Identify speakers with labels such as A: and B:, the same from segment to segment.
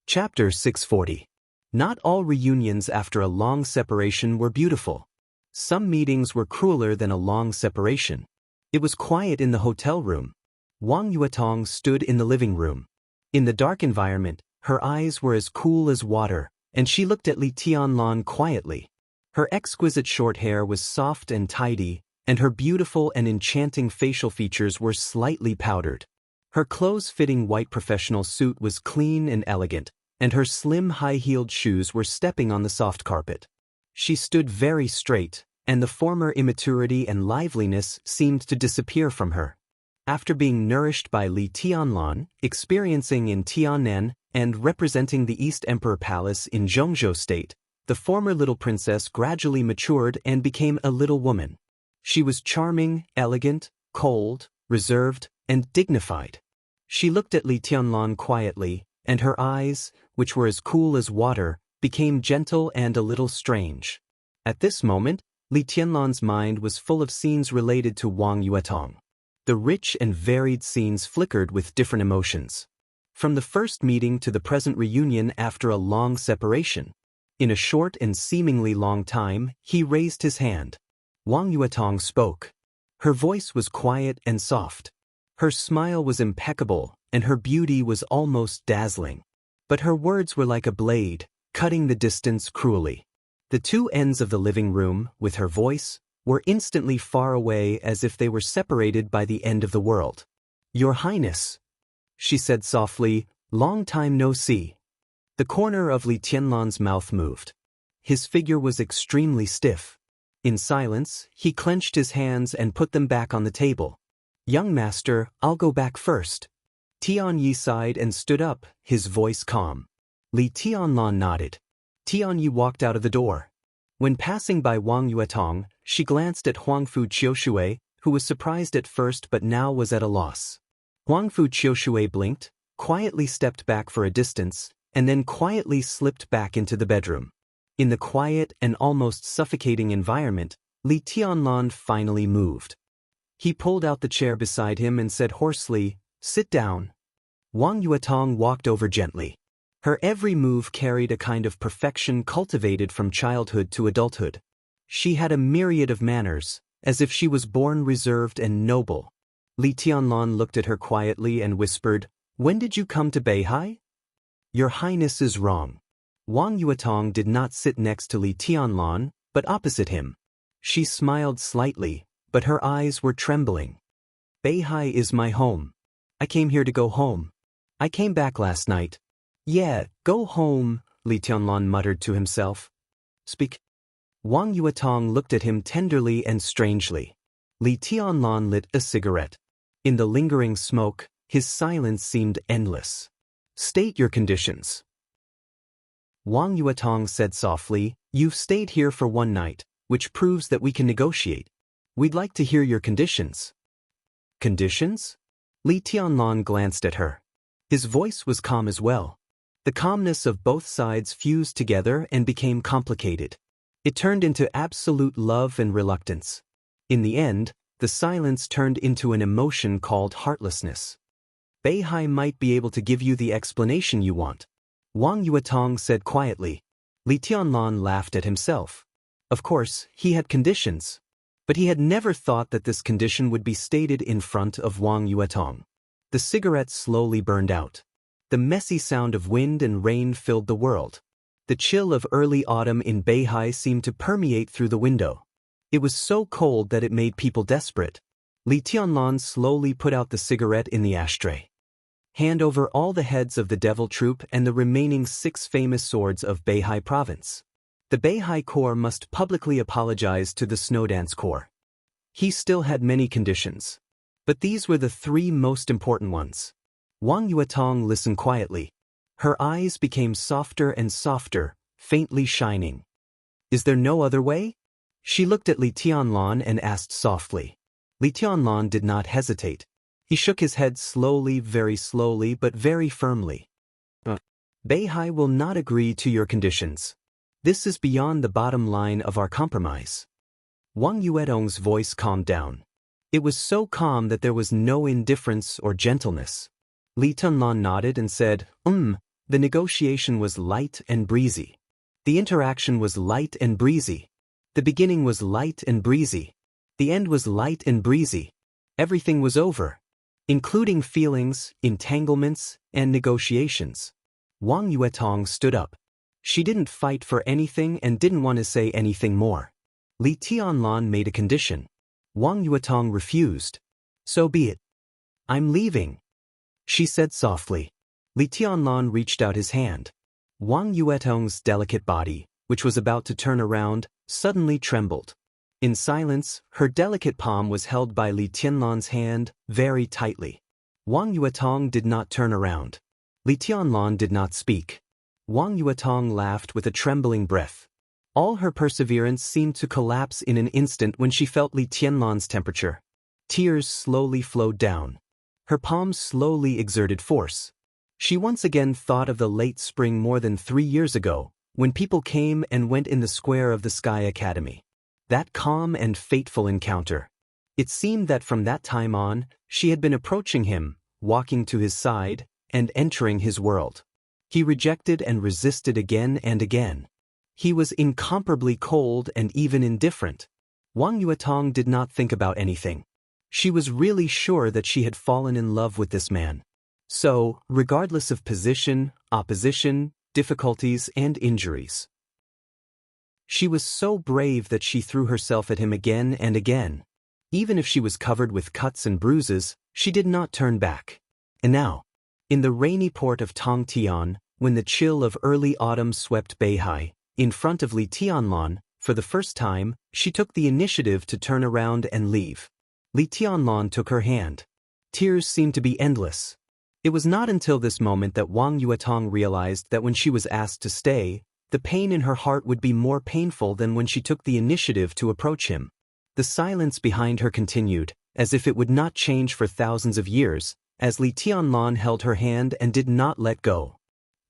A: Chapter 640. Not all reunions after a long separation were beautiful. Some meetings were crueler than a long separation. It was quiet in the hotel room. Wang Yuetong stood in the living room. In the dark environment, her eyes were as cool as water, and she looked at Li Tianlan quietly. Her exquisite short hair was soft and tidy, and her beautiful and enchanting facial features were slightly powdered. Her close-fitting white professional suit was clean and elegant, and her slim high-heeled shoes were stepping on the soft carpet. She stood very straight, and the former immaturity and liveliness seemed to disappear from her. After being nourished by Li Tianlan, experiencing in Tiannan, and representing the East Emperor Palace in Zhongzhou State, the former little princess gradually matured and became a little woman. She was charming, elegant, cold, reserved, and dignified. She looked at Li Tianlan quietly, and her eyes, which were as cool as water, became gentle and a little strange. At this moment, Li Tianlan's mind was full of scenes related to Wang Yuetong. The rich and varied scenes flickered with different emotions. From the first meeting to the present reunion after a long separation. In a short and seemingly long time, he raised his hand. Wang Yuetong spoke. Her voice was quiet and soft. Her smile was impeccable, and her beauty was almost dazzling. But her words were like a blade, cutting the distance cruelly. The two ends of the living room, with her voice, were instantly far away as if they were separated by the end of the world. "Your Highness," she said softly, "long time no see." The corner of Li Tianlan's mouth moved. His figure was extremely stiff. In silence, he clenched his hands and put them back on the table. "Young master, I'll go back first." Tianyi sighed and stood up, his voice calm. Li Tianlan nodded. Tianyi walked out of the door. When passing by Wang Yuetong, she glanced at Huangfu Qiushui, who was surprised at first but now was at a loss. Huangfu Qiushui blinked, quietly stepped back for a distance, and then quietly slipped back into the bedroom. In the quiet and almost suffocating environment, Li Tianlan finally moved. He pulled out the chair beside him and said hoarsely, "Sit down." Wang Yuetong walked over gently. Her every move carried a kind of perfection cultivated from childhood to adulthood. She had a myriad of manners, as if she was born reserved and noble. Li Tianlan looked at her quietly and whispered, "When did you come to Beihai?" "Your Highness is wrong." Wang Yuetong did not sit next to Li Tianlan, but opposite him. She smiled slightly, but her eyes were trembling. "Beihai is my home. I came here to go home. I came back last night." "Yeah, go home," Li Tianlan muttered to himself. "Speak." Wang Yuetong looked at him tenderly and strangely. Li Tianlan lit a cigarette. In the lingering smoke, his silence seemed endless. "State your conditions." Wang Yuetong said softly, "You've stayed here for one night, which proves that we can negotiate. We'd like to hear your conditions." "Conditions?" Li Tianlan glanced at her. His voice was calm as well. The calmness of both sides fused together and became complicated. It turned into absolute love and reluctance. In the end, the silence turned into an emotion called heartlessness. "Beihai might be able to give you the explanation you want," Wang Yuetong said quietly. Li Tianlan laughed at himself. Of course, he had conditions. But he had never thought that this condition would be stated in front of Wang Yuetong. The cigarette slowly burned out. The messy sound of wind and rain filled the world. The chill of early autumn in Beihai seemed to permeate through the window. It was so cold that it made people desperate. Li Tianlan slowly put out the cigarette in the ashtray. "Hand over all the heads of the Devil Troop and the remaining 6 famous swords of Beihai Province. The Beihai Corps must publicly apologize to the Snowdance Corps." He still had many conditions. But these were the 3 most important ones. Wang Yuetong listened quietly. Her eyes became softer and softer, faintly shining. "Is there no other way?" She looked at Li Tianlan and asked softly. Li Tianlan did not hesitate. He shook his head slowly, very slowly, but very firmly. "Beihai will not agree to your conditions. This is beyond the bottom line of our compromise." Wang Yuetong's voice calmed down. It was so calm that there was no indifference or gentleness. Li Tianlan nodded and said, The negotiation was light and breezy. The interaction was light and breezy. The beginning was light and breezy. The end was light and breezy. Everything was over, including feelings, entanglements, and negotiations. Wang Yuetong stood up. She didn't fight for anything and didn't want to say anything more. Li Tianlan made a condition. Wang Yuetong refused. So be it. I'm leaving, she said softly. Li Tianlan reached out his hand. Wang Yuetong's delicate body, which was about to turn around, suddenly trembled. In silence, her delicate palm was held by Li Tianlan's hand very tightly. Wang Yuetong did not turn around. Li Tianlan did not speak. Wang Yuetong laughed with a trembling breath. All her perseverance seemed to collapse in an instant when she felt Li Tianlan's temperature. Tears slowly flowed down. Her palms slowly exerted force. She once again thought of the late spring more than 3 years ago, when people came and went in the square of the Sky Academy. That calm and fateful encounter. It seemed that from that time on, she had been approaching him, walking to his side, and entering his world. He rejected and resisted again and again. He was incomparably cold and even indifferent. Wang Yuetong did not think about anything. She was really sure that she had fallen in love with this man. So, regardless of position, opposition, difficulties, and injuries, she was so brave that she threw herself at him again and again. Even if she was covered with cuts and bruises, she did not turn back. And now, in the rainy port of Tongtian, when the chill of early autumn swept Beihai, in front of Li Tianlan, for the first time, she took the initiative to turn around and leave. Li Tianlan took her hand. Tears seemed to be endless. It was not until this moment that Wang Yuetong realized that when she was asked to stay, the pain in her heart would be more painful than when she took the initiative to approach him. The silence behind her continued, as if it would not change for thousands of years, as Li Tianlan held her hand and did not let go.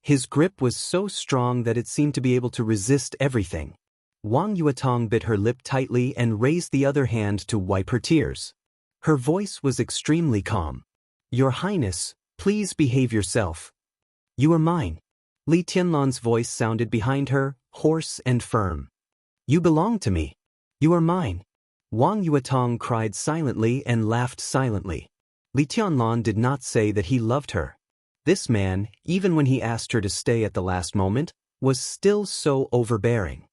A: His grip was so strong that it seemed to be able to resist everything. Wang Yuetong bit her lip tightly and raised the other hand to wipe her tears. Her voice was extremely calm. "Your Highness, please behave yourself. You are mine." Li Tianlan's voice sounded behind her, hoarse and firm. "You belong to me. You are mine." Wang Yuetong cried silently and laughed silently. Li Tianlan did not say that he loved her. This man, even when he asked her to stay at the last moment, was still so overbearing.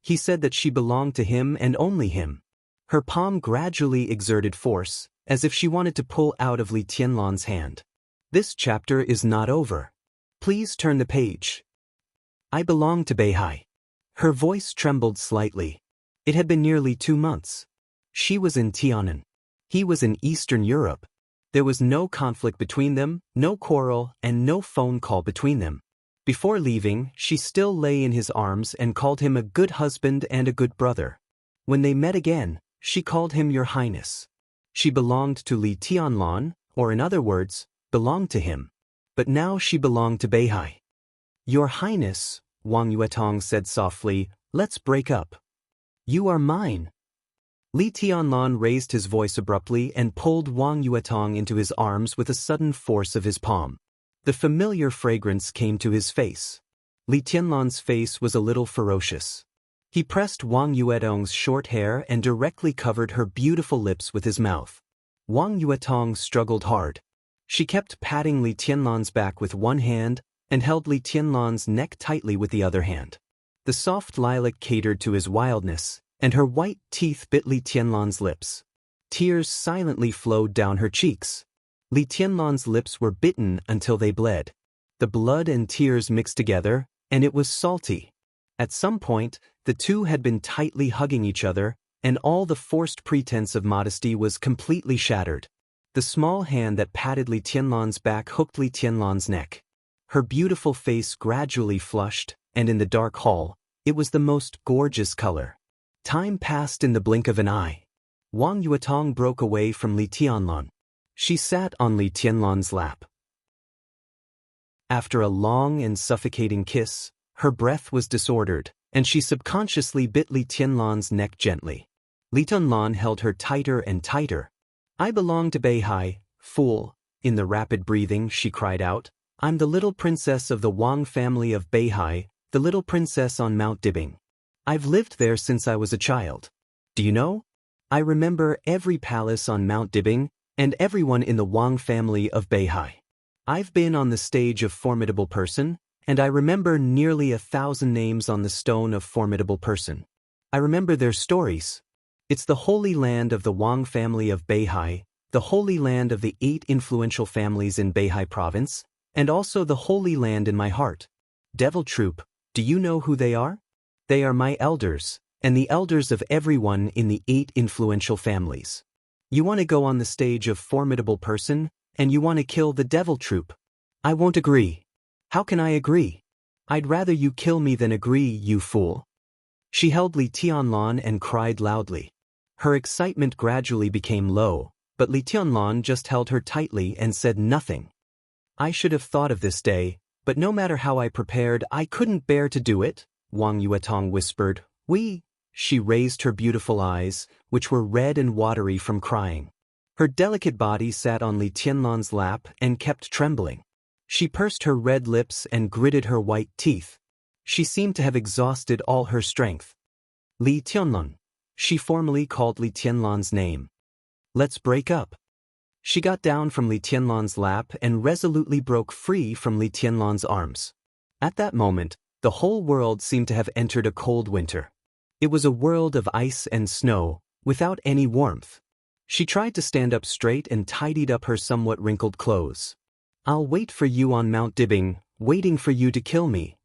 A: He said that she belonged to him and only him. Her palm gradually exerted force, as if she wanted to pull out of Li Tianlan's hand. This chapter is not over. Please turn the page. I belong to Beihai. Her voice trembled slightly. It had been nearly 2 months. She was in Tianan. He was in Eastern Europe. There was no conflict between them, no quarrel, and no phone call between them. Before leaving, she still lay in his arms and called him a good husband and a good brother. When they met again, she called him Your Highness. She belonged to Li Tianlan, or in other words, belonged to him. But now she belonged to Beihai. Your Highness, Wang Yuetong said softly, let's break up. You are mine. Li Tianlan raised his voice abruptly and pulled Wang Yuetong into his arms with a sudden force of his palm. The familiar fragrance came to his face. Li Tianlan's face was a little ferocious. He pressed Wang Yuetong's short hair and directly covered her beautiful lips with his mouth. Wang Yuetong struggled hard. She kept patting Li Tianlan's back with one hand and held Li Tianlan's neck tightly with the other hand. The soft lilac catered to his wildness, and her white teeth bit Li Tianlan's lips. Tears silently flowed down her cheeks. Li Tianlan's lips were bitten until they bled. The blood and tears mixed together, and it was salty. At some point, the two had been tightly hugging each other, and all the forced pretense of modesty was completely shattered. The small hand that patted Li Tianlan's back hooked Li Tianlan's neck. Her beautiful face gradually flushed, and in the dark hall, it was the most gorgeous color. Time passed in the blink of an eye. Wang Yuetong broke away from Li Tianlan. She sat on Li Tianlan's lap. After a long and suffocating kiss, her breath was disordered, and she subconsciously bit Li Tianlan's neck gently. Li Tianlan held her tighter and tighter. I belong to Beihai, fool. In the rapid breathing, she cried out, I'm the little princess of the Wang family of Beihai, the little princess on Mount Dibing. I've lived there since I was a child. Do you know? I remember every palace on Mount Dibing and everyone in the Wang family of Beihai. I've been on the stage of Formidable Person, and I remember nearly 1,000 names on the stone of Formidable Person. I remember their stories. It's the holy land of the Wang family of Beihai, the holy land of the 8 influential families in Beihai province, and also the holy land in my heart. Devil Troop, do you know who they are? They are my elders, and the elders of everyone in the 8 influential families. You want to go on the stage of Formidable Person, and you want to kill the Devil Troop. I won't agree. How can I agree? I'd rather you kill me than agree, you fool. She held Li Tianlan and cried loudly. Her excitement gradually became low, but Li Tianlan just held her tightly and said nothing. I should have thought of this day, but no matter how I prepared, I couldn't bear to do it, Wang Yuetong whispered. She raised her beautiful eyes, which were red and watery from crying. Her delicate body sat on Li Tianlan's lap and kept trembling. She pursed her red lips and gritted her white teeth. She seemed to have exhausted all her strength. Li Tianlan. She formally called Li Tianlan's name. Let's break up. She got down from Li Tianlan's lap and resolutely broke free from Li Tianlan's arms. At that moment, the whole world seemed to have entered a cold winter. It was a world of ice and snow, without any warmth. She tried to stand up straight and tidied up her somewhat wrinkled clothes. I'll wait for you on Mount Dibing, waiting for you to kill me.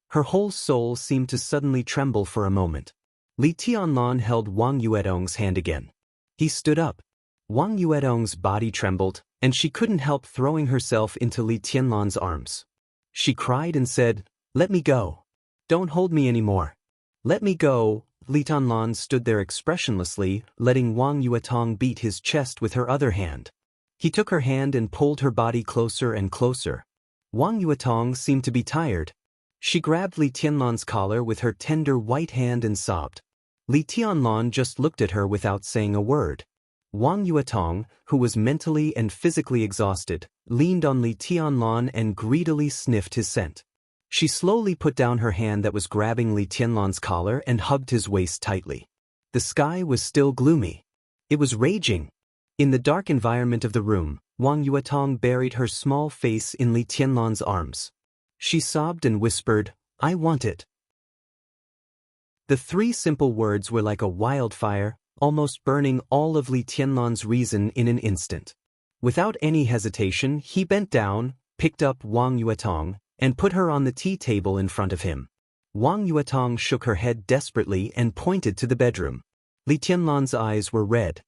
A: Her whole soul seemed to suddenly tremble for a moment. Li Tianlan held Wang Yuetong's hand again. He stood up. Wang Yuetong's body trembled, and she couldn't help throwing herself into Li Tianlan's arms. She cried and said, "Let me go. Don't hold me anymore. Let me go." Li Tianlan stood there expressionlessly, letting Wang Yuetong beat his chest with her other hand. He took her hand and pulled her body closer and closer. Wang Yuetong seemed to be tired. She grabbed Li Tianlan's collar with her tender white hand and sobbed. Li Tianlan just looked at her without saying a word. Wang Yuetong, who was mentally and physically exhausted, leaned on Li Tianlan and greedily sniffed his scent. She slowly put down her hand that was grabbing Li Tianlan's collar and hugged his waist tightly. The sky was still gloomy. It was raging. In the dark environment of the room, Wang Yuetong buried her small face in Li Tianlan's arms. She sobbed and whispered, "I want it." The 3 simple words were like a wildfire, almost burning all of Li Tianlan's reason in an instant. Without any hesitation, he bent down, picked up Wang Yuetong, and put her on the tea table in front of him. Wang Yuetong shook her head desperately and pointed to the bedroom. Li Tianlan's eyes were red.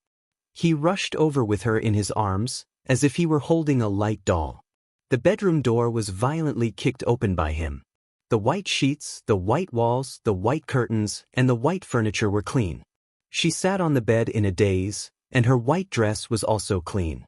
A: He rushed over with her in his arms, as if he were holding a light doll. The bedroom door was violently kicked open by him. The white sheets, the white walls, the white curtains, and the white furniture were clean. She sat on the bed in a daze, and her white dress was also clean.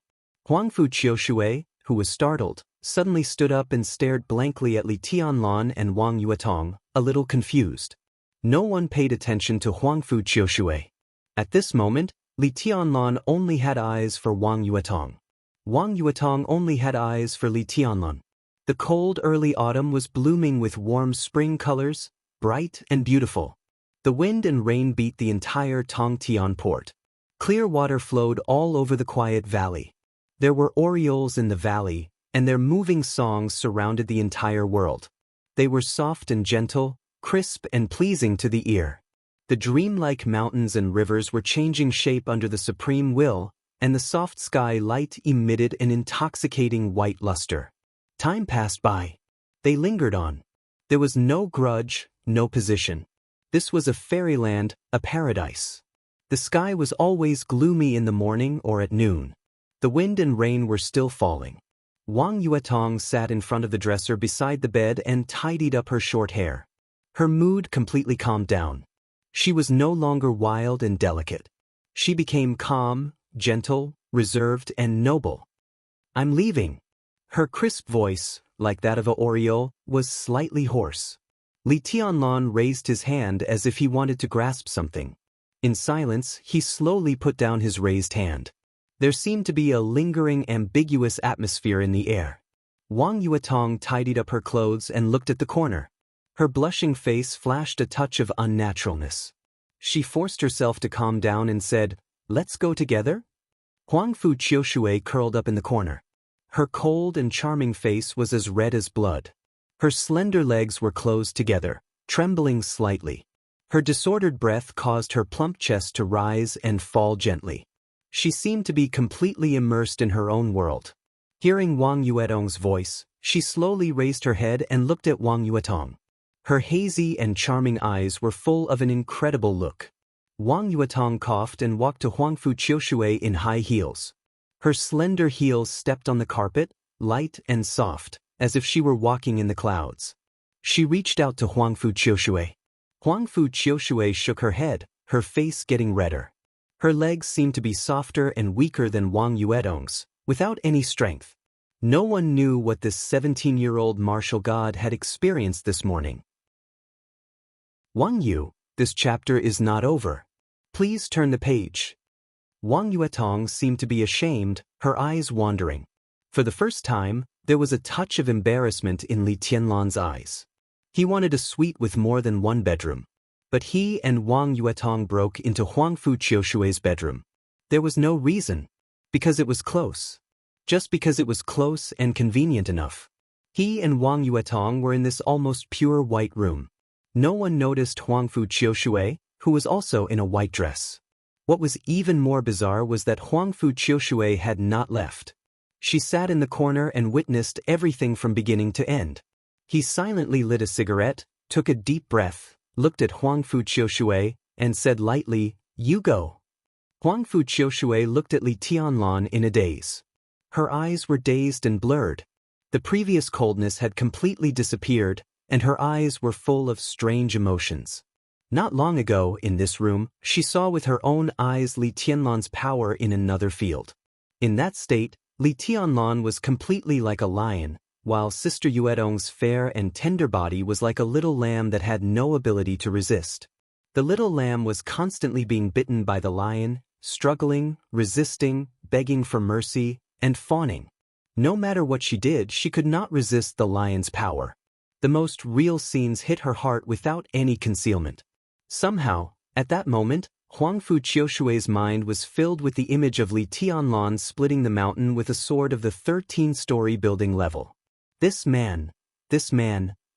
A: Huangfu Qiushui, who was startled, suddenly stood up and stared blankly at Li Tianlan and Wang Yuetong, a little confused. No one paid attention to Huangfu Qiushui. At this moment, Li Tianlan only had eyes for Wang Yuetong. Wang Yuetong only had eyes for Li Tianlan. The cold early autumn was blooming with warm spring colors, bright and beautiful. The wind and rain beat the entire Tongtian port. Clear water flowed all over the quiet valley. There were orioles in the valley, and their moving songs surrounded the entire world. They were soft and gentle, crisp and pleasing to the ear. The dreamlike mountains and rivers were changing shape under the supreme will, and the soft sky light emitted an intoxicating white luster. Time passed by. They lingered on. There was no grudge, no position. This was a fairyland, a paradise. The sky was always gloomy in the morning or at noon. The wind and rain were still falling. Wang Yuetong sat in front of the dresser beside the bed and tidied up her short hair. Her mood completely calmed down. She was no longer wild and delicate. She became calm, gentle, reserved, and noble. "I'm leaving." Her crisp voice, like that of an oriole, was slightly hoarse. Li Tianlan raised his hand as if he wanted to grasp something. In silence, he slowly put down his raised hand. There seemed to be a lingering, ambiguous atmosphere in the air. Wang Yuetong tidied up her clothes and looked at the corner. Her blushing face flashed a touch of unnaturalness. She forced herself to calm down and said, "Let's go together?" Huangfu Qiushui curled up in the corner. Her cold and charming face was as red as blood. Her slender legs were closed together, trembling slightly. Her disordered breath caused her plump chest to rise and fall gently. She seemed to be completely immersed in her own world. Hearing Wang Yuetong's voice, she slowly raised her head and looked at Wang Yuetong. Her hazy and charming eyes were full of an incredible look. Wang Yuetong coughed and walked to Huangfu Qiushui in high heels. Her slender heels stepped on the carpet, light and soft, as if she were walking in the clouds. She reached out to Huangfu Qiushui. Huangfu Qiushui shook her head, her face getting redder. Her legs seemed to be softer and weaker than Wang Yuetong's, without any strength. No one knew what this 17-year-old martial god had experienced this morning. Wang Yu, this chapter is not over. Please turn the page. Wang Yuetong seemed to be ashamed, her eyes wandering. For the first time, there was a touch of embarrassment in Li Tianlan's eyes. He wanted a suite with more than one bedroom. But he and Wang Yuetong broke into Huangfu Qiushui's bedroom. There was no reason. Because it was close. Just because it was close and convenient enough. He and Wang Yuetong were in this almost pure white room. No one noticed Huangfu Qiushui, who was also in a white dress. What was even more bizarre was that Huangfu Qiushui had not left. She sat in the corner and witnessed everything from beginning to end. He silently lit a cigarette, took a deep breath, looked at Huangfu Qiushui, and said lightly, "You go." Huangfu Qiushui looked at Li Tianlan in a daze. Her eyes were dazed and blurred. The previous coldness had completely disappeared, and her eyes were full of strange emotions. Not long ago, in this room, she saw with her own eyes Li Tianlan's power in another field. In that state, Li Tianlan was completely like a lion, while Sister Yuetong's fair and tender body was like a little lamb that had no ability to resist. The little lamb was constantly being bitten by the lion, struggling, resisting, begging for mercy, and fawning. No matter what she did, she could not resist the lion's power. The most real scenes hit her heart without any concealment. Somehow, at that moment, Huangfu Qiushui's mind was filled with the image of Li Tianlan splitting the mountain with a sword of the 13-story building level. This man,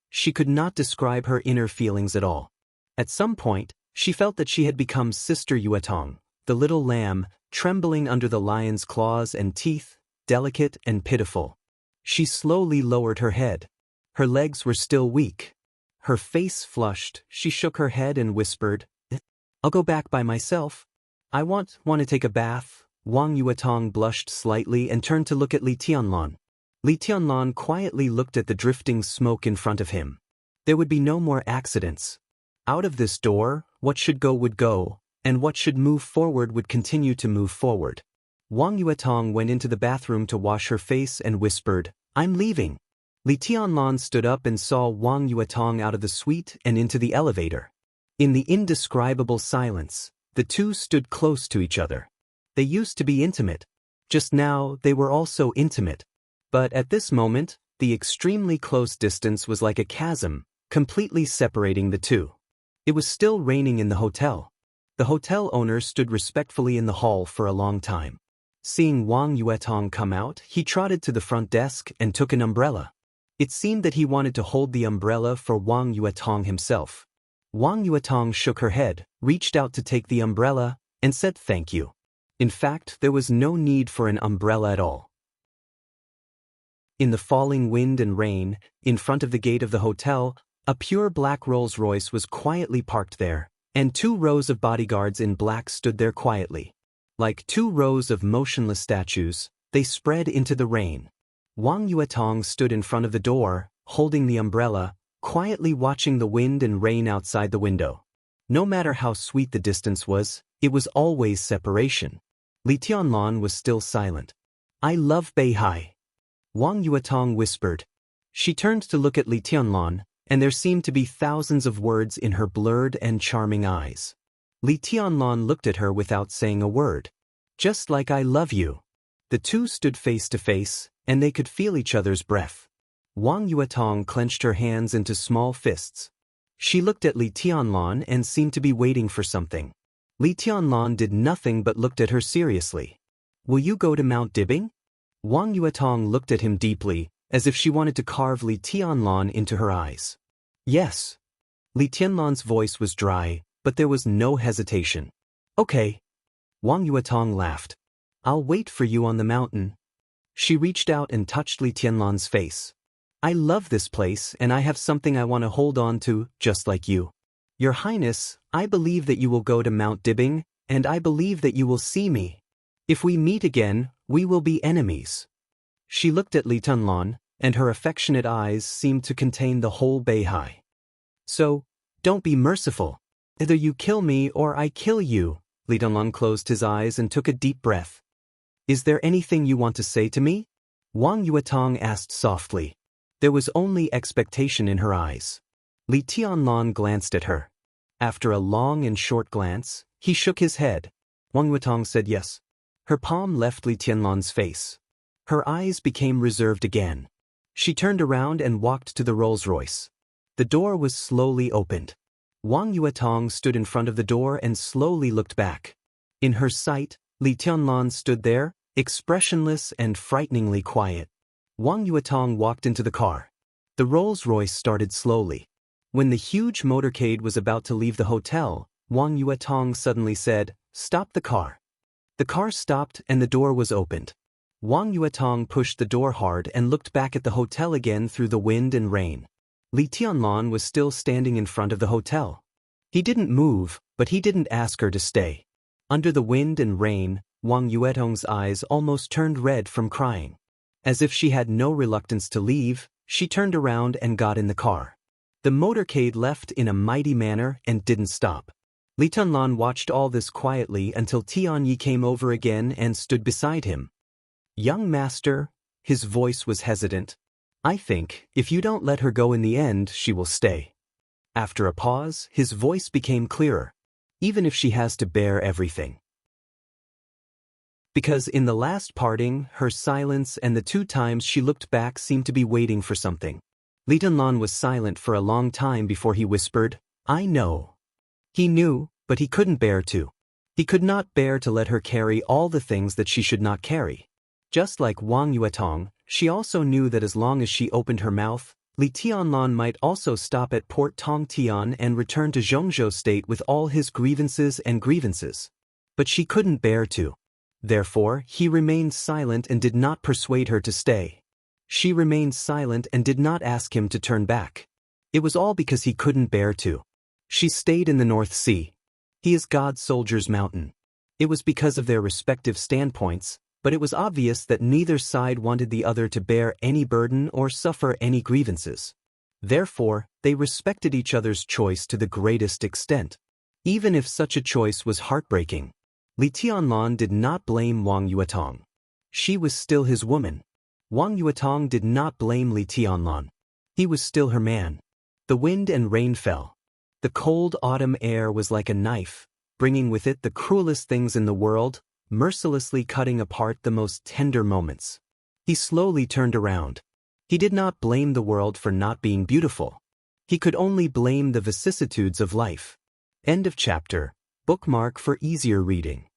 A: she could not describe her inner feelings at all. At some point, she felt that she had become Sister Yuetong, the little lamb, trembling under the lion's claws and teeth, delicate and pitiful. She slowly lowered her head. Her legs were still weak. Her face flushed, she shook her head and whispered, "I'll go back by myself. I want to take a bath." Wang Yuetong blushed slightly and turned to look at Li Tianlan. Li Tianlan quietly looked at the drifting smoke in front of him. There would be no more accidents. Out of this door, what should go would go, and what should move forward would continue to move forward. Wang Yuetong went into the bathroom to wash her face and whispered, "I'm leaving." Li Tianlan stood up and saw Wang Yuetong out of the suite and into the elevator. In the indescribable silence, the two stood close to each other. They used to be intimate. Just now, they were also intimate. But at this moment, the extremely close distance was like a chasm, completely separating the two. It was still raining in the hotel. The hotel owner stood respectfully in the hall for a long time. Seeing Wang Yuetong come out, he trotted to the front desk and took an umbrella. It seemed that he wanted to hold the umbrella for Wang Yuetong himself. Wang Yuetong shook her head, reached out to take the umbrella, and said thank you. In fact, there was no need for an umbrella at all. In the falling wind and rain, in front of the gate of the hotel, a pure black Rolls-Royce was quietly parked there, and 2 rows of bodyguards in black stood there quietly. Like 2 rows of motionless statues, they spread into the rain. Wang Yuetong stood in front of the door, holding the umbrella, quietly watching the wind and rain outside the window. No matter how sweet the distance was, it was always separation. Li Tianlan was still silent. "I love Beihai," Wang Yuetong whispered. She turned to look at Li Tianlan, and there seemed to be thousands of words in her blurred and charming eyes. Li Tianlan looked at her without saying a word. "Just like I love you." The two stood face to face, and they could feel each other's breath. Wang Yuetong clenched her hands into small fists. She looked at Li Tianlan and seemed to be waiting for something. Li Tianlan did nothing but looked at her seriously. "Will you go to Mount Dibbing?" Wang Yuetong looked at him deeply, as if she wanted to carve Li Tianlan into her eyes. "Yes." Li Tianlan's voice was dry, but there was no hesitation. "Okay." Wang Yuetong laughed. "I'll wait for you on the mountain." She reached out and touched Li Tianlan's face. "I love this place and I have something I want to hold on to, just like you. Your Highness, I believe that you will go to Mount Dibbing, and I believe that you will see me. If we meet again, we will be enemies." She looked at Li Tianlan, and her affectionate eyes seemed to contain the whole Beihai. "So, don't be merciful. Either you kill me or I kill you." Li Tianlan closed his eyes and took a deep breath. "Is there anything you want to say to me?" Wang Yuetong asked softly. There was only expectation in her eyes. Li Tianlan glanced at her. After a long and short glance, he shook his head. Wang Yuetong said yes. Her palm left Li Tianlan's face. Her eyes became reserved again. She turned around and walked to the Rolls-Royce. The door was slowly opened. Wang Yuetong stood in front of the door and slowly looked back. In her sight, Li Tianlan stood there, expressionless and frighteningly quiet. Wang Yuetong walked into the car. The Rolls-Royce started slowly. When the huge motorcade was about to leave the hotel, Wang Yuetong suddenly said, "Stop the car." The car stopped and the door was opened. Wang Yuetong pushed the door hard and looked back at the hotel again through the wind and rain. Li Tianlan was still standing in front of the hotel. He didn't move, but he didn't ask her to stay. Under the wind and rain, Wang Yuetong's eyes almost turned red from crying. As if she had no reluctance to leave, she turned around and got in the car. The motorcade left in a mighty manner and didn't stop. Li Tianlan watched all this quietly until Tianyi came over again and stood beside him. "Young master," his voice was hesitant, "I think, if you don't let her go in the end, she will stay." After a pause, his voice became clearer. "Even if she has to bear everything." Because in the last parting, her silence and the 2 times she looked back seemed to be waiting for something. Li Tianlan was silent for a long time before he whispered, "I know." He knew, but he couldn't bear to. He could not bear to let her carry all the things that she should not carry. Just like Wang Yuetong, she also knew that as long as she opened her mouth, Li Tianlan might also stop at Port Tongtian and return to Zhongzhou State with all his grievances and grievances. But she couldn't bear to. Therefore, he remained silent and did not persuade her to stay. She remained silent and did not ask him to turn back. It was all because he couldn't bear to. She stayed in the North Sea. He is God's soldier's mountain. It was because of their respective standpoints, but it was obvious that neither side wanted the other to bear any burden or suffer any grievances. Therefore, they respected each other's choice to the greatest extent. Even if such a choice was heartbreaking. Li Tianlan did not blame Wang Yuetong. She was still his woman. Wang Yuetong did not blame Li Tianlan. He was still her man. The wind and rain fell. The cold autumn air was like a knife, bringing with it the cruelest things in the world, mercilessly cutting apart the most tender moments. He slowly turned around. He did not blame the world for not being beautiful. He could only blame the vicissitudes of life. End of chapter. Bookmark for easier reading.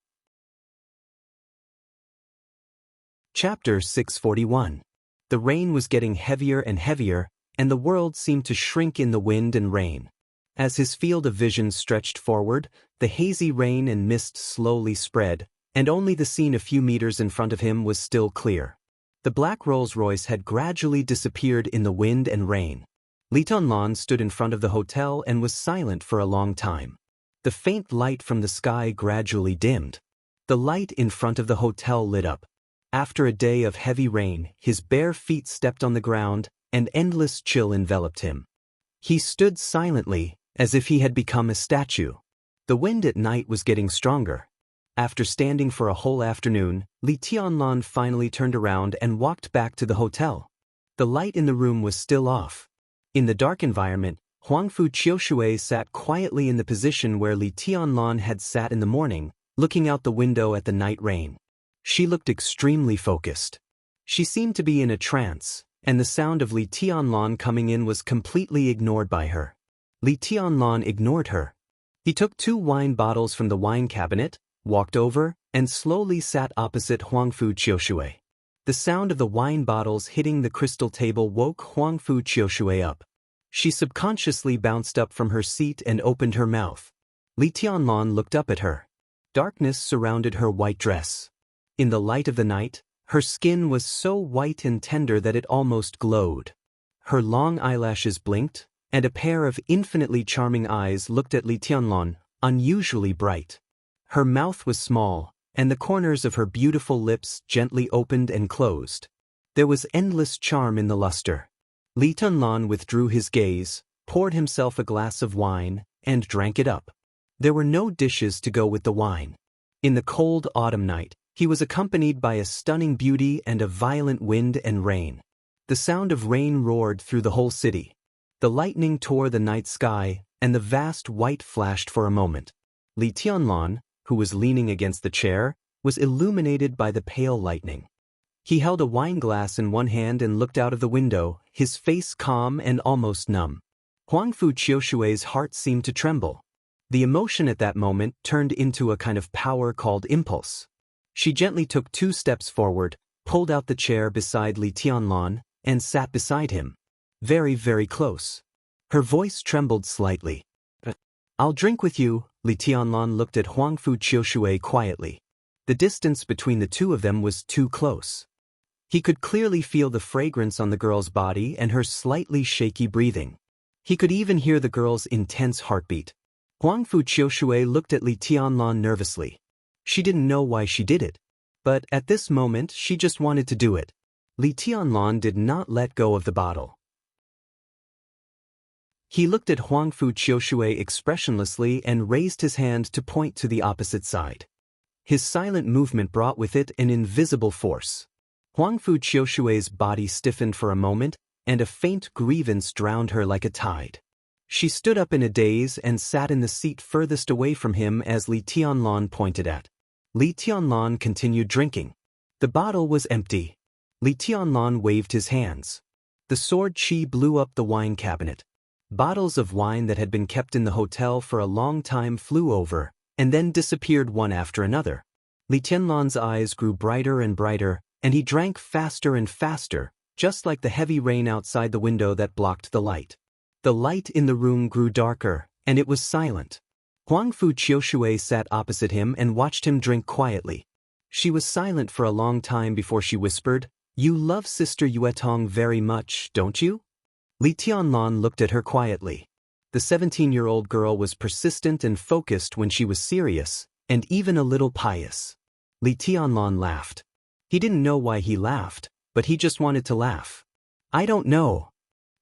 A: Chapter 641. The rain was getting heavier and heavier, and the world seemed to shrink in the wind and rain. As his field of vision stretched forward, the hazy rain and mist slowly spread, and only the scene a few meters in front of him was still clear. The black Rolls-Royce had gradually disappeared in the wind and rain. Li Tianlan stood in front of the hotel and was silent for a long time. The faint light from the sky gradually dimmed. The light in front of the hotel lit up. After a day of heavy rain, his bare feet stepped on the ground, and endless chill enveloped him. He stood silently, as if he had become a statue. The wind at night was getting stronger. After standing for a whole afternoon, Li Tianlan finally turned around and walked back to the hotel. The light in the room was still off. In the dark environment, Huangfu Qiushui sat quietly in the position where Li Tianlan had sat in the morning, looking out the window at the night rain. She looked extremely focused. She seemed to be in a trance, and the sound of Li Tianlan coming in was completely ignored by her. Li Tianlan ignored her. He took 2 wine bottles from the wine cabinet, walked over, and slowly sat opposite Huangfu Qiushui. The sound of the wine bottles hitting the crystal table woke Huangfu Qiushui up. She subconsciously bounced up from her seat and opened her mouth. Li Tianlan looked up at her. Darkness surrounded her white dress. In the light of the night, her skin was so white and tender that it almost glowed. Her long eyelashes blinked, and a pair of infinitely charming eyes looked at Li Tianlan, unusually bright. Her mouth was small, and the corners of her beautiful lips gently opened and closed. There was endless charm in the luster. Li Tianlan withdrew his gaze, poured himself a glass of wine, and drank it up. There were no dishes to go with the wine. In the cold autumn night, he was accompanied by a stunning beauty and a violent wind and rain. The sound of rain roared through the whole city. The lightning tore the night sky, and the vast white flashed for a moment. Li Tianlan, who was leaning against the chair, was illuminated by the pale lightning. He held a wine glass in one hand and looked out of the window, his face calm and almost numb. Huangfu Qiushui's heart seemed to tremble. The emotion at that moment turned into a kind of power called impulse. She gently took 2 steps forward, pulled out the chair beside Li Tianlan, and sat beside him. Very, very close. Her voice trembled slightly. "I'll drink with you." Li Tianlan looked at Huangfu Qiushui quietly. The distance between the 2 of them was too close. He could clearly feel the fragrance on the girl's body and her slightly shaky breathing. He could even hear the girl's intense heartbeat. Huangfu Qiushui looked at Li Tianlan nervously. She didn't know why she did it. But at this moment she just wanted to do it. Li Tianlan did not let go of the bottle. He looked at Huangfu Qiushui expressionlessly and raised his hand to point to the opposite side. His silent movement brought with it an invisible force. Huangfu Qiushui's body stiffened for a moment, and a faint grievance drowned her like a tide. She stood up in a daze and sat in the seat furthest away from him as Li Tianlan pointed at. Li Tianlan continued drinking. The bottle was empty. Li Tianlan waved his hands. The sword qi blew up the wine cabinet. Bottles of wine that had been kept in the hotel for a long time flew over, and then disappeared one after another. Li Tianlan's eyes grew brighter and brighter, and he drank faster and faster, just like the heavy rain outside the window that blocked the light. The light in the room grew darker, and it was silent. Huangfu Qiushui sat opposite him and watched him drink quietly. She was silent for a long time before she whispered, "You love Sister Yuetong very much, don't you?" Li Tianlan looked at her quietly. The 17-year-old girl was persistent and focused when she was serious, and even a little pious. Li Tianlan laughed. He didn't know why he laughed, but he just wanted to laugh. "I don't know."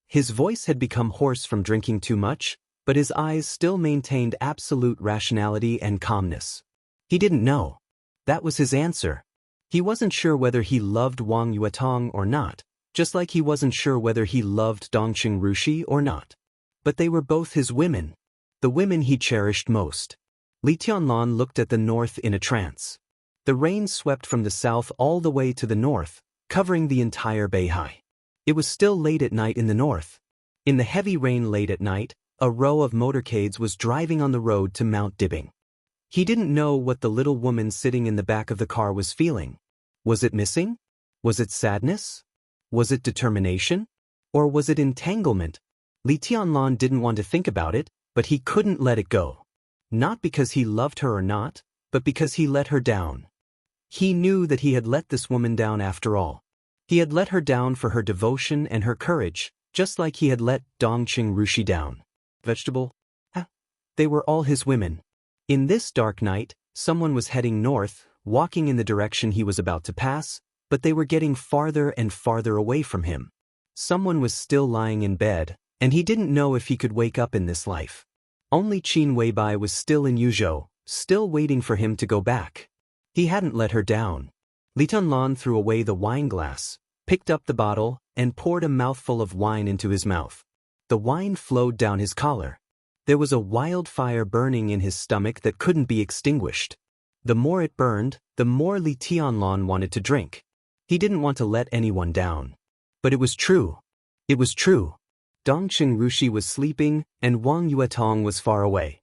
A: His voice had become hoarse from drinking too much, but his eyes still maintained absolute rationality and calmness. He didn't know. That was his answer. He wasn't sure whether he loved Wang Yuetong or not, just like he wasn't sure whether he loved Dongqing Rushi or not. But they were both his women, the women he cherished most. Li Tianlan looked at the north in a trance. The rain swept from the south all the way to the north, covering the entire Beihai. It was still late at night in the north. In the heavy rain late at night, a row of motorcades was driving on the road to Mount Dibbing. He didn't know what the little woman sitting in the back of the car was feeling. Was it missing? Was it sadness? Was it determination? Or was it entanglement? Li Tianlan didn't want to think about it, but he couldn't let it go. Not because he loved her or not, but because he let her down. He knew that he had let this woman down after all. He had let her down for her devotion and her courage, just like he had let Dongqing Rushi down. Vegetable? They were all his women. In this dark night, someone was heading north, walking in the direction he was about to pass, but they were getting farther and farther away from him. Someone was still lying in bed, and he didn't know if he could wake up in this life. Only Qin Weibai was still in Yuzhou, still waiting for him to go back. He hadn't let her down. Li Tianlan threw away the wine glass, picked up the bottle, and poured a mouthful of wine into his mouth. The wine flowed down his collar. There was a wildfire burning in his stomach that couldn't be extinguished. The more it burned, the more Li Tianlan wanted to drink. He didn't want to let anyone down. But it was true. It was true. Dongqing Rushi was sleeping, and Wang Yuetong was far away.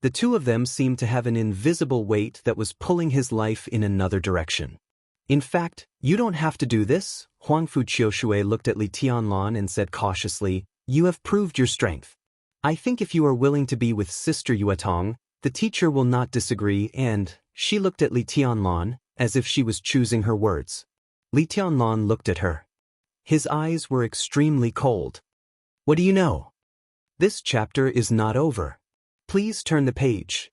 A: The two of them seemed to have an invisible weight that was pulling his life in another direction. In fact, you don't have to do this, Huangfu Qiushui looked at Li Tianlan and said cautiously, you have proved your strength. I think if you are willing to be with Sister Yuetong, the teacher will not disagree and, she looked at Li Tianlan, as if she was choosing her words. Li Tianlan looked at her. His eyes were extremely cold. What do you know? This chapter is not over. Please turn the page.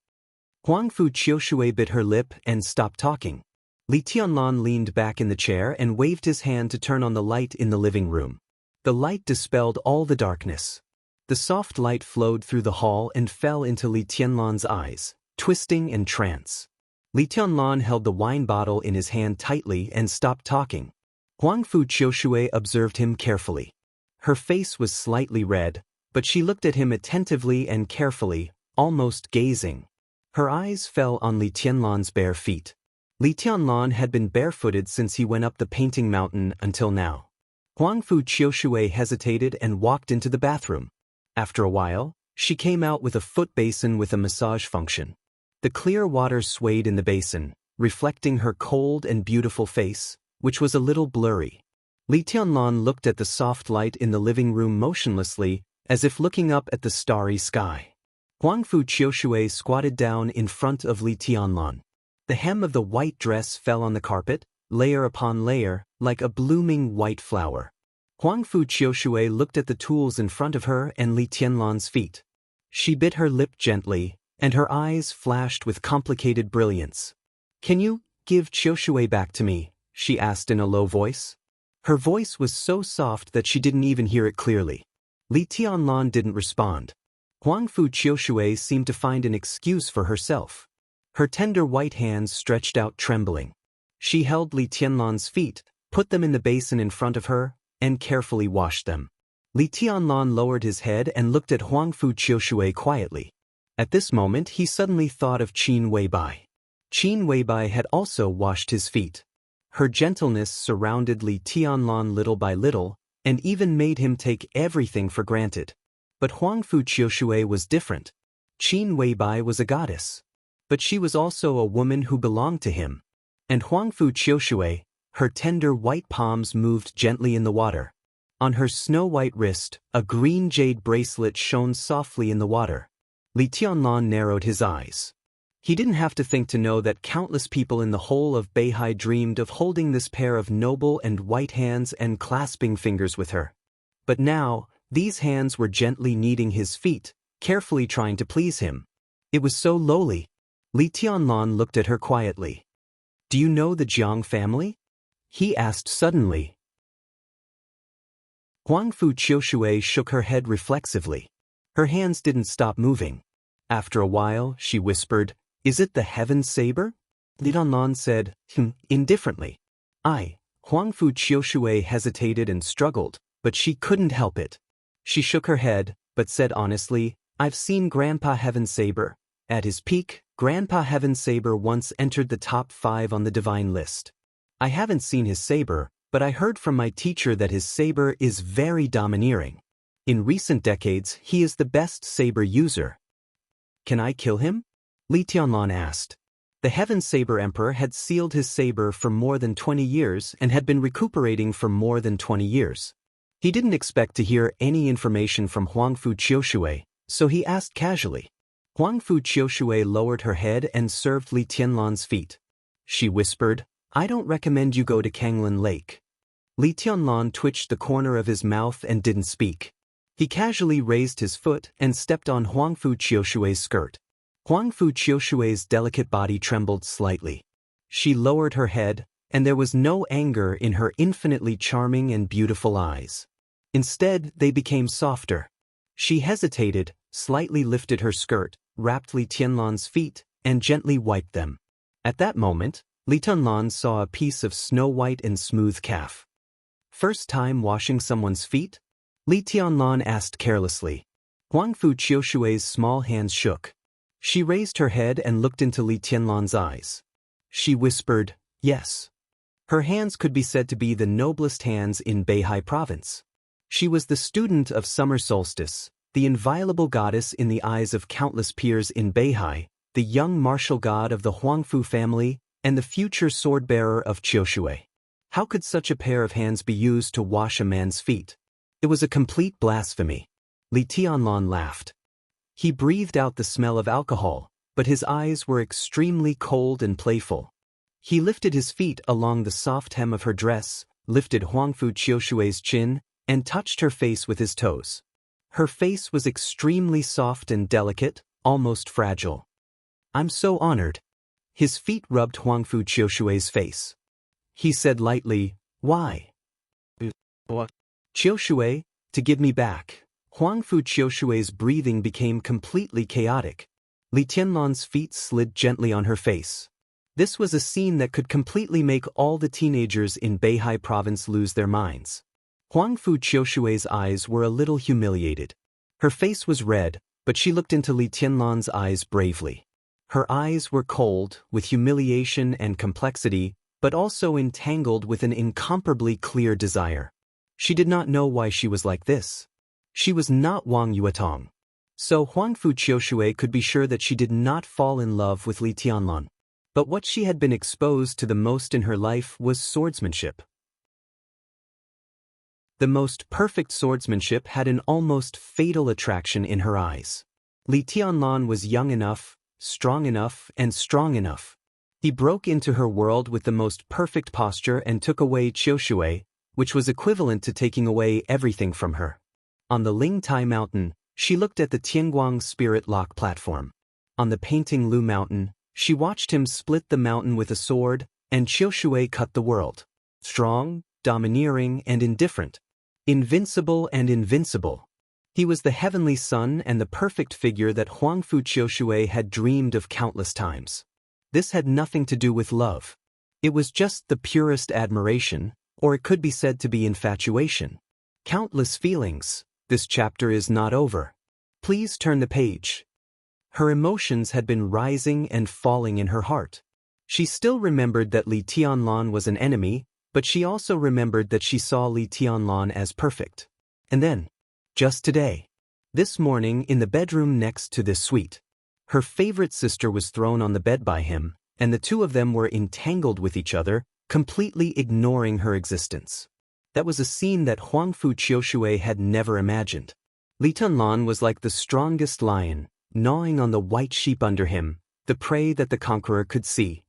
A: Huangfu Qiushui bit her lip and stopped talking. Li Tianlan leaned back in the chair and waved his hand to turn on the light in the living room. The light dispelled all the darkness. The soft light flowed through the hall and fell into Li Tianlan's eyes, twisting in trance. Li Tianlan held the wine bottle in his hand tightly and stopped talking. Huangfu Qiushui observed him carefully. Her face was slightly red, but she looked at him attentively and carefully, almost gazing. Her eyes fell on Li Tianlan's bare feet. Li Tianlan had been barefooted since he went up the painting mountain until now. Huangfu Qiushui hesitated and walked into the bathroom. After a while, she came out with a foot basin with a massage function. The clear water swayed in the basin, reflecting her cold and beautiful face, which was a little blurry. Li Tianlan looked at the soft light in the living room motionlessly, as if looking up at the starry sky. Huangfu Qiushui squatted down in front of Li Tianlan. The hem of the white dress fell on the carpet, layer upon layer, like a blooming white flower. Huangfu Qiushui looked at the tools in front of her and Li Tianlan's feet. She bit her lip gently, and her eyes flashed with complicated brilliance. Can you give Qiushui back to me? She asked in a low voice. Her voice was so soft that she didn't even hear it clearly. Li Tianlan didn't respond. Huangfu Qiushui seemed to find an excuse for herself. Her tender white hands stretched out trembling. She held Li Tianlan's feet, put them in the basin in front of her, and carefully washed them. Li Tianlan lowered his head and looked at Huangfu Qiushui quietly. At this moment he suddenly thought of Qin Weibai. Qin Weibai had also washed his feet. Her gentleness surrounded Li Tianlan little by little, and even made him take everything for granted. But Huangfu Qiushui was different. Qin Weibai was a goddess. But she was also a woman who belonged to him. And Huangfu Qiushui, her tender white palms moved gently in the water. On her snow-white wrist, a green jade bracelet shone softly in the water. Li Tianlan narrowed his eyes. He didn't have to think to know that countless people in the whole of Beihai dreamed of holding this pair of noble and white hands and clasping fingers with her. But now, these hands were gently kneading his feet, carefully trying to please him. It was so lowly. Li Tianlan looked at her quietly. Do you know the Jiang family? He asked suddenly. Huangfu Qiushui shook her head reflexively. Her hands didn't stop moving. After a while, she whispered, Is it the heaven saber? Li Tianlan said, indifferently. Huangfu Qiushui hesitated and struggled, but she couldn't help it. She shook her head, but said honestly, I've seen Grandpa Heaven Saber. At his peak, Grandpa Heaven Saber once entered the top 5 on the divine list. I haven't seen his saber, but I heard from my teacher that his saber is very domineering. In recent decades, he is the best saber user. Can I kill him? Li Tianlan asked. The Heaven Saber Emperor had sealed his saber for more than 20 years and had been recuperating for more than 20 years. He didn't expect to hear any information from Huangfu Qiushui, so he asked casually. Huangfu Qiushui lowered her head and served Li Tianlan's feet. She whispered, I don't recommend you go to Kanglin Lake. Li Tianlan twitched the corner of his mouth and didn't speak. He casually raised his foot and stepped on Huangfu Qiushui's skirt. Huangfu Qiushui's delicate body trembled slightly. She lowered her head, and there was no anger in her infinitely charming and beautiful eyes. Instead, they became softer. She hesitated, slightly lifted her skirt, wrapped Li Tianlan's feet, and gently wiped them. At that moment, Li Tianlan saw a piece of snow-white and smooth calf. First time washing someone's feet? Li Tianlan asked carelessly. Huangfu Qiushui's small hands shook. She raised her head and looked into Li Tianlan's eyes. She whispered, yes. Her hands could be said to be the noblest hands in Beihai province. She was the student of summer solstice, the inviolable goddess in the eyes of countless peers in Beihai, the young martial god of the Huangfu family, and the future sword-bearer of Qiushui. How could such a pair of hands be used to wash a man's feet? It was a complete blasphemy. Li Tianlan laughed. He breathed out the smell of alcohol, but his eyes were extremely cold and playful. He lifted his feet along the soft hem of her dress, lifted Huangfu Qiushui's chin, and touched her face with his toes. Her face was extremely soft and delicate, almost fragile. I'm so honored. His feet rubbed Huangfu Qiushui's face. He said lightly, why?
B: What?
A: Qiushui, to give me back. Huangfu Qiushui's breathing became completely chaotic. Li Tianlan's feet slid gently on her face. This was a scene that could completely make all the teenagers in Beihai province lose their minds. Huangfu Qiushui's eyes were a little humiliated. Her face was red, but she looked into Li Tianlan's eyes bravely. Her eyes were cold, with humiliation and complexity, but also entangled with an incomparably clear desire. She did not know why she was like this. She was not Wang Yuetong. So Huangfu Qiushui could be sure that she did not fall in love with Li Tianlan. But what she had been exposed to the most in her life was swordsmanship. The most perfect swordsmanship had an almost fatal attraction in her eyes. Li Tianlan was young enough, strong enough, and strong enough. He broke into her world with the most perfect posture and took away Qiushui, which was equivalent to taking away everything from her. On the Lingtai Mountain, she looked at the Tianguang Spirit Lock platform. On the Painting Lu Mountain, she watched him split the mountain with a sword, and Qiushui cut the world. Strong, domineering, and indifferent. Invincible and invincible. He was the heavenly son and the perfect figure that Huangfu Qiushui had dreamed of countless times. This had nothing to do with love. It was just the purest admiration, or it could be said to be infatuation. Countless feelings. This chapter is not over. Please turn the page. Her emotions had been rising and falling in her heart. She still remembered that Li Tianlan was an enemy, but she also remembered that she saw Li Tianlan as perfect. And then, just today, this morning in the bedroom next to this suite, her favorite sister was thrown on the bed by him, and the two of them were entangled with each other, completely ignoring her existence. That was a scene that Huangfu Qiushui had never imagined. Li Tianlan was like the strongest lion, gnawing on the white sheep under him, the prey that the conqueror could see.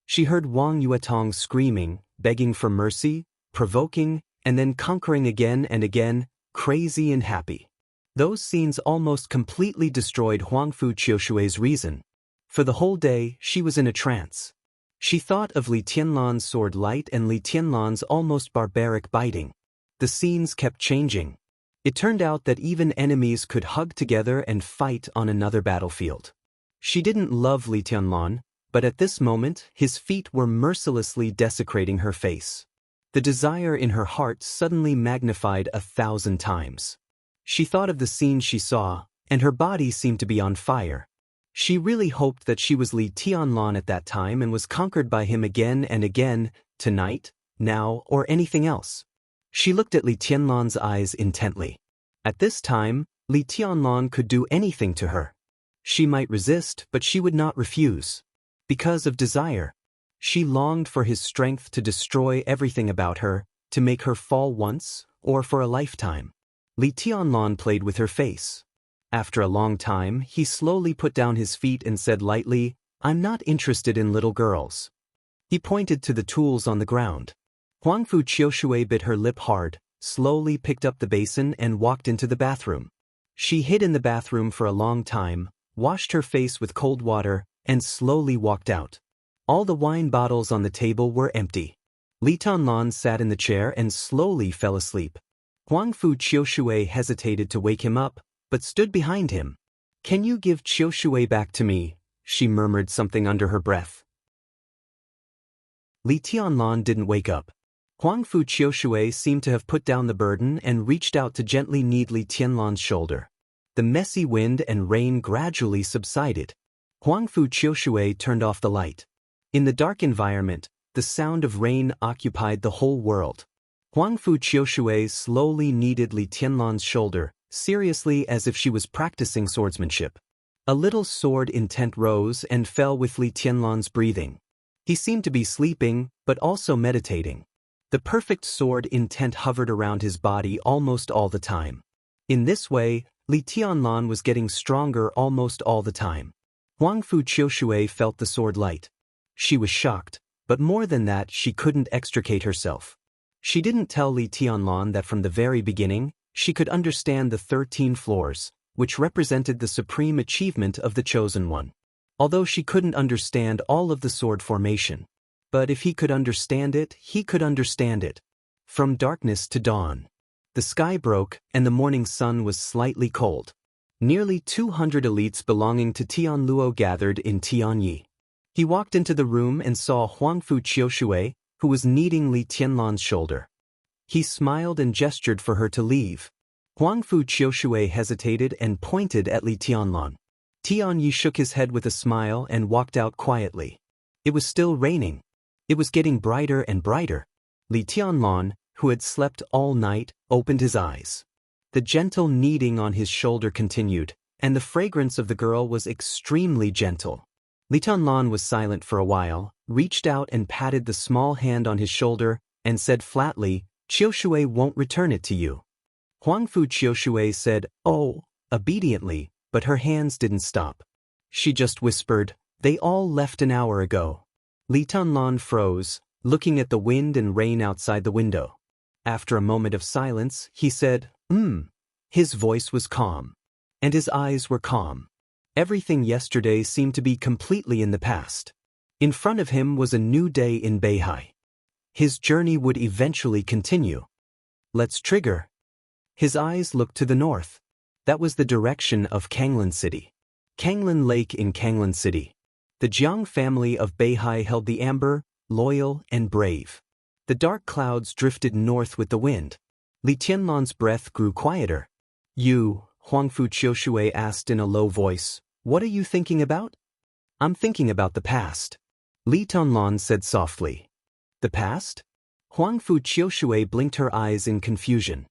A: She heard Wang Yuetong screaming, begging for mercy, provoking, and then conquering again and again, crazy and happy. Those scenes almost completely destroyed Huangfu Qiushui's reason. For the whole day, she was in a trance. She thought of Li Tianlan's sword light and Li Tianlan's almost barbaric biting. The scenes kept changing. It turned out that even enemies could hug together and fight on another battlefield. She didn't love Li Tianlan, but at this moment, his feet were mercilessly desecrating her face. The desire in her heart suddenly magnified 1,000 times. She thought of the scene she saw, and her body seemed to be on fire. She really hoped that she was Li Tianlan at that time and was conquered by him again and again, tonight, now, or anything else. She looked at Li Tianlan's eyes intently. At this time, Li Tianlan could do anything to her. She might resist, but she would not refuse. Because of desire. She longed for his strength to destroy everything about her, to make her fall once, or for a lifetime. Li Tianlan played with her face. After a long time, he slowly put down his feet and said lightly, "I'm not interested in little girls." He pointed to the tools on the ground. Huangfu Qiushui bit her lip hard, slowly picked up the basin and walked into the bathroom. She hid in the bathroom for a long time, washed her face with cold water, and slowly walked out. All the wine bottles on the table were empty. Li Tianlan sat in the chair and slowly fell asleep. Huangfu Qiushui hesitated to wake him up, but stood behind him. "Can you give Qiushui back to me?" she murmured something under her breath. Li Tianlan didn't wake up. Huangfu Qiushui seemed to have put down the burden and reached out to gently knead Li Tianlan's shoulder. The messy wind and rain gradually subsided. Huangfu Qiushui turned off the light. In the dark environment, the sound of rain occupied the whole world. Huangfu Qiushui slowly kneaded Li Tianlan's shoulder, seriously as if she was practicing swordsmanship. A little sword intent rose and fell with Li Tianlan's breathing. He seemed to be sleeping, but also meditating. The perfect sword intent hovered around his body almost all the time. In this way, Li Tianlan was getting stronger almost all the time. Huangfu Qiushui felt the sword light. She was shocked, but more than that she couldn't extricate herself. She didn't tell Li Tianlan that from the very beginning, she could understand the 13 floors, which represented the supreme achievement of the Chosen One. Although she couldn't understand all of the sword formation. But if he could understand it, he could understand it. From darkness to dawn. The sky broke, and the morning sun was slightly cold. Nearly 200 elites belonging to Tianluo gathered in Tianyi. He walked into the room and saw Huangfu Qiushui, who was kneading Li Tianlan's shoulder. He smiled and gestured for her to leave. Huangfu Qiushui hesitated and pointed at Li Tianlan. Tianyi shook his head with a smile and walked out quietly. It was still raining. It was getting brighter and brighter. Li Tianlan, who had slept all night, opened his eyes. The gentle kneading on his shoulder continued, and the fragrance of the girl was extremely gentle. Li Tianlan was silent for a while, reached out and patted the small hand on his shoulder, and said flatly, "Qiushui won't return it to you." Huangfu Qiushui said, "Oh," obediently, but her hands didn't stop. She just whispered, "They all left an hour ago." Li Tianlan froze, looking at the wind and rain outside the window. After a moment of silence, he said, His voice was calm. And his eyes were calm. Everything yesterday seemed to be completely in the past. In front of him was a new day in Beihai. His journey would eventually continue. Let's trigger. His eyes looked to the north. That was the direction of Kanglan City. Kanglan Lake in Kanglan City. The Jiang family of Beihai held the amber, loyal, and brave. The dark clouds drifted north with the wind. Li Tianlan's breath grew quieter. "You," Huangfu Qiushui asked in a low voice, "what are you thinking about?" "I'm thinking about the past," Li Tianlan said softly. "The past?" Huangfu Qiushui blinked her eyes in confusion.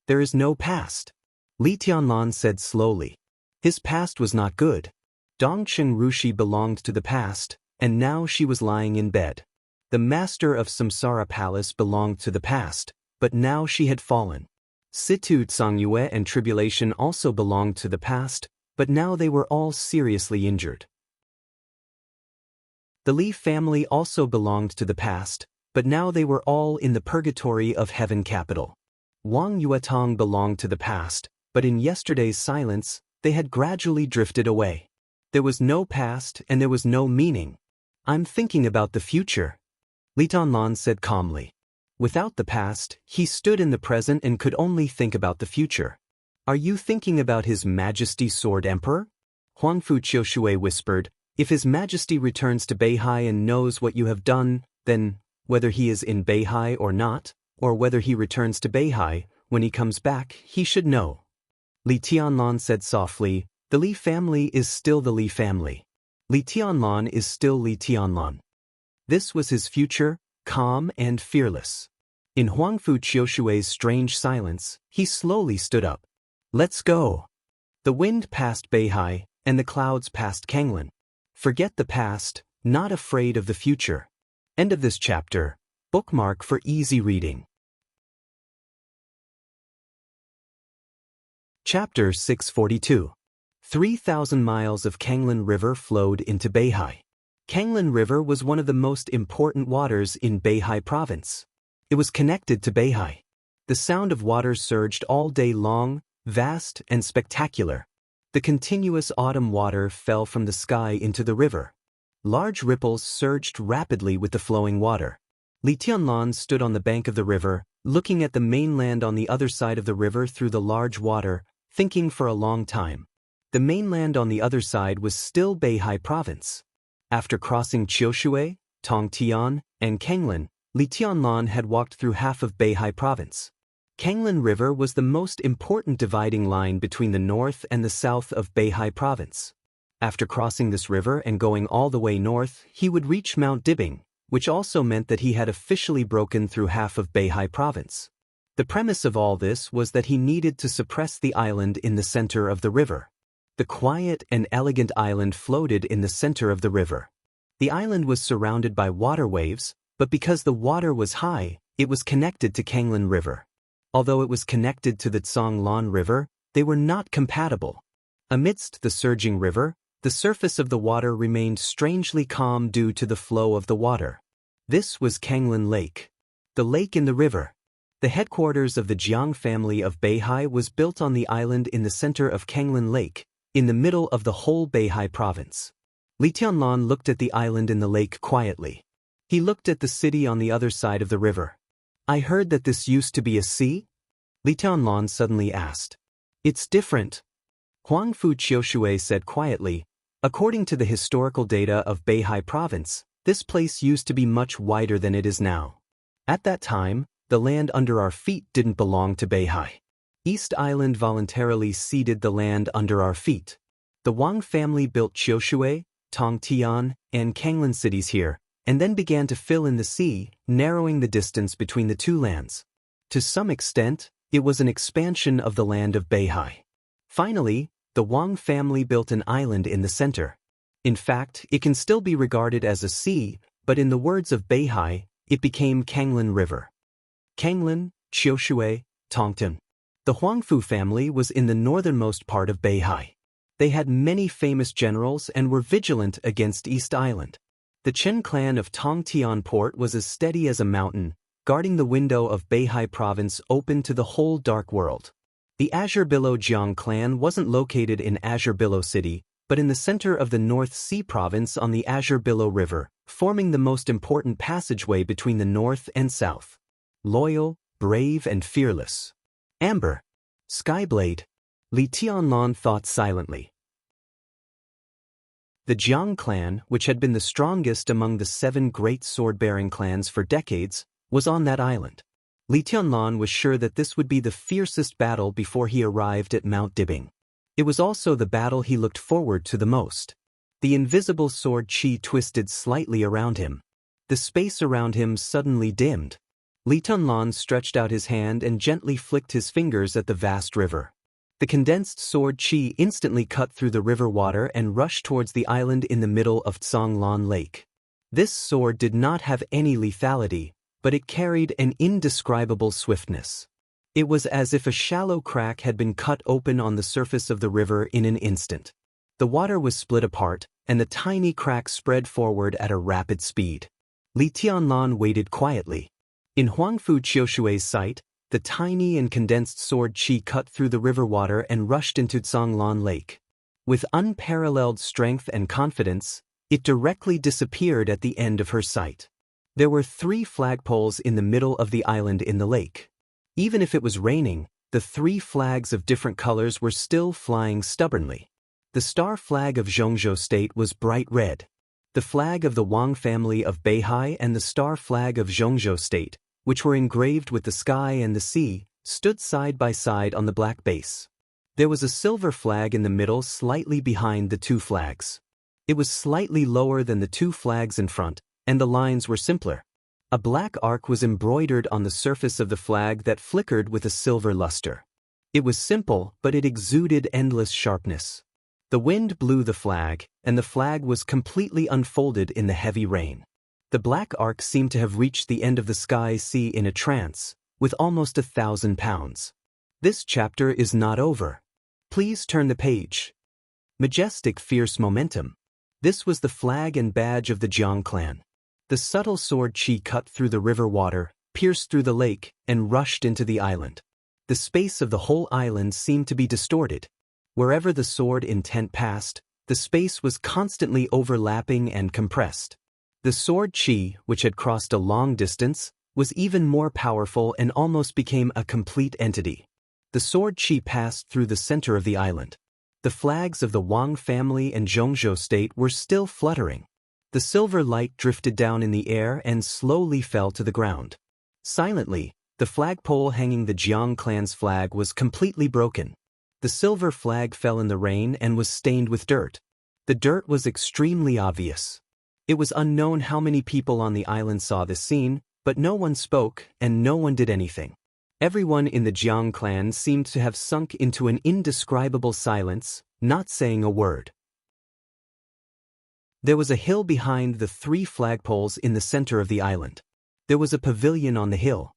A: "There is no past," Li Tianlan said slowly. His past was not good. Dongcheng Rushi belonged to the past, and now she was lying in bed. The master of Samsara Palace belonged to the past, but now she had fallen. Situ Tsangyue and Tribulation also belonged to the past, but now they were all seriously injured. The Li family also belonged to the past, but now they were all in the purgatory of Heaven Capital. Wang Yuetong belonged to the past, but in yesterday's silence, they had gradually drifted away. There was no past and there was no meaning. "I'm thinking about the future," Li Tianlan said calmly. Without the past, he stood in the present and could only think about the future. "Are you thinking about His Majesty Sword Emperor?" Huangfu Qiushui whispered, "If His Majesty returns to Beihai and knows what you have done, then, whether he is in Beihai or not, or whether he returns to Beihai, when he comes back, he should know." Li Tianlan said softly, "The Li family is still the Li family. Li Tianlan is still Li Tianlan." This was his future, calm and fearless. In Huangfu Qiushui's strange silence, he slowly stood up. "Let's go." The wind passed Beihai, and the clouds passed Kanglan. Forget the past, not afraid of the future. End of this chapter. Bookmark for easy reading. Chapter 642. 3,000 miles of Kanglan River flowed into Beihai. Kanglan River was one of the most important waters in Beihai province. It was connected to Beihai. The sound of water surged all day long, vast and spectacular. The continuous autumn water fell from the sky into the river. Large ripples surged rapidly with the flowing water. Li Tianlan stood on the bank of the river, looking at the mainland on the other side of the river through the large water, thinking for a long time. The mainland on the other side was still Beihai province. After crossing Qiushui, Tongtian, and Kanglan, Li Tianlan had walked through half of Beihai province. Kanglan River was the most important dividing line between the north and the south of Beihai province. After crossing this river and going all the way north, he would reach Mount Dibing, which also meant that he had officially broken through half of Beihai province. The premise of all this was that he needed to suppress the island in the center of the river. The quiet and elegant island floated in the center of the river. The island was surrounded by water waves, but because the water was high, it was connected to Kanglin River. Although it was connected to the Zhonglan River, they were not compatible. Amidst the surging river, the surface of the water remained strangely calm due to the flow of the water. This was Kanglin Lake. The lake in the river. The headquarters of the Jiang family of Beihai was built on the island in the center of Kanglin Lake, in the middle of the whole Beihai province. Li Tianlan looked at the island in the lake quietly. He looked at the city on the other side of the river. I heard that this used to be a sea? Li Tianlan suddenly asked. It's different. Huangfu Qiushui said quietly. According to the historical data of Beihai province, this place used to be much wider than it is now. At that time, the land under our feet didn't belong to Beihai. East Island voluntarily ceded the land under our feet. The Wang family built Qiushui, Tongtian, and Kanglin cities here, and then began to fill in the sea, narrowing the distance between the two lands. To some extent, it was an expansion of the land of Beihai. Finally, the Wang family built an island in the center. In fact, it can still be regarded as a sea, but in the words of Beihai, it became Kanglin River. Kanglin, Qiushui, Tongtan. The Huangfu family was in the northernmost part of Beihai. They had many famous generals and were vigilant against East Island. The Chen clan of Tongtian Port was as steady as a mountain, guarding the window of Beihai province open to the whole dark world. The Azure Billow Jiang clan wasn't located in Azure Billow City, but in the center of the North Sea province on the Azure Billow River, forming the most important passageway between the north and south. Loyal, brave and fearless. Amber. Skyblade. Li Tianlan thought silently. The Jiang clan, which had been the strongest among the 7 great sword-bearing clans for decades, was on that island. Li Tianlan was sure that this would be the fiercest battle before he arrived at Mount Dibing. It was also the battle he looked forward to the most. The invisible sword chi twisted slightly around him. The space around him suddenly dimmed. Li Tianlan stretched out his hand and gently flicked his fingers at the vast river. The condensed sword chi instantly cut through the river water and rushed towards the island in the middle of Zhonglan Lake. This sword did not have any lethality, but it carried an indescribable swiftness. It was as if a shallow crack had been cut open on the surface of the river in an instant. The water was split apart, and the tiny crack spread forward at a rapid speed. Li Tianlan waited quietly. In Huangfu Qiushui's sight, the tiny and condensed sword chi cut through the river water and rushed into Zhonglan Lake. With unparalleled strength and confidence, it directly disappeared at the end of her sight. There were 3 flagpoles in the middle of the island in the lake. Even if it was raining, the 3 flags of different colors were still flying stubbornly. The star flag of Zhongzhou State was bright red. The flag of the Wang family of Beihai and the star flag of Zhongzhou State, which were engraved with the sky and the sea, stood side by side on the black base. There was a silver flag in the middle slightly behind the 2 flags. It was slightly lower than the 2 flags in front, and the lines were simpler. A black arc was embroidered on the surface of the flag that flickered with a silver luster. It was simple, but it exuded endless sharpness. The wind blew the flag, and the flag was completely unfolded in the heavy rain. The black arc seemed to have reached the end of the sky sea in a trance, with almost 1,000 pounds. This chapter is not over. Please turn the page. Majestic, fierce momentum. This was the flag and badge of the Jiang clan. The subtle sword chi cut through the river water, pierced through the lake, and rushed into the island. The space of the whole island seemed to be distorted. Wherever the sword intent passed, the space was constantly overlapping and compressed. The sword chi, which had crossed a long distance, was even more powerful and almost became a complete entity. The sword chi passed through the center of the island. The flags of the Wang family and Zhongzhou State were still fluttering. The silver light drifted down in the air and slowly fell to the ground. Silently, the flagpole hanging the Jiang clan's flag was completely broken. The silver flag fell in the rain and was stained with dirt. The dirt was extremely obvious. It was unknown how many people on the island saw this scene, but no one spoke and no one did anything. Everyone in the Jiang clan seemed to have sunk into an indescribable silence, not saying a word. There was a hill behind the 3 flagpoles in the center of the island. There was a pavilion on the hill.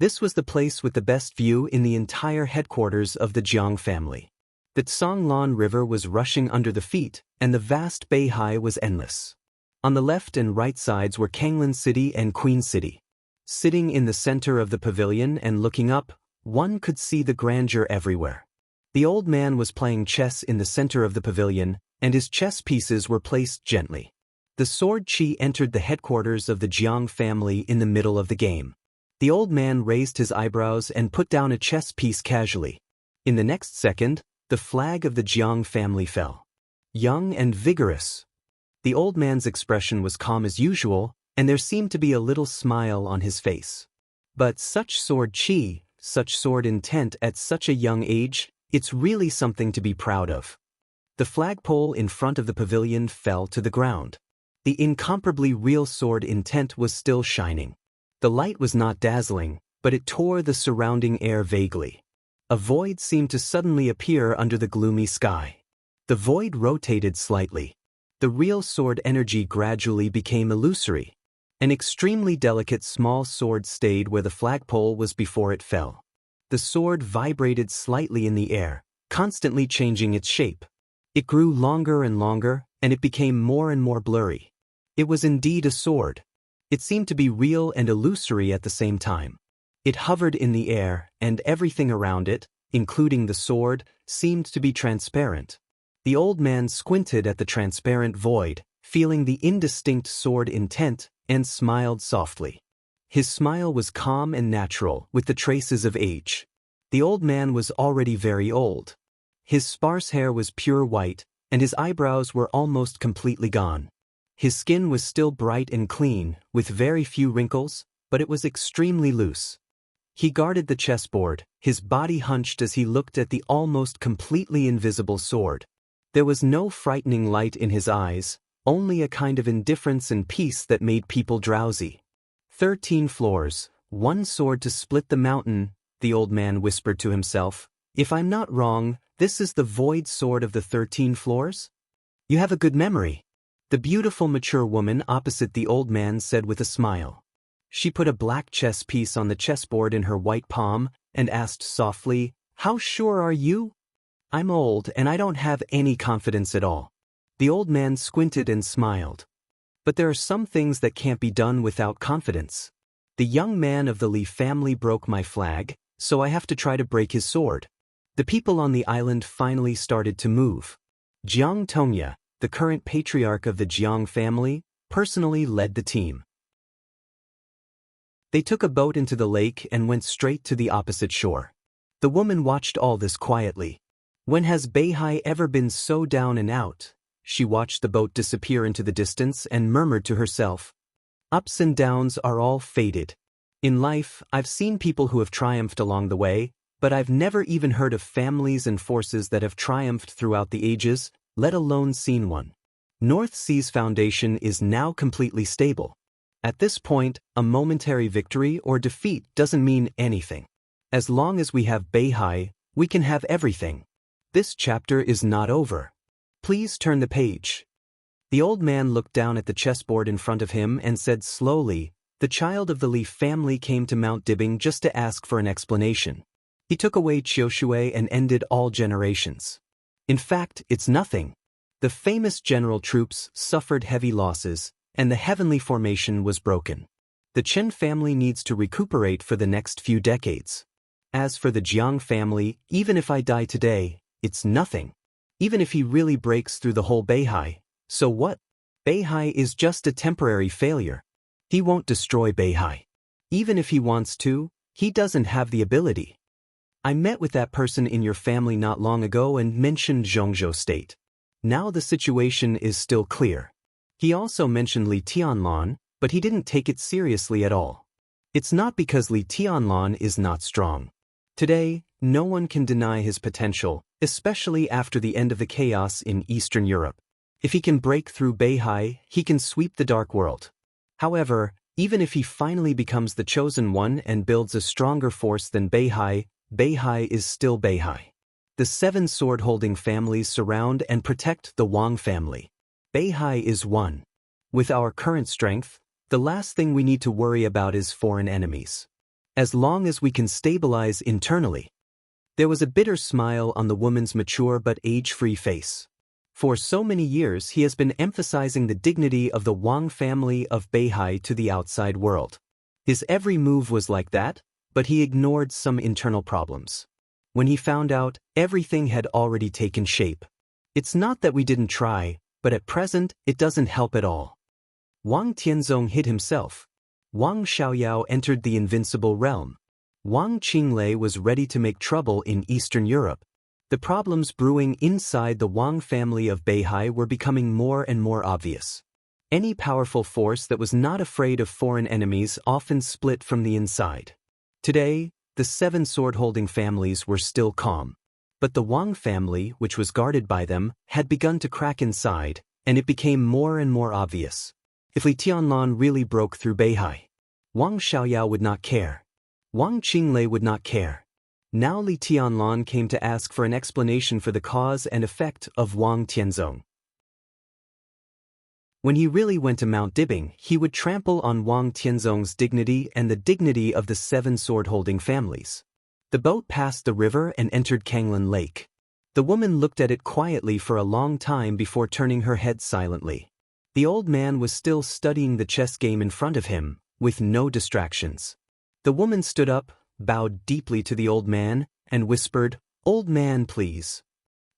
A: This was the place with the best view in the entire headquarters of the Jiang family. The Tsanglan River was rushing under the feet, and the vast Beihai was endless. On the left and right sides were Kanglan City and Queen City. Sitting in the center of the pavilion and looking up, one could see the grandeur everywhere. The old man was playing chess in the center of the pavilion, and his chess pieces were placed gently. The sword chi entered the headquarters of the Jiang family in the middle of the game. The old man raised his eyebrows and put down a chess piece casually. In the next second, the flag of the Jiang family fell. Young and vigorous. The old man's expression was calm as usual, and there seemed to be a little smile on his face. But such sword chi, such sword intent at such a young age, it's really something to be proud of. The flagpole in front of the pavilion fell to the ground. The incomparably real sword intent was still shining. The light was not dazzling, but it tore the surrounding air vaguely. A void seemed to suddenly appear under the gloomy sky. The void rotated slightly. The real sword energy gradually became illusory. An extremely delicate small sword stayed where the flagpole was before it fell. The sword vibrated slightly in the air, constantly changing its shape. It grew longer and longer, and it became more and more blurry. It was indeed a sword. It seemed to be real and illusory at the same time. It hovered in the air, and everything around it, including the sword, seemed to be transparent. The old man squinted at the transparent void, feeling the indistinct sword intent, and smiled softly. His smile was calm and natural, with the traces of age. The old man was already very old. His sparse hair was pure white, and his eyebrows were almost completely gone. His skin was still bright and clean, with very few wrinkles, but it was extremely loose. He guarded the chessboard, his body hunched as he looked at the almost completely invisible sword. There was no frightening light in his eyes, only a kind of indifference and peace that made people drowsy. 13 floors, 1 sword to split the mountain, the old man whispered to himself. If I'm not wrong, this is the void sword of the 13 floors? You have a good memory. The beautiful mature woman opposite the old man said with a smile. She put a black chess piece on the chessboard in her white palm and asked softly, "How sure are you?" "I'm old and I don't have any confidence at all." The old man squinted and smiled. "But there are some things that can't be done without confidence. The young man of the Li family broke my flag, so I have to try to break his sword." The people on the island finally started to move. Jiang Tongya, the current patriarch of the Jiang family, personally led the team. They took a boat into the lake and went straight to the opposite shore. The woman watched all this quietly. When has Beihai ever been so down and out? She watched the boat disappear into the distance and murmured to herself, "Ups and downs are all fated. In life, I've seen people who have triumphed along the way, but I've never even heard of families and forces that have triumphed throughout the ages, let alone seen one. North Sea's foundation is now completely stable. At this point, a momentary victory or defeat doesn't mean anything. As long as we have Beihai, we can have everything. This chapter is not over. Please turn the page." The old man looked down at the chessboard in front of him and said slowly, "The child of the Li family came to Mount Dibbing just to ask for an explanation. He took away Qiushui and ended all generations. In fact, it's nothing. The famous general troops suffered heavy losses, and the heavenly formation was broken. The Chen family needs to recuperate for the next few decades. As for the Jiang family, even if I die today, it's nothing. Even if he really breaks through the whole Beihai, so what? Beihai is just a temporary failure. He won't destroy Beihai. Even if he wants to, he doesn't have the ability. I met with that person in your family not long ago and mentioned Zhongzhou State. Now the situation is still clear. He also mentioned Li Tianlan, but he didn't take it seriously at all. It's not because Li Tianlan is not strong. Today, no one can deny his potential, especially after the end of the chaos in Eastern Europe. If he can break through Beihai, he can sweep the dark world. However, even if he finally becomes the chosen one and builds a stronger force than Beihai, Beihai is still Beihai. The 7 sword-holding families surround and protect the Wang family. Beihai is one. With our current strength, the last thing we need to worry about is foreign enemies. As long as we can stabilize internally. There was a bitter smile on the woman's mature but age-free face. For so many years he has been emphasizing the dignity of the Wang family of Beihai to the outside world. His every move was like that, but he ignored some internal problems. When he found out, everything had already taken shape. It's not that we didn't try, but at present, it doesn't help at all. Wang Tianzong hid himself. Wang Xiaoyao entered the invincible realm. Wang Qinglei was ready to make trouble in Eastern Europe. The problems brewing inside the Wang family of Beihai were becoming more and more obvious. Any powerful force that was not afraid of foreign enemies often split from the inside. Today, the 7 sword-holding families were still calm. But the Wang family, which was guarded by them, had begun to crack inside, and it became more and more obvious. If Li Tianlan really broke through Beihai, Wang Xiaoyao would not care. Wang Qinglei would not care. Now Li Tianlan came to ask for an explanation for the cause and effect of Wang Tianzong. When he really went to Mount Dibing, he would trample on Wang Tianzong's dignity and the dignity of the 7 sword-holding families. The boat passed the river and entered Kanglan Lake. The woman looked at it quietly for a long time before turning her head silently. The old man was still studying the chess game in front of him, with no distractions. The woman stood up, bowed deeply to the old man, and whispered, "Old man, please."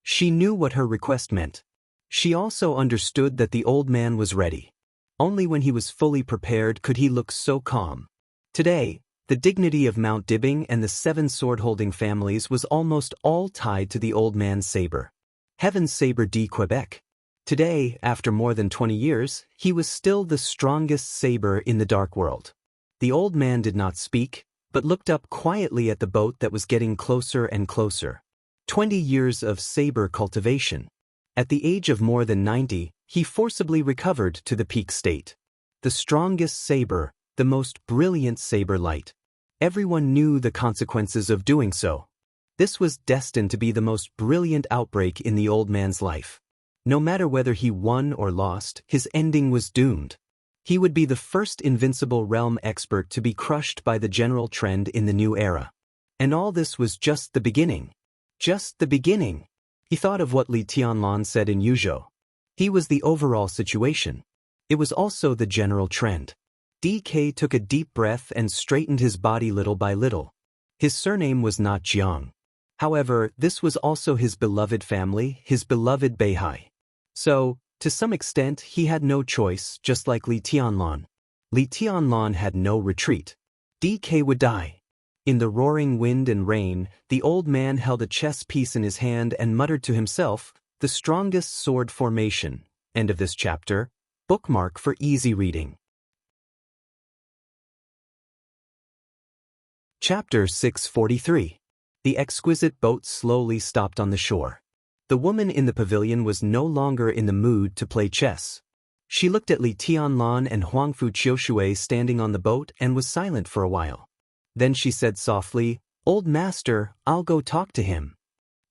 A: She knew what her request meant. She also understood that the old man was ready. Only when he was fully prepared could he look so calm. Today, the dignity of Mount Dibing and the 7 sword-holding families was almost all tied to the old man's saber. Heaven's saber de Quebec. Today, after more than 20 years, he was still the strongest saber in the dark world. The old man did not speak, but looked up quietly at the boat that was getting closer and closer. 20 years of saber cultivation. At the age of more than 90, he forcibly recovered to the peak state. The strongest saber, the most brilliant saber light. Everyone knew the consequences of doing so. This was destined to be the most brilliant outbreak in the old man's life. No matter whether he won or lost, his ending was doomed. He would be the first invincible realm expert to be crushed by the general trend in the new era. And all this was just the beginning. Just the beginning. He thought of what Li Tianlan said in Yuzhou. He was the overall situation. It was also the general trend. DK took a deep breath and straightened his body little by little. His surname was not Jiang. However, this was also his beloved family, his beloved Beihai. So, to some extent, he had no choice, just like Li Tianlan. Li Tianlan had no retreat. DK would die. In the roaring wind and rain, the old man held a chess piece in his hand and muttered to himself, "The strongest sword formation." End of this chapter. Bookmark for easy reading. Chapter 643. The exquisite boat slowly stopped on the shore. The woman in the pavilion was no longer in the mood to play chess. She looked at Li Tianlan and Huangfu Qiushui standing on the boat and was silent for a while. Then she said softly, "Old master, I'll go talk to him."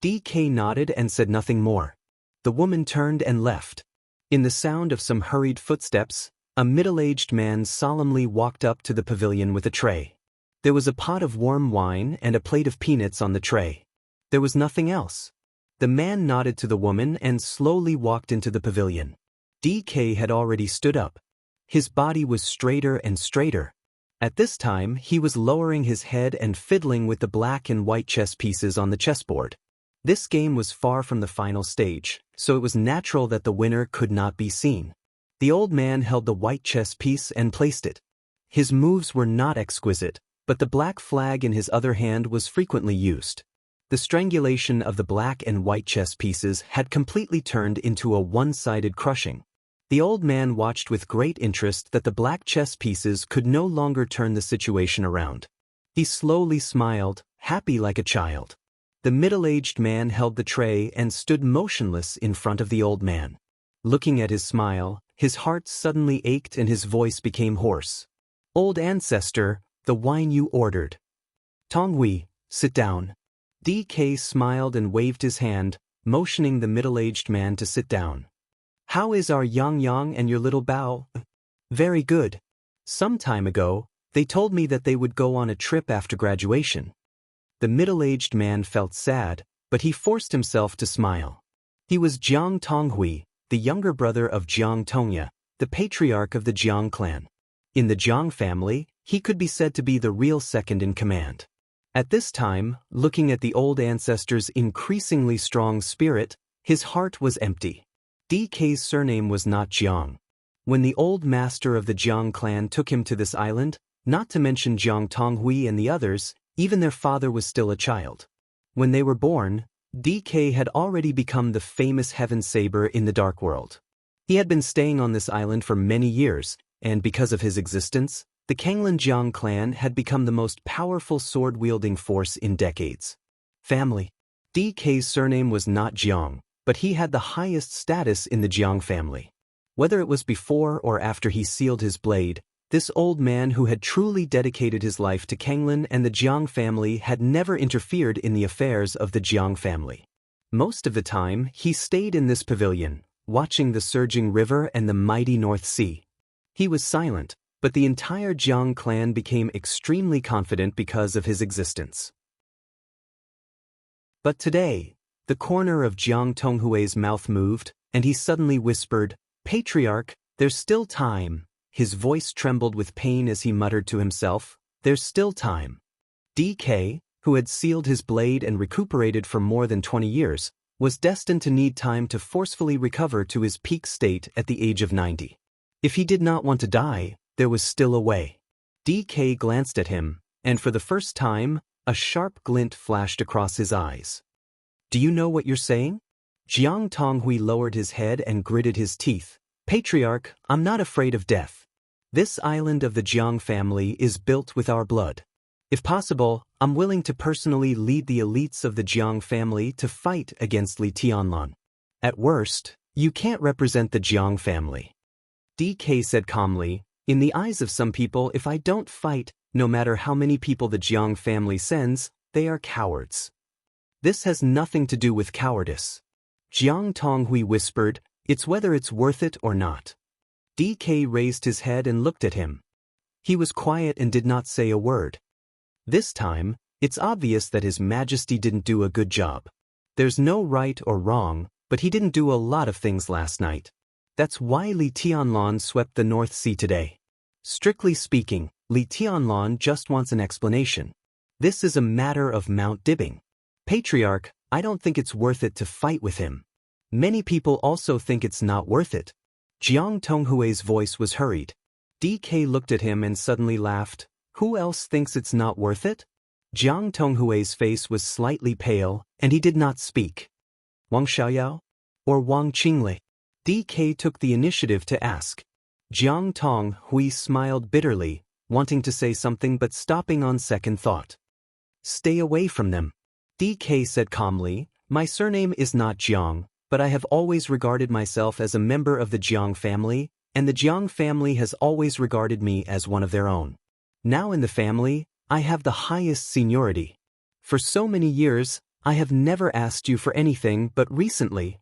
A: DK nodded and said nothing more. The woman turned and left. In the sound of some hurried footsteps, a middle-aged man solemnly walked up to the pavilion with a tray. There was a pot of warm wine and a plate of peanuts on the tray. There was nothing else. The man nodded to the woman and slowly walked into the pavilion. DK had already stood up. His body was straighter and straighter. At this time, he was lowering his head and fiddling with the black and white chess pieces on the chessboard. This game was far from the final stage, so it was natural that the winner could not be seen. The old man held the white chess piece and placed it. His moves were not exquisite, but the black flag in his other hand was frequently used. The strangulation of the black and white chess pieces had completely turned into a one-sided crushing. The old man watched with great interest that the black chess pieces could no longer turn the situation around. He slowly smiled, happy like a child. The middle-aged man held the tray and stood motionless in front of the old man. Looking at his smile, his heart suddenly ached and his voice became hoarse. Old ancestor, the wine you ordered. Tonghui, sit down. DK smiled and waved his hand, motioning the middle-aged man to sit down. How is our Yang and your little Bao? Very good. Some time ago, they told me that they would go on a trip after graduation. The middle-aged man felt sad, but he forced himself to smile. He was Jiang Tonghui, the younger brother of Jiang Tongya, the patriarch of the Jiang clan. In the Jiang family, he could be said to be the real second in command. At this time, looking at the old ancestor's increasingly strong spirit, his heart was empty. DK's surname was not Jiang. When the old master of the Jiang clan took him to this island, not to mention Jiang Tonghui and the others, even their father was still a child. When they were born, DK had already become the famous Heaven Saber in the Dark World. He had been staying on this island for many years, and because of his existence, the Kanglan Jiang clan had become the most powerful sword-wielding force in decades. Family. DK's surname was not Jiang, but he had the highest status in the Jiang family. Whether it was before or after he sealed his blade, this old man who had truly dedicated his life to Kanglan and the Jiang family had never interfered in the affairs of the Jiang family. Most of the time, he stayed in this pavilion, watching the surging river and the mighty North Sea. He was silent, but the entire Jiang clan became extremely confident because of his existence. But today, the corner of Jiang Tonghui's mouth moved, and he suddenly whispered, "Patriarch, there's still time." His voice trembled with pain as he muttered to himself, "There's still time." DK, who had sealed his blade and recuperated for more than 20 years, was destined to need time to forcefully recover to his peak state at the age of 90. If he did not want to die, there was still a way. DK glanced at him, and for the first time, a sharp glint flashed across his eyes. "Do you know what you're saying?" Jiang Tonghui lowered his head and gritted his teeth. "Patriarch, I'm not afraid of death. This island of the Jiang family is built with our blood. If possible, I'm willing to personally lead the elites of the Jiang family to fight against Li Tianlan. At worst, you can't represent the Jiang family." DK said calmly, "In the eyes of some people, if I don't fight, no matter how many people the Jiang family sends, they are cowards. This has nothing to do with cowardice." Jiang Tonghui whispered, "It's whether it's worth it or not." DK raised his head and looked at him. He was quiet and did not say a word. This time, it's obvious that His Majesty didn't do a good job. There's no right or wrong, but he didn't do a lot of things last night. That's why Li Tianlan swept the North Sea today. Strictly speaking, Li Tianlan just wants an explanation. This is a matter of Mount Dibbing. Patriarch, I don't think it's worth it to fight with him. Many people also think it's not worth it. Jiang Tonghui's voice was hurried. DK looked at him and suddenly laughed. Who else thinks it's not worth it? Jiang Tonghui's face was slightly pale, and he did not speak. Wang Xiaoyao? Or Wang Qinglei? DK took the initiative to ask. Jiang Tonghui smiled bitterly, wanting to say something but stopping on second thought. Stay away from them. DK said calmly, "My surname is not Jiang, but I have always regarded myself as a member of the Jiang family, and the Jiang family has always regarded me as one of their own. Now in the family, I have the highest seniority. For so many years, I have never asked you for anything, but recently..."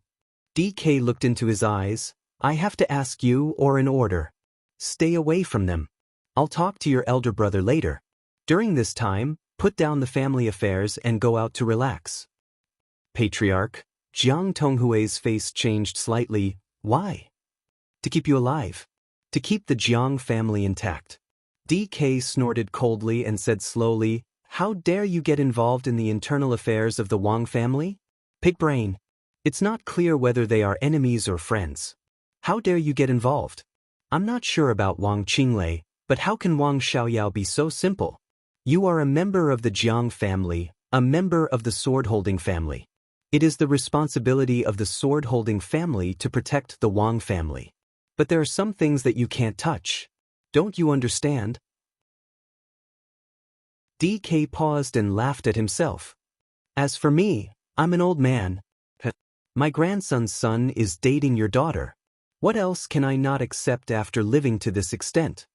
A: DK looked into his eyes. "I have to ask you or an order. Stay away from them. I'll talk to your elder brother later. During this time, put down the family affairs and go out to relax." Patriarch, Jiang Tonghui's face changed slightly. "Why?" "To keep you alive. To keep the Jiang family intact." DK snorted coldly and said slowly, "How dare you get involved in the internal affairs of the Wang family? Pig brain. It's not clear whether they are enemies or friends. How dare you get involved? I'm not sure about Wang Qinglei, but how can Wang Xiaoyao be so simple? You are a member of the Jiang family, a member of the sword-holding family. It is the responsibility of the sword-holding family to protect the Wang family. But there are some things that you can't touch. Don't you understand?" DK paused and laughed at himself. "As for me, I'm an old man. My grandson's son is dating your daughter. What else can I not accept after living to this extent?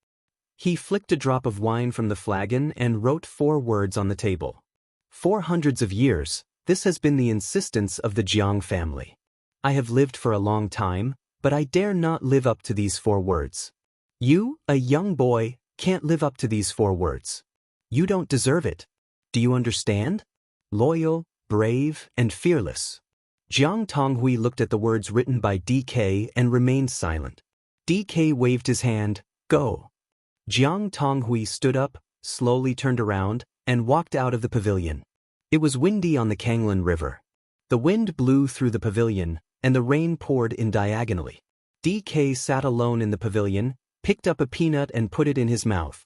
A: He flicked a drop of wine from the flagon and wrote 4 words on the table. For hundreds of years, this has been the insistence of the Jiang family. I have lived for a long time, but I dare not live up to these 4 words. You, a young boy, can't live up to these 4 words. You don't deserve it. Do you understand? Loyal, brave, and fearless. Jiang Tonghui looked at the words written by DK and remained silent. DK waved his hand, go. Jiang Tonghui stood up, slowly turned around, and walked out of the pavilion. It was windy on the Kanglan River. The wind blew through the pavilion, and the rain poured in diagonally. DK sat alone in the pavilion, picked up a peanut and put it in his mouth.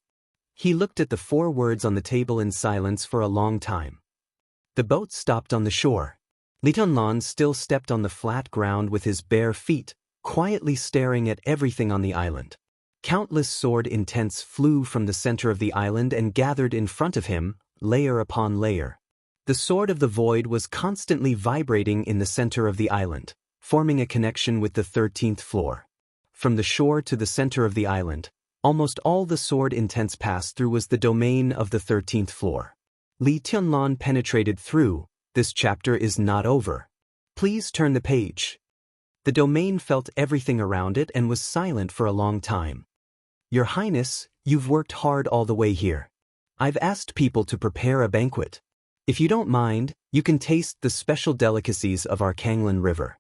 A: He looked at the 4 words on the table in silence for a long time. The boat stopped on the shore. Li Tianlan still stepped on the flat ground with his bare feet, quietly staring at everything on the island. Countless sword intents flew from the center of the island and gathered in front of him, layer upon layer. The sword of the void was constantly vibrating in the center of the island, forming a connection with the 13th floor. From the shore to the center of the island, almost all the sword intents passed through was the domain of the 13th floor. Li Tianlan penetrated through. This chapter is not over. Please turn the page. The domain felt everything around it and was silent for a long time. Your Highness, you've worked hard all the way here. I've asked people to prepare a banquet. If you don't mind, you can taste the special delicacies of our Kanglan River.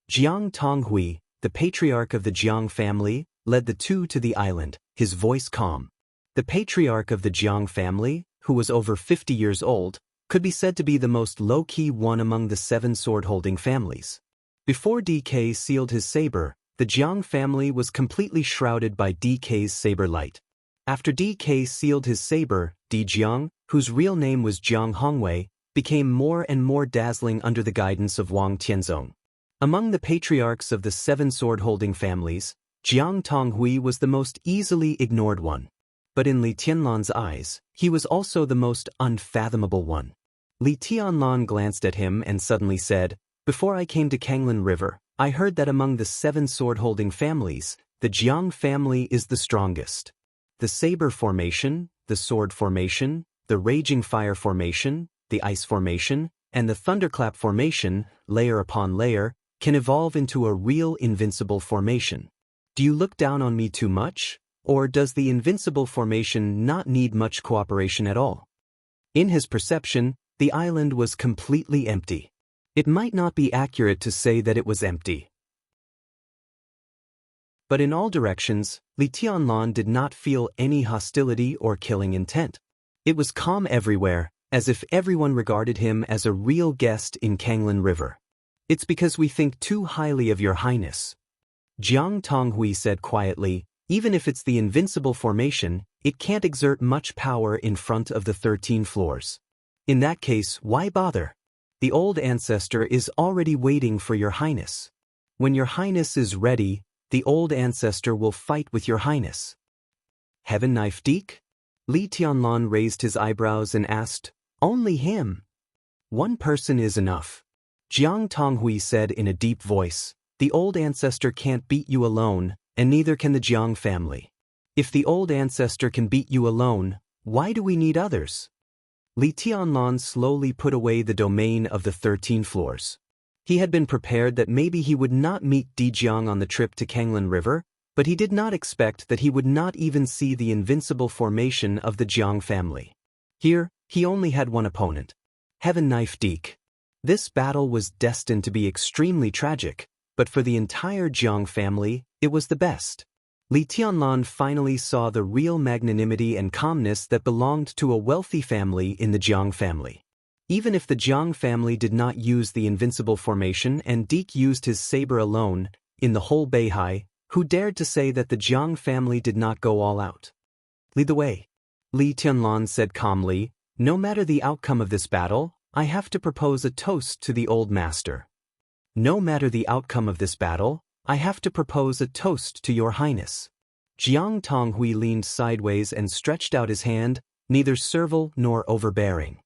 A: Jiang Tonghui, the patriarch of the Jiang family, led the 2 to the island, his voice calm. The patriarch of the Jiang family, who was over 50 years old, could be said to be the most low-key one among the 7 sword-holding families. Before DK sealed his saber, the Jiang family was completely shrouded by DK's saber light. After DK sealed his saber, Di Jiang, whose real name was Jiang Hongwei, became more and more dazzling under the guidance of Wang Tianzong. Among the patriarchs of the 7 sword-holding families, Jiang Tonghui was the most easily ignored one. But in Li Tianlan's eyes, he was also the most unfathomable one. Li Tianlan glanced at him and suddenly said, before I came to Kanglan River, I heard that among the 7 sword-holding families, the Jiang family is the strongest. The saber formation, the sword formation, the raging fire formation, the ice formation, and the thunderclap formation, layer upon layer, can evolve into a real invincible formation. Do you look down on me too much? Or does the invincible formation not need much cooperation at all? In his perception, the island was completely empty. It might not be accurate to say that it was empty. But in all directions, Li Tianlan did not feel any hostility or killing intent. It was calm everywhere, as if everyone regarded him as a real guest in Kanglan River. It's because we think too highly of your highness. Jiang Tonghui said quietly, even if it's the invincible formation, it can't exert much power in front of the 13 floors. In that case, why bother? The old ancestor is already waiting for your highness. When your highness is ready, the old ancestor will fight with your highness. Heaven Knife Deek? Li Tianlan raised his eyebrows and asked, only him? One person is enough. Jiang Tonghui said in a deep voice, the old ancestor can't beat you alone, and neither can the Jiang family. If the old ancestor can beat you alone, why do we need others? Li Tianlan slowly put away the domain of the 13 floors. He had been prepared that maybe he would not meet Di Jiang on the trip to Kanglan River, but he did not expect that he would not even see the invincible formation of the Jiang family. Here, he only had one opponent. Heaven Knife Deek. This battle was destined to be extremely tragic, but for the entire Jiang family, it was the best. Li Tianlan finally saw the real magnanimity and calmness that belonged to a wealthy family in the Jiang family. Even if the Jiang family did not use the invincible formation and Deek used his saber alone, in the whole Beihai, who dared to say that the Jiang family did not go all out? Lead the way. Li Tianlan said calmly, no matter the outcome of this battle, I have to propose a toast to the old master. No matter the outcome of this battle, I have to propose a toast to your highness. Jiang Tonghui leaned sideways and stretched out his hand, neither servile nor overbearing.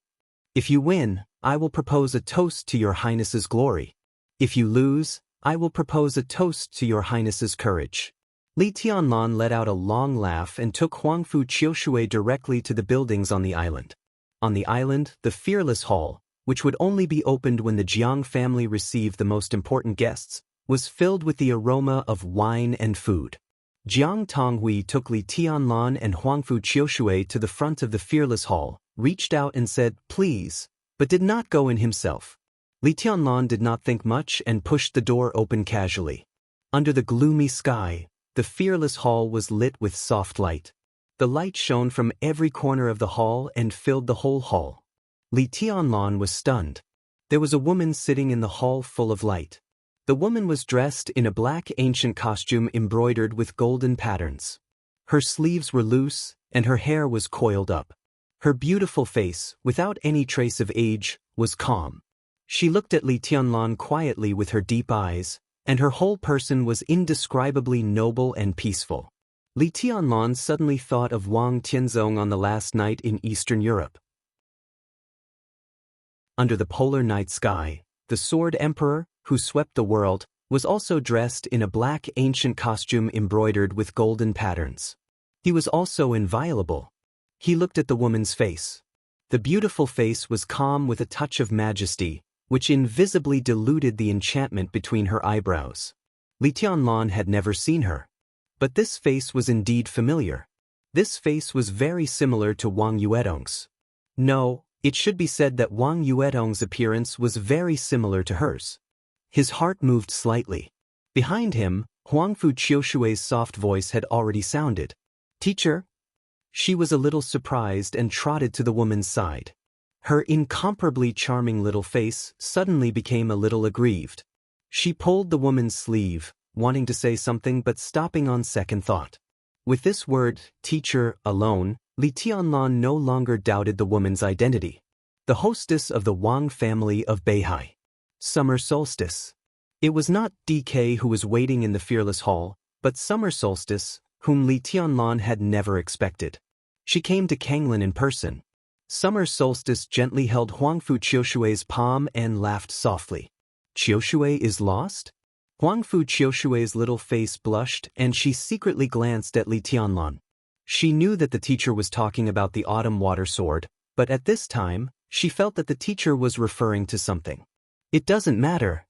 A: If you win, I will propose a toast to your highness's glory. If you lose, I will propose a toast to your highness's courage. Li Tianlan let out a long laugh and took Huangfu Qiushui directly to the buildings on the island. On the island, the Fearless Hall, which would only be opened when the Jiang family received the most important guests, was filled with the aroma of wine and food. Jiang Tonghui took Li Tianlan and Huangfu Qiushui to the front of the Fearless Hall, reached out and said, "Please," but did not go in himself. Li Tianlan did not think much and pushed the door open casually. Under the gloomy sky, the Fearless Hall was lit with soft light. The light shone from every corner of the hall and filled the whole hall. Li Tianlan was stunned. There was a woman sitting in the hall full of light. The woman was dressed in a black ancient costume embroidered with golden patterns. Her sleeves were loose, and her hair was coiled up. Her beautiful face, without any trace of age, was calm. She looked at Li Tianlan quietly with her deep eyes, and her whole person was indescribably noble and peaceful. Li Tianlan suddenly thought of Wang Tianzong on the last night in Eastern Europe. Under the polar night sky, the Sword Emperor, who swept the world, was also dressed in a black ancient costume embroidered with golden patterns. He was also inviolable. He looked at the woman's face. The beautiful face was calm with a touch of majesty, which invisibly diluted the enchantment between her eyebrows. Li Tianlan had never seen her. But this face was indeed familiar. This face was very similar to Wang Yuedong's. No, it should be said that Wang Yuedong's appearance was very similar to hers. His heart moved slightly. Behind him, Huangfu Qiushui's soft voice had already sounded. "Teacher?" She was a little surprised and trotted to the woman's side. Her incomparably charming little face suddenly became a little aggrieved. She pulled the woman's sleeve, wanting to say something but stopping on second thought. With this word, "teacher," alone, Li Tianlan no longer doubted the woman's identity. The hostess of the Wang family of Beihai. Summer Solstice. It was not DK who was waiting in the Fearless Hall, but Summer Solstice, whom Li Tianlan had never expected. She came to Kanglin in person. Summer Solstice gently held Huangfu Qiushui's palm and laughed softly. "Qiushui is lost?" Huangfu Qiushui's little face blushed and she secretly glanced at Li Tianlan. She knew that the teacher was talking about the autumn water sword, but at this time, she felt that the teacher was referring to something. "It doesn't matter."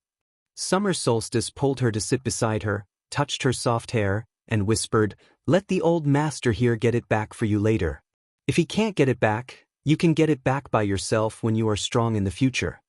A: Summer Solstice pulled her to sit beside her, touched her soft hair, and whispered, "Let the old master here get it back for you later. If he can't get it back, you can get it back by yourself when you are strong in the future."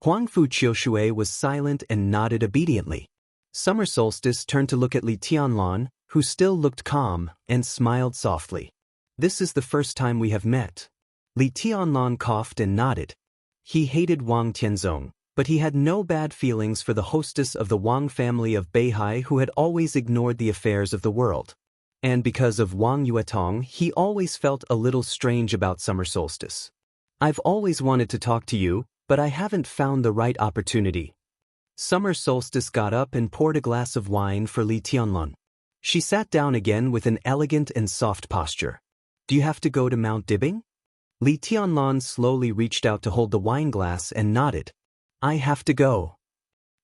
A: Huangfu Qiushui was silent and nodded obediently. Summer Solstice turned to look at Li Tianlan, who still looked calm, and smiled softly. "This is the first time we have met." Li Tianlan coughed and nodded. He hated Wang Tianzong, but he had no bad feelings for the hostess of the Wang family of Beihai who had always ignored the affairs of the world. And because of Wang Yuetong, he always felt a little strange about Summer Solstice. "I've always wanted to talk to you, but I haven't found the right opportunity." Summer Solstice got up and poured a glass of wine for Li Tianlan. She sat down again with an elegant and soft posture. "Do you have to go to Mount Dibbing?" Li Tianlan slowly reached out to hold the wine glass and nodded. "I have to go."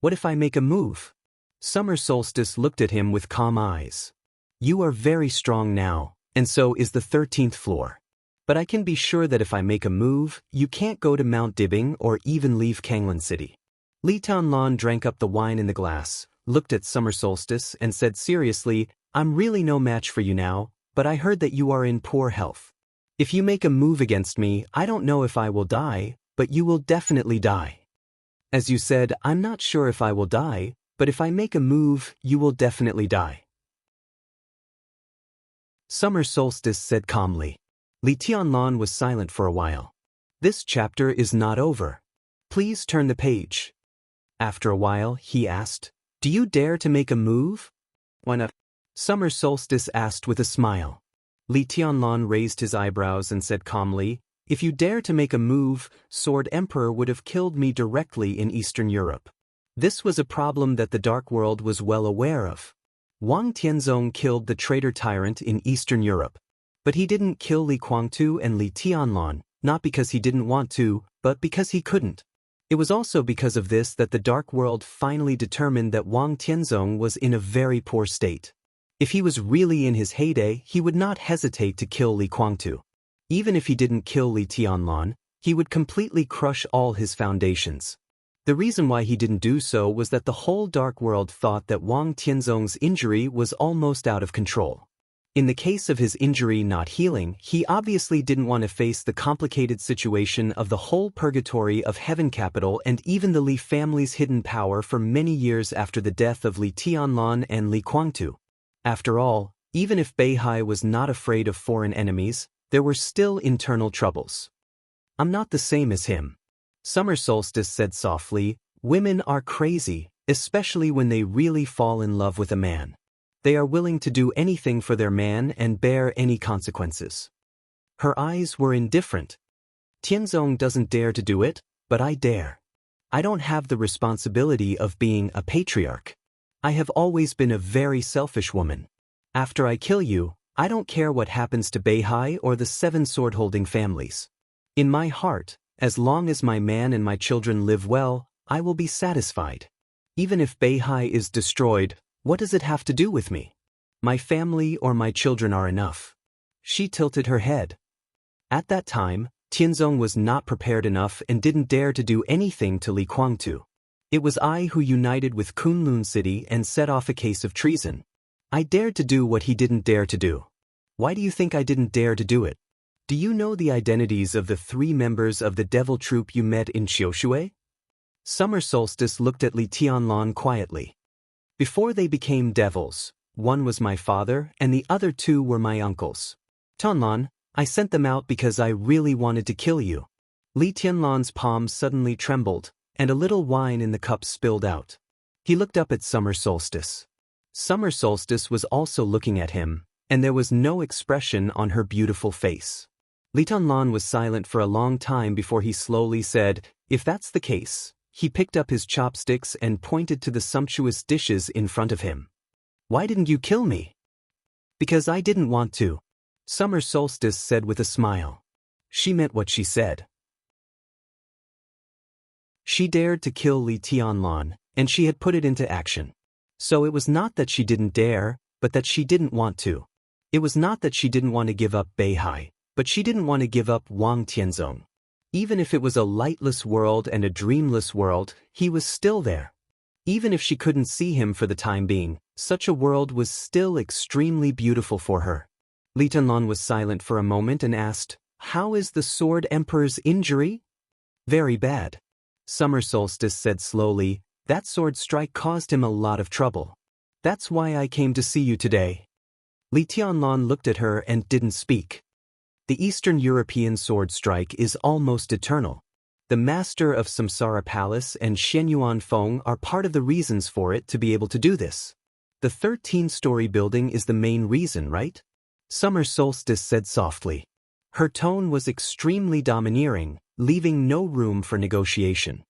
A: "What if I make a move?" Summer Solstice looked at him with calm eyes. "You are very strong now, and so is the 13th floor. But I can be sure that if I make a move, you can't go to Mount Dibbing or even leave Kanglin City." Li Tianlan drank up the wine in the glass, looked at Summer Solstice, and said seriously, "I'm really no match for you now, but I heard that you are in poor health. If you make a move against me, I don't know if I will die, but you will definitely die. As you said, I'm not sure if I will die, but if I make a move, you will definitely die." Summer Solstice said calmly. Li Tianlan was silent for a while. "This chapter is not over. Please turn the page." After a while, he asked, "Do you dare to make a move?" "Why not?" Summer Solstice asked with a smile. Li Tianlan raised his eyebrows and said calmly, "If you dare to make a move, Sword Emperor would have killed me directly in Eastern Europe." This was a problem that the Dark World was well aware of. Wang Tianzong killed the traitor tyrant in Eastern Europe. But he didn't kill Li Guangtu and Li Tianlan, not because he didn't want to, but because he couldn't. It was also because of this that the Dark World finally determined that Wang Tianzong was in a very poor state. If he was really in his heyday, he would not hesitate to kill Li Guangtu. Even if he didn't kill Li Tianlan, he would completely crush all his foundations. The reason why he didn't do so was that the whole Dark World thought that Wang Tianzong's injury was almost out of control. In the case of his injury not healing, he obviously didn't want to face the complicated situation of the whole purgatory of Heaven Capital and even the Li family's hidden power for many years after the death of Li Tianlan and Li Guangtu. After all, even if Beihai was not afraid of foreign enemies, there were still internal troubles. I'm not the same as him. Summer Solstice said softly, women are crazy, especially when they really fall in love with a man. They are willing to do anything for their man and bear any consequences. Her eyes were indifferent. Tianzong doesn't dare to do it, but I dare. I don't have the responsibility of being a patriarch. I have always been a very selfish woman. After I kill you, I don't care what happens to Beihai or the 7 sword-holding families. In my heart, as long as my man and my children live well, I will be satisfied. Even if Beihai is destroyed, what does it have to do with me? My family or my children are enough. She tilted her head. At that time, Tianzong was not prepared enough and didn't dare to do anything to Li Guangtu. It was I who united with Kunlun City and set off a case of treason. I dared to do what he didn't dare to do. Why do you think I didn't dare to do it? Do you know the identities of the 3 members of the devil troupe you met in Xiaoxue? Summer Solstice looked at Li Tianlan quietly. Before they became devils, one was my father and the other 2 were my uncles. Tianlan, I sent them out because I really wanted to kill you. Li Tianlan's palms suddenly trembled, and a little wine in the cup spilled out. He looked up at Summer Solstice. Summer Solstice was also looking at him, and there was no expression on her beautiful face. Li Tianlan was silent for a long time before he slowly said, "If that's the case." He picked up his chopsticks and pointed to the sumptuous dishes in front of him. "Why didn't you kill me?" "Because I didn't want to," Summer Solstice said with a smile. She meant what she said. She dared to kill Li Tianlan, and she had put it into action. So it was not that she didn't dare, but that she didn't want to. It was not that she didn't want to give up Beihai, but she didn't want to give up Wang Tianzong. Even if it was a lightless world and a dreamless world, he was still there. Even if she couldn't see him for the time being, such a world was still extremely beautiful for her. Li Tianlan was silent for a moment and asked, "How is the Sword Emperor's injury?" "Very bad." Summer Solstice said slowly, "That sword strike caused him a lot of trouble. That's why I came to see you today." Li Tianlan looked at her and didn't speak. The Eastern European sword strike is almost eternal. The master of Samsara Palace and Shenyuan Feng are part of the reasons for it to be able to do this. The 13-story building is the main reason, right? Summer Solstice said softly. Her tone was extremely domineering, leaving no room for negotiation.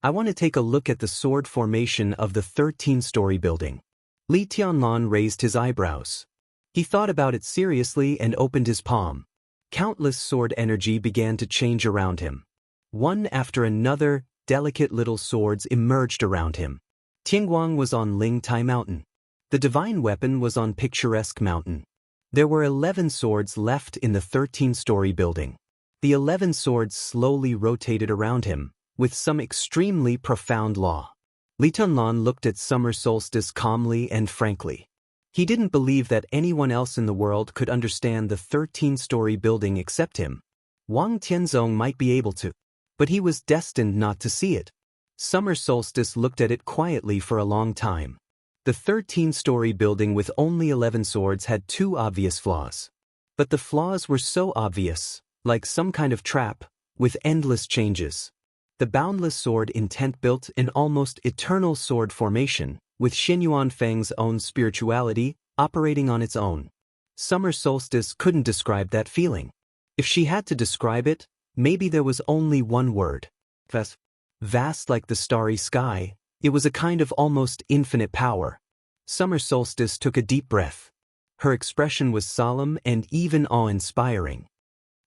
A: "I want to take a look at the sword formation of the 13-story building." Li Tianlan raised his eyebrows. He thought about it seriously and opened his palm. Countless sword energy began to change around him. One after another, delicate little swords emerged around him. Tianguang was on Lingtai Mountain. The divine weapon was on Picturesque Mountain. There were 11 swords left in the 13-story building. The 11 swords slowly rotated around him, with some extremely profound law. Li Tianlan looked at Summer Solstice calmly and frankly. He didn't believe that anyone else in the world could understand the 13-story building except him. Wang Tianzong might be able to, but he was destined not to see it. Summer Solstice looked at it quietly for a long time. The 13-story building with only 11 swords had 2 obvious flaws. But the flaws were so obvious, like some kind of trap, with endless changes. The boundless sword intent built an almost eternal sword formation, with Shenyuan Feng's own spirituality operating on its own. Summer Solstice couldn't describe that feeling. If she had to describe it, maybe there was only one word. Vast like the starry sky, it was a kind of almost infinite power. Summer Solstice took a deep breath. Her expression was solemn and even awe-inspiring.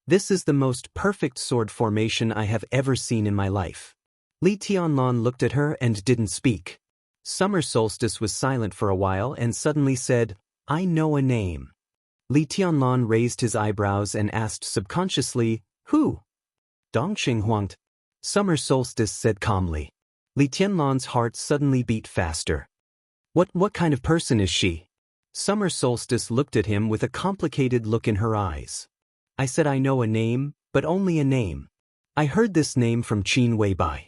A: "This is the most perfect sword formation I have ever seen in my life. Li Tianlan looked at her and didn't speak. Summer Solstice was silent for a while and suddenly said, "I know a name." Li Tianlan raised his eyebrows and asked subconsciously, "Who?" "Dongqing Huangte." Summer Solstice said calmly. Li Tianlan's heart suddenly beat faster. What kind of person is she?" Summer Solstice looked at him with a complicated look in her eyes. "I said I know a name, but only a name. I heard this name from Qin Weibai.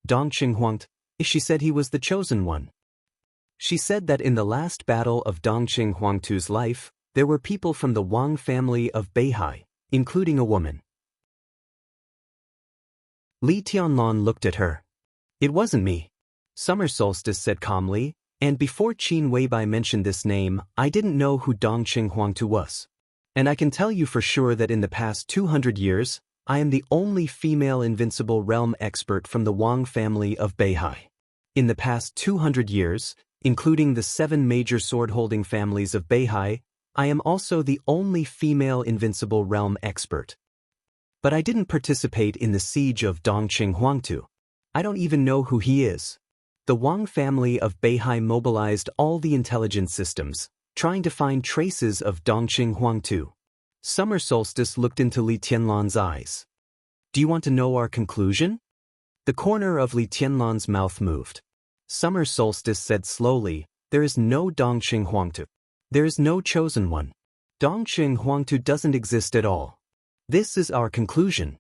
A: Dongqing Huangte. She said he was the chosen one. She said that in the last battle of Dongqing Huangtu's life, there were people from the Wang family of Beihai, including a woman." Li Tianlan looked at her. "It wasn't me," Summer Solstice said calmly, "and before Qin Weibai mentioned this name, I didn't know who Dongqing Huangtu was. And I can tell you for sure that in the past 200 years, I am the only female invincible realm expert from the Wang family of Beihai. In the past 200 years, including the 7 major sword-holding families of Beihai, I am also the only female invincible realm expert. But I didn't participate in the siege of Dongqing Huangtu. I don't even know who he is. The Wang family of Beihai mobilized all the intelligence systems, trying to find traces of Dongqing Huangtu." Summer Solstice looked into Li Tianlan's eyes. "Do you want to know our conclusion?" The corner of Li Tianlan's mouth moved. Summer Solstice said slowly, "There is no Dongqing Huangtu. There is no chosen one. Dongqing Huangtu doesn't exist at all. This is our conclusion."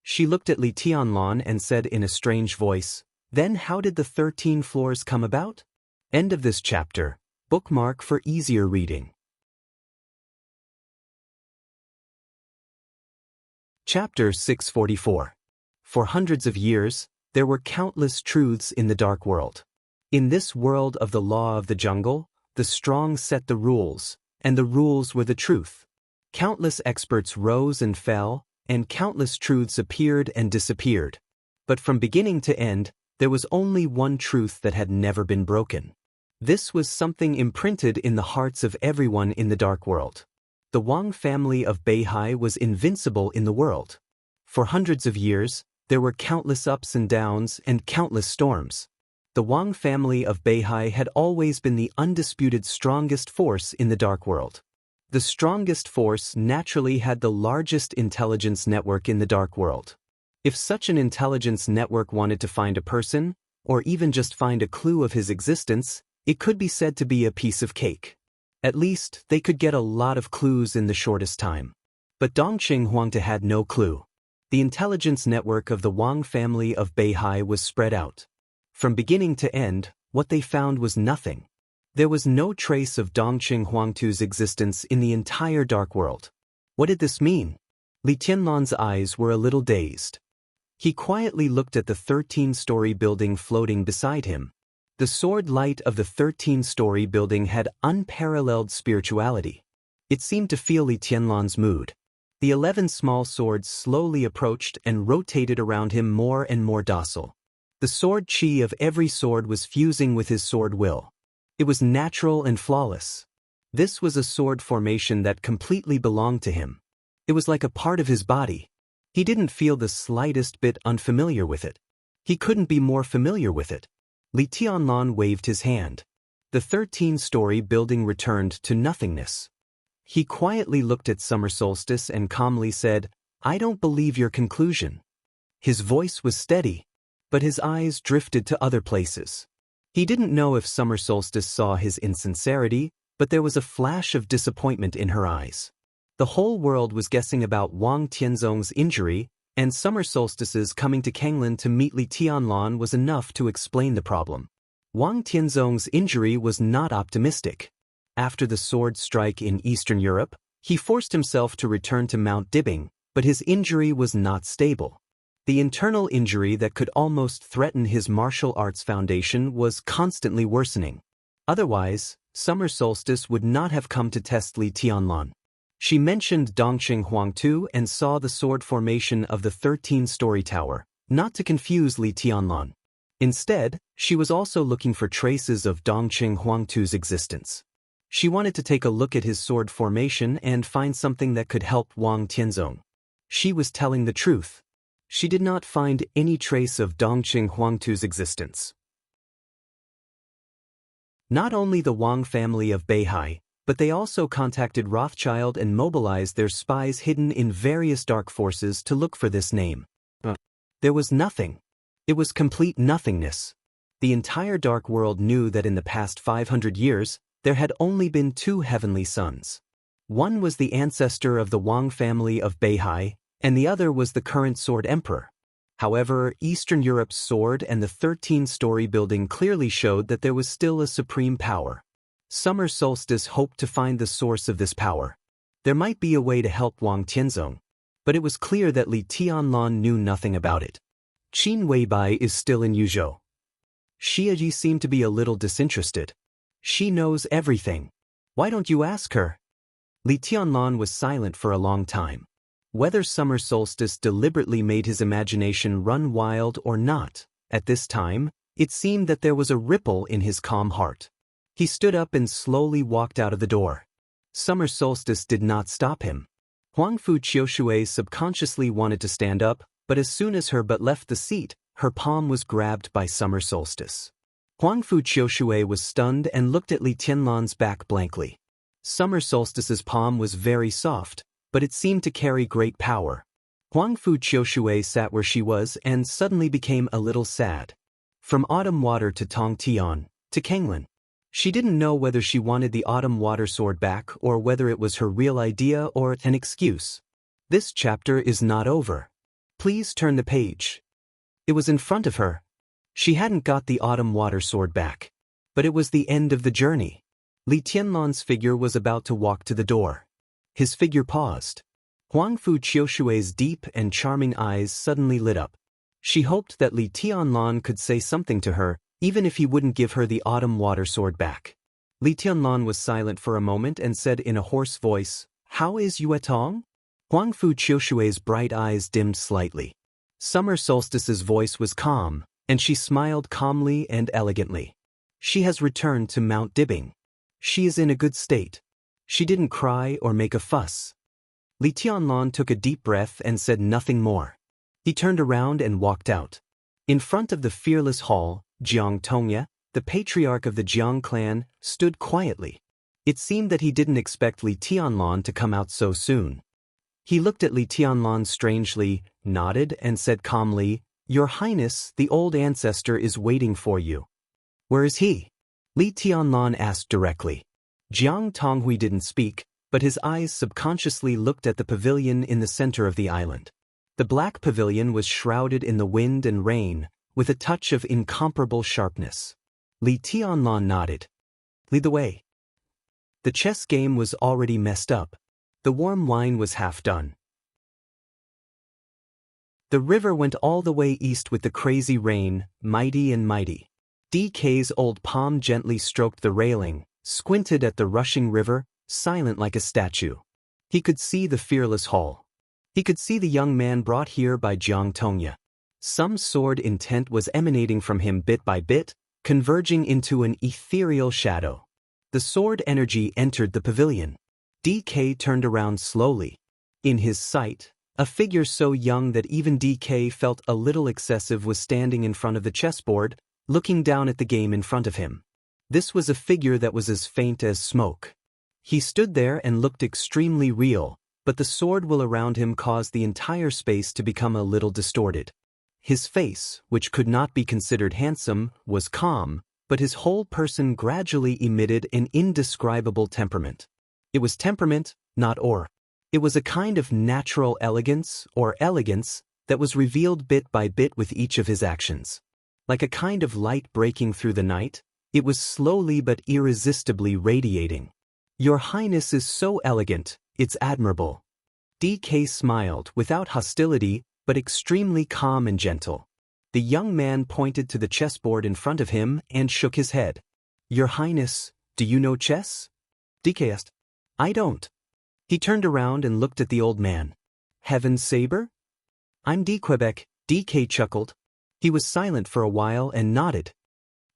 A: She looked at Li Tianlan and said in a strange voice, "Then how did the 13 floors come about?" End of this chapter. Bookmark for easier reading. Chapter 644. For hundreds of years, there were countless truths in the dark world. In this world of the law of the jungle, the strong set the rules, and the rules were the truth. Countless experts rose and fell, and countless truths appeared and disappeared. But from beginning to end, there was only one truth that had never been broken. This was something imprinted in the hearts of everyone in the dark world. The Wang family of Beihai was invincible in the world. For hundreds of years, there were countless ups and downs and countless storms. The Wang family of Beihai had always been the undisputed strongest force in the dark world. The strongest force naturally had the largest intelligence network in the dark world. If such an intelligence network wanted to find a person, or even just find a clue of his existence, it could be said to be a piece of cake. At least, they could get a lot of clues in the shortest time. But Dongqing Huangtu had no clue. The intelligence network of the Wang family of Beihai was spread out. From beginning to end, what they found was nothing. There was no trace of Dongqing Huangtu's existence in the entire dark world. What did this mean? Li Tianlan's eyes were a little dazed. He quietly looked at the 13-story building floating beside him. The sword light of the 13-story building had unparalleled spirituality. It seemed to feel Li Tianlan's mood. The 11 small swords slowly approached and rotated around him more and more docile. The sword chi of every sword was fusing with his sword will. It was natural and flawless. This was a sword formation that completely belonged to him. It was like a part of his body. He didn't feel the slightest bit unfamiliar with it. He couldn't be more familiar with it. Li Tianlan waved his hand. The 13-story building returned to nothingness. He quietly looked at Summer Solstice and calmly said, "I don't believe your conclusion." His voice was steady, but his eyes drifted to other places. He didn't know if Summer Solstice saw his insincerity, but there was a flash of disappointment in her eyes. The whole world was guessing about Wang Tianzong's injury, and Summer Solstice's coming to Kanglan to meet Li Tianlan was enough to explain the problem. Wang Tianzong's injury was not optimistic. After the sword strike in Eastern Europe, he forced himself to return to Mount Dibing, but his injury was not stable. The internal injury that could almost threaten his martial arts foundation was constantly worsening. Otherwise, Summer Solstice would not have come to test Li Tianlan. She mentioned Dongqing Huangtu and saw the sword formation of the 13-story tower, not to confuse Li Tianlan. Instead, she was also looking for traces of Dongqing Huangtu's existence. She wanted to take a look at his sword formation and find something that could help Wang Tianzong. She was telling the truth. She did not find any trace of Dongqing Huangtu's existence. Not only the Wang family of Beihai, but they also contacted Rothschild and mobilized their spies hidden in various dark forces to look for this name. There was nothing. It was complete nothingness. The entire dark world knew that in the past 500 years, there had only been two heavenly sons. One was the ancestor of the Wang family of Beihai, and the other was the current Sword Emperor. However, Eastern Europe's sword and the 13-story building clearly showed that there was still a supreme power. Summer Solstice hoped to find the source of this power. There might be a way to help Wang Tianzong, but it was clear that Li Tianlan knew nothing about it. Qin Weibai is still in Yuzhou. Xiaji seemed to be a little disinterested. She knows everything. Why don't you ask her? Li Tianlan was silent for a long time. Whether Summer Solstice deliberately made his imagination run wild or not, at this time, it seemed that there was a ripple in his calm heart. He stood up and slowly walked out of the door. Summer Solstice did not stop him. Huangfu Qiushui subconsciously wanted to stand up, but as soon as her butt left the seat, her palm was grabbed by Summer Solstice. Huangfu Qiushui was stunned and looked at Li Tianlan's back blankly. Summer Solstice's palm was very soft, but it seemed to carry great power. Huangfu Qiushui sat where she was and suddenly became a little sad. From Autumn Water to Tong Tian, to Kenglin. She didn't know whether she wanted the Autumn Water sword back or whether it was her real idea or an excuse. This chapter is not over. Please turn the page. It was in front of her. She hadn't got the Autumn Water sword back. But it was the end of the journey. Li Tianlan's figure was about to walk to the door. His figure paused. Huangfu Qiushui's deep and charming eyes suddenly lit up. She hoped that Li Tianlan could say something to her, even if he wouldn't give her the Autumn Water sword back. Li Tianlan was silent for a moment and said in a hoarse voice, "How is Yue Tong?" Huangfu Qiushui's bright eyes dimmed slightly. Summer Solstice's voice was calm, and she smiled calmly and elegantly. She has returned to Mount Dibbing. She is in a good state. She didn't cry or make a fuss. Li Tianlan took a deep breath and said nothing more. He turned around and walked out. In front of the fearless hall, Jiang Tongya, the patriarch of the Jiang clan, stood quietly. It seemed that he didn't expect Li Tianlan to come out so soon. He looked at Li Tianlan strangely, nodded, and said calmly, "Your Highness, the old ancestor is waiting for you." "Where is he?" Li Tianlan asked directly. Jiang Tonghui didn't speak, but his eyes subconsciously looked at the pavilion in the center of the island. The black pavilion was shrouded in the wind and rain, with a touch of incomparable sharpness. Li Tianlan nodded. "Lead the way." The chess game was already messed up. The warm wine was half done. The river went all the way east with the crazy rain, mighty and mighty. DK's old palm gently stroked the railing, squinted at the rushing river, silent like a statue. He could see the fearless hall. He could see the young man brought here by Jiang Tongya. Some sword intent was emanating from him bit by bit, converging into an ethereal shadow. The sword energy entered the pavilion. DK turned around slowly. In his sight, a figure so young that even DK felt a little excessive was standing in front of the chessboard, looking down at the game in front of him. This was a figure that was as faint as smoke. He stood there and looked extremely real, but the sword will around him caused the entire space to become a little distorted. His face, which could not be considered handsome, was calm, but his whole person gradually emitted an indescribable temperament. It was temperament, not aura. It was a kind of natural elegance, or elegance, that was revealed bit by bit with each of his actions. Like a kind of light breaking through the night, it was slowly but irresistibly radiating. "Your Highness is so elegant, it's admirable." DK smiled, without hostility, but extremely calm and gentle. The young man pointed to the chessboard in front of him and shook his head. "Your Highness, do you know chess?" DK asked. "I don't." He turned around and looked at the old man. "Heaven Saber?" "I'm D. Quebec," DK chuckled. He was silent for a while and nodded.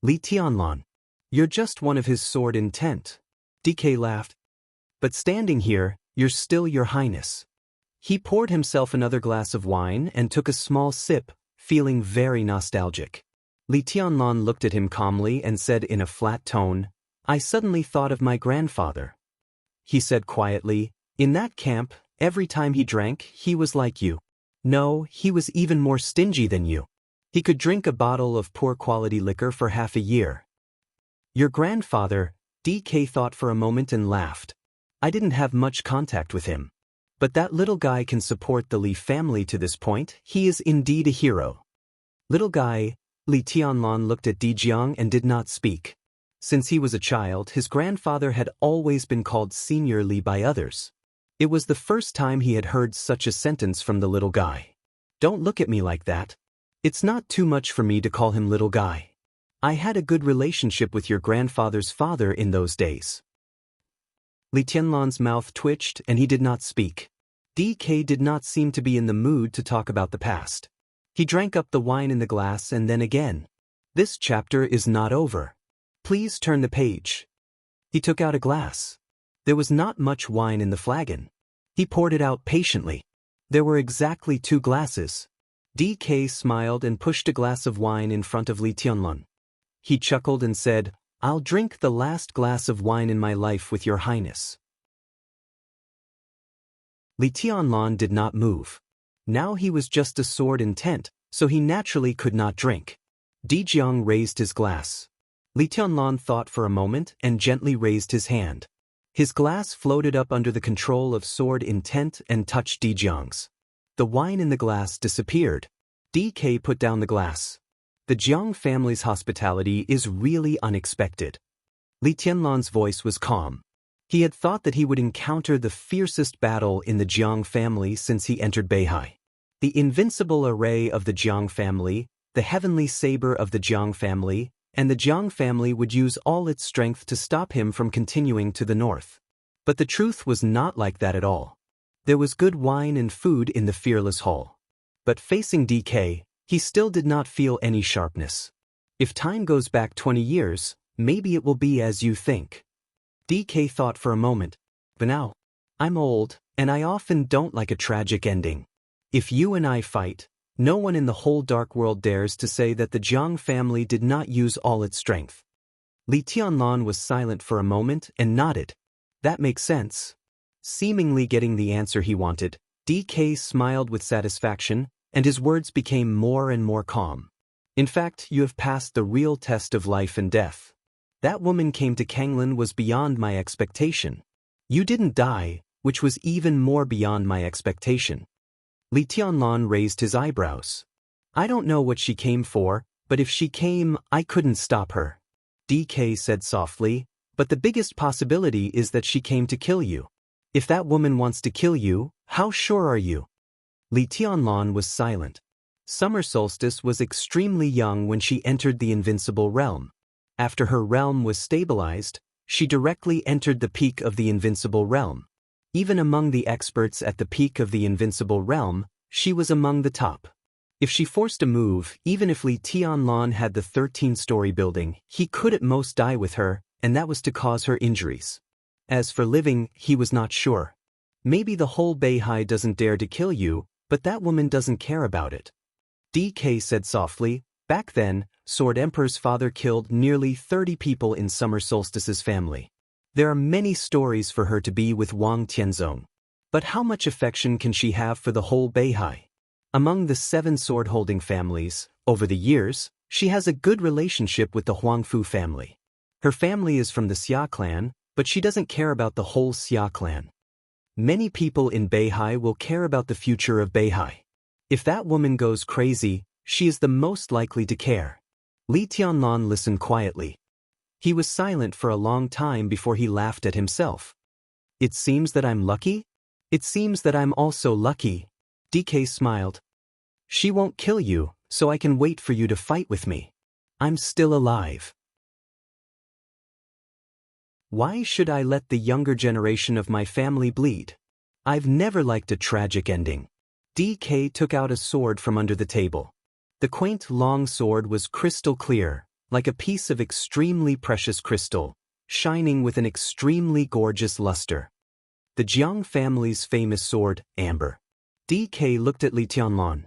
A: "Li Tianlan. You're just one of his sword intent." DK laughed. "But standing here, you're still Your Highness." He poured himself another glass of wine and took a small sip, feeling very nostalgic. Li Tianlan looked at him calmly and said in a flat tone, "I suddenly thought of my grandfather." He said quietly, "In that camp, every time he drank, he was like you. No, he was even more stingy than you. He could drink a bottle of poor quality liquor for half a year." "Your grandfather," DK thought for a moment and laughed. "I didn't have much contact with him. But that little guy can support the Li family to this point. He is indeed a hero." "Little guy," Li Tianlan looked at Di Jiang and did not speak. Since he was a child, his grandfather had always been called Senior Li by others. It was the first time he had heard such a sentence from the little guy. "Don't look at me like that. It's not too much for me to call him little guy. I had a good relationship with your grandfather's father in those days." Li Tianlan's mouth twitched and he did not speak. DK did not seem to be in the mood to talk about the past. He drank up the wine in the glass and then again. "This chapter is not over. Please turn the page." He took out a glass. There was not much wine in the flagon. He poured it out patiently. There were exactly 2 glasses. DK smiled and pushed a glass of wine in front of Li Tianlan. He chuckled and said, "I'll drink the last glass of wine in my life with your highness." Li Tianlan did not move. Now he was just a sword in tent, so he naturally could not drink. Di Jiang raised his glass. Li Tianlan thought for a moment and gently raised his hand. His glass floated up under the control of sword intent and touched Di Jiang's. The wine in the glass disappeared. DK put down the glass. The Jiang family's hospitality is really unexpected. Li Tianlan's voice was calm. He had thought that he would encounter the fiercest battle in the Jiang family since he entered Beihai. The invincible array of the Jiang family, the heavenly saber of the Jiang family, and the Jiang family would use all its strength to stop him from continuing to the north. But the truth was not like that at all. There was good wine and food in the fearless hall. But facing DK, he still did not feel any sharpness. If time goes back 20 years, maybe it will be as you think. DK thought for a moment. But now, I'm old, and I often don't like a tragic ending. If you and I fight, no one in the whole dark world dares to say that the Jiang family did not use all its strength. Li Tianlan was silent for a moment and nodded. That makes sense. Seemingly getting the answer he wanted, DK smiled with satisfaction, and his words became more and more calm. "In fact, you have passed the real test of life and death. That woman came to Kanglan was beyond my expectation. You didn't die, which was even more beyond my expectation." Li Tianlan raised his eyebrows. "I don't know what she came for, but if she came, I couldn't stop her." DK said softly, "But the biggest possibility is that she came to kill you. If that woman wants to kill you, how sure are you?" Li Tianlan was silent. Summer Solstice was extremely young when she entered the invincible realm. After her realm was stabilized, she directly entered the peak of the invincible realm. Even among the experts at the peak of the invincible realm, she was among the top. If she forced a move, even if Li Tianlan had the 13-story building, he could at most die with her, and that was to cause her injuries. As for living, he was not sure. Maybe the whole Beihai doesn't dare to kill you, but that woman doesn't care about it. DK said softly, "Back then, Sword Emperor's father killed nearly 30 people in Summer Solstice's family. There are many stories for her to be with Wang Tianzong. But how much affection can she have for the whole Beihai? Among the 7 sword-holding families, over the years, she has a good relationship with the Huangfu family. Her family is from the Xia clan, but she doesn't care about the whole Xia clan. Many people in Beihai will care about the future of Beihai. If that woman goes crazy, she is the most likely to care." Li Tianlan listened quietly. He was silent for a long time before he laughed at himself. "It seems that I'm lucky? It seems that I'm also lucky." DK smiled. "She won't kill you, so I can wait for you to fight with me. I'm still alive. Why should I let the younger generation of my family bleed? I've never liked a tragic ending." DK took out a sword from under the table. The quaint long sword was crystal clear, like a piece of extremely precious crystal, shining with an extremely gorgeous luster. The Jiang family's famous sword, Amber. DK looked at Li Tianlan.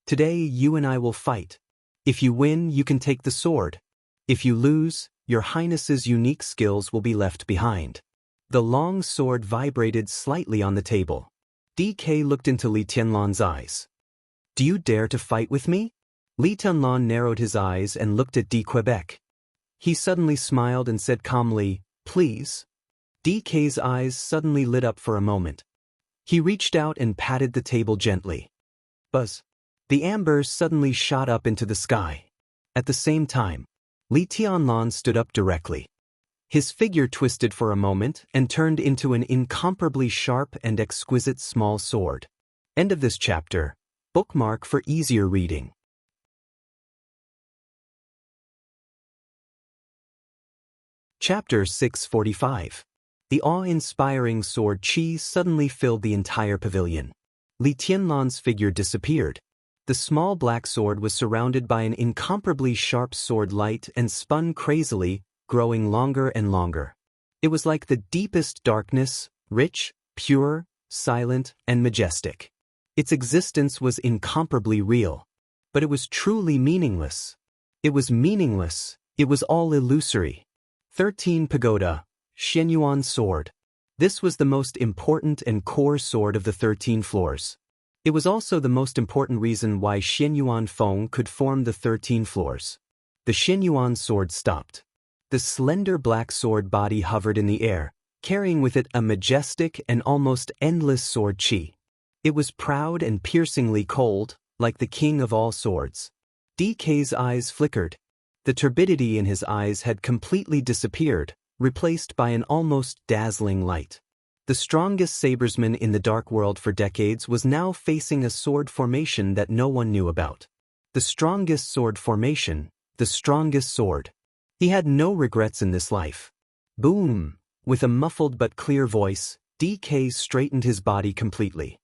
A: Today you and I will fight. If you win, you can take the sword. If you lose, your highness's unique skills will be left behind. The long sword vibrated slightly on the table. DK looked into Li Tianlan's eyes. Do you dare to fight with me? Li Tianlan narrowed his eyes and looked at D. Quebec. He suddenly smiled and said calmly, please. DK's eyes suddenly lit up for a moment. He reached out and patted the table gently. Buzz. The amber suddenly shot up into the sky. At the same time, Li Tianlan stood up directly. His figure twisted for a moment and turned into an incomparably sharp and exquisite small sword. End of this chapter. Bookmark for easier reading. Chapter 645. The awe-inspiring sword qi suddenly filled the entire pavilion. Li Tianlan's figure disappeared. The small black sword was surrounded by an incomparably sharp sword light and spun crazily, growing longer and longer. It was like the deepest darkness, rich, pure, silent, and majestic. Its existence was incomparably real. But it was truly meaningless. It was meaningless, it was all illusory. 13 Pagoda, Xianyuan sword. This was the most important and core sword of the 13 floors. It was also the most important reason why Xianyuan Feng could form the 13 floors. The Xianyuan sword stopped. The slender black sword body hovered in the air, carrying with it a majestic and almost endless sword qi. It was proud and piercingly cold, like the king of all swords. DK's eyes flickered. The turbidity in his eyes had completely disappeared, replaced by an almost dazzling light. The strongest sabresman in the dark world for decades was now facing a sword formation that no one knew about. The strongest sword formation, the strongest sword. He had no regrets in this life. Boom! With a muffled but clear voice, DK straightened his body completely.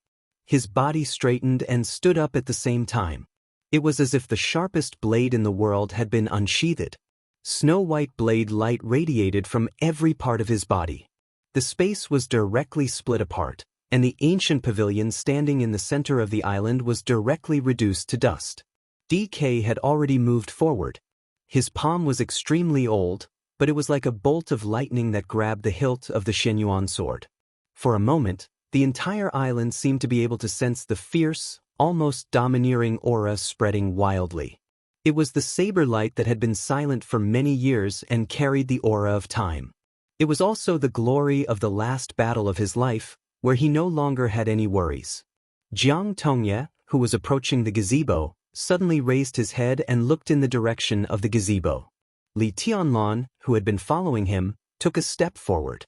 A: His body straightened and stood up at the same time. It was as if the sharpest blade in the world had been unsheathed. Snow-white blade light radiated from every part of his body. The space was directly split apart, and the ancient pavilion standing in the center of the island was directly reduced to dust. DK had already moved forward. His palm was extremely old, but it was like a bolt of lightning that grabbed the hilt of the Xianyuan sword. For a moment, the entire island seemed to be able to sense the fierce, almost domineering aura spreading wildly. It was the saber light that had been silent for many years and carried the aura of time. It was also the glory of the last battle of his life, where he no longer had any worries. Jiang Tongye, who was approaching the gazebo, suddenly raised his head and looked in the direction of the gazebo. Li Tianlan, who had been following him, took a step forward.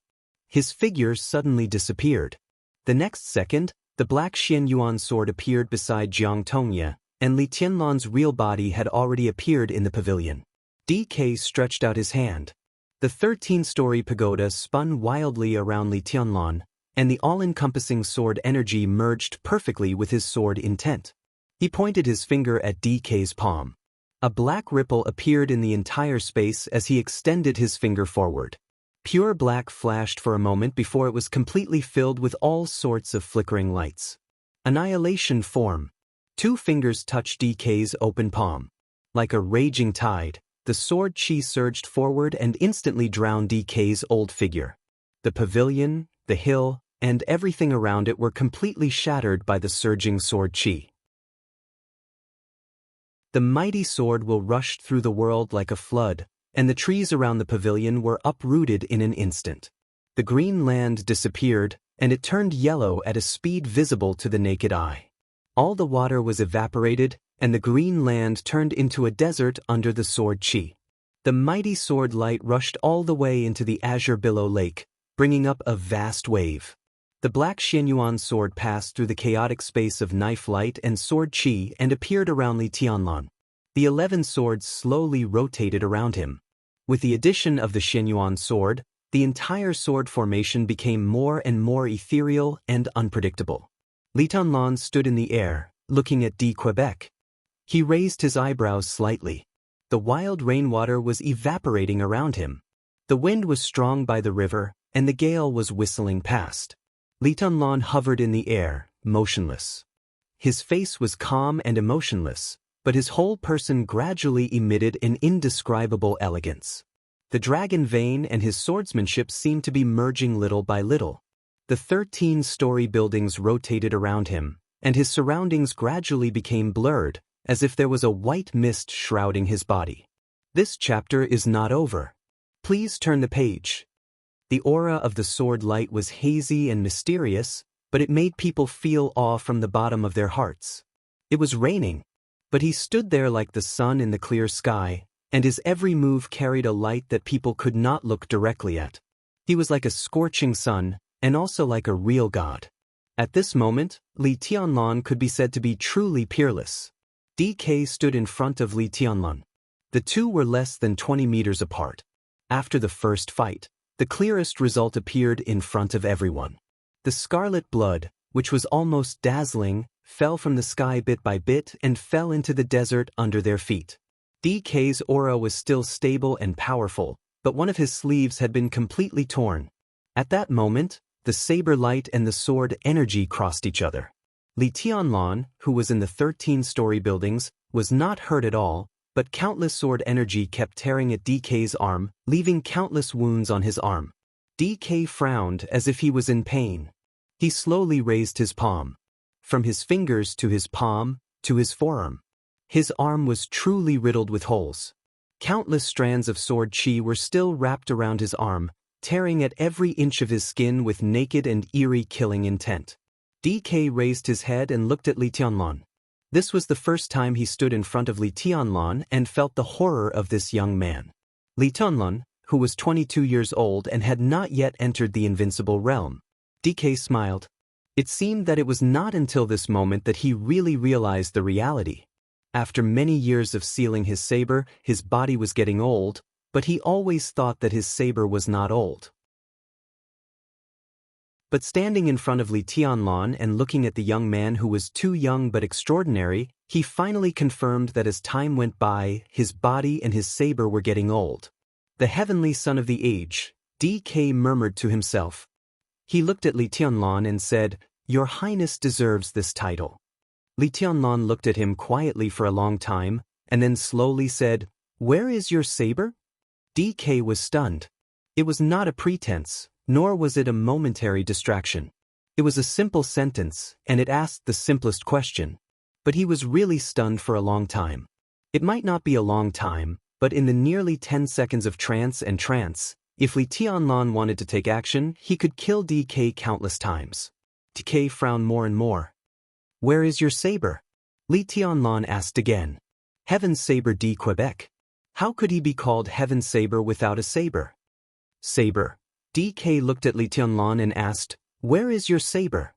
A: His figure suddenly disappeared. The next second, the black Xianyuan sword appeared beside Jiang Tongye, and Li Tianlan's real body had already appeared in the pavilion. DK stretched out his hand. The 13-story pagoda spun wildly around Li Tianlan, and the all-encompassing sword energy merged perfectly with his sword intent. He pointed his finger at DK's palm. A black ripple appeared in the entire space as he extended his finger forward. Pure black flashed for a moment before it was completely filled with all sorts of flickering lights. Annihilation form. 2 fingers touched DK's open palm. Like a raging tide, the sword qi surged forward and instantly drowned DK's old figure. The pavilion, the hill, and everything around it were completely shattered by the surging sword qi. The mighty sword will rush through the world like a flood, and the trees around the pavilion were uprooted in an instant. The green land disappeared, and it turned yellow at a speed visible to the naked eye. All the water was evaporated, and the green land turned into a desert under the sword qi. The mighty sword light rushed all the way into the azure billow lake, bringing up a vast wave. The black Xianyuan sword passed through the chaotic space of knife light and sword qi and appeared around Li Tianlan. The 11 swords slowly rotated around him. With the addition of the Xianyuan sword, the entire sword formation became more and more ethereal and unpredictable. Li Tianlan stood in the air, looking at D. Quebec. He raised his eyebrows slightly. The wild rainwater was evaporating around him. The wind was strong by the river, and the gale was whistling past. Li Tianlan hovered in the air, motionless. his face was calm and emotionless, but his whole person gradually emitted an indescribable elegance. The dragon vein and his swordsmanship seemed to be merging little by little. The 13-story buildings rotated around him, and his surroundings gradually became blurred, as if there was a white mist shrouding his body. This chapter is not over. Please turn the page. The aura of the sword light was hazy and mysterious, but it made people feel awe from the bottom of their hearts. It was raining, but he stood there like the sun in the clear sky, and his every move carried a light that people could not look directly at. He was like a scorching sun, and also like a real god. At this moment, Li Tianlan could be said to be truly peerless. DK stood in front of Li Tianlan. The two were less than 20 meters apart. After the first fight, the clearest result appeared in front of everyone. The scarlet blood, which was almost dazzling, fell from the sky bit by bit and fell into the desert under their feet. DK's aura was still stable and powerful, but one of his sleeves had been completely torn. At that moment, the saber light and the sword energy crossed each other. Li Tianlan, who was in the 13-story buildings, was not hurt at all, but countless sword energy kept tearing at DK's arm, leaving countless wounds on his arm. DK frowned as if he was in pain. He slowly raised his palm. From his fingers to his palm, to his forearm. His arm was truly riddled with holes. Countless strands of sword chi were still wrapped around his arm, tearing at every inch of his skin with naked and eerie killing intent. DK raised his head and looked at Li Tianlan. This was the first time he stood in front of Li Tianlan and felt the horror of this young man. Li Tianlan, who was 22 years old and had not yet entered the invincible realm. DK smiled. It seemed that it was not until this moment that he really realized the reality. After many years of sealing his saber, his body was getting old, but he always thought that his saber was not old. But standing in front of Li Tianlan and looking at the young man who was too young but extraordinary, he finally confirmed that as time went by, his body and his saber were getting old. The heavenly son of the age, DK murmured to himself. He looked at Li Tianlan and said, "Your Highness deserves this title." Li Tianlan looked at him quietly for a long time, and then slowly said, "Where is your saber?" DK was stunned. It was not a pretense, nor was it a momentary distraction. It was a simple sentence, and it asked the simplest question. But he was really stunned for a long time. It might not be a long time, but in the nearly 10 seconds of trance, if Li Tianlan wanted to take action, he could kill DK countless times. DK frowned more and more. "Where is your saber?" Li Tianlan asked again. "Heaven's saber de Quebec." How could he be called Heaven's saber without a saber? Saber. DK looked at Li Tianlan and asked, "Where is your saber?"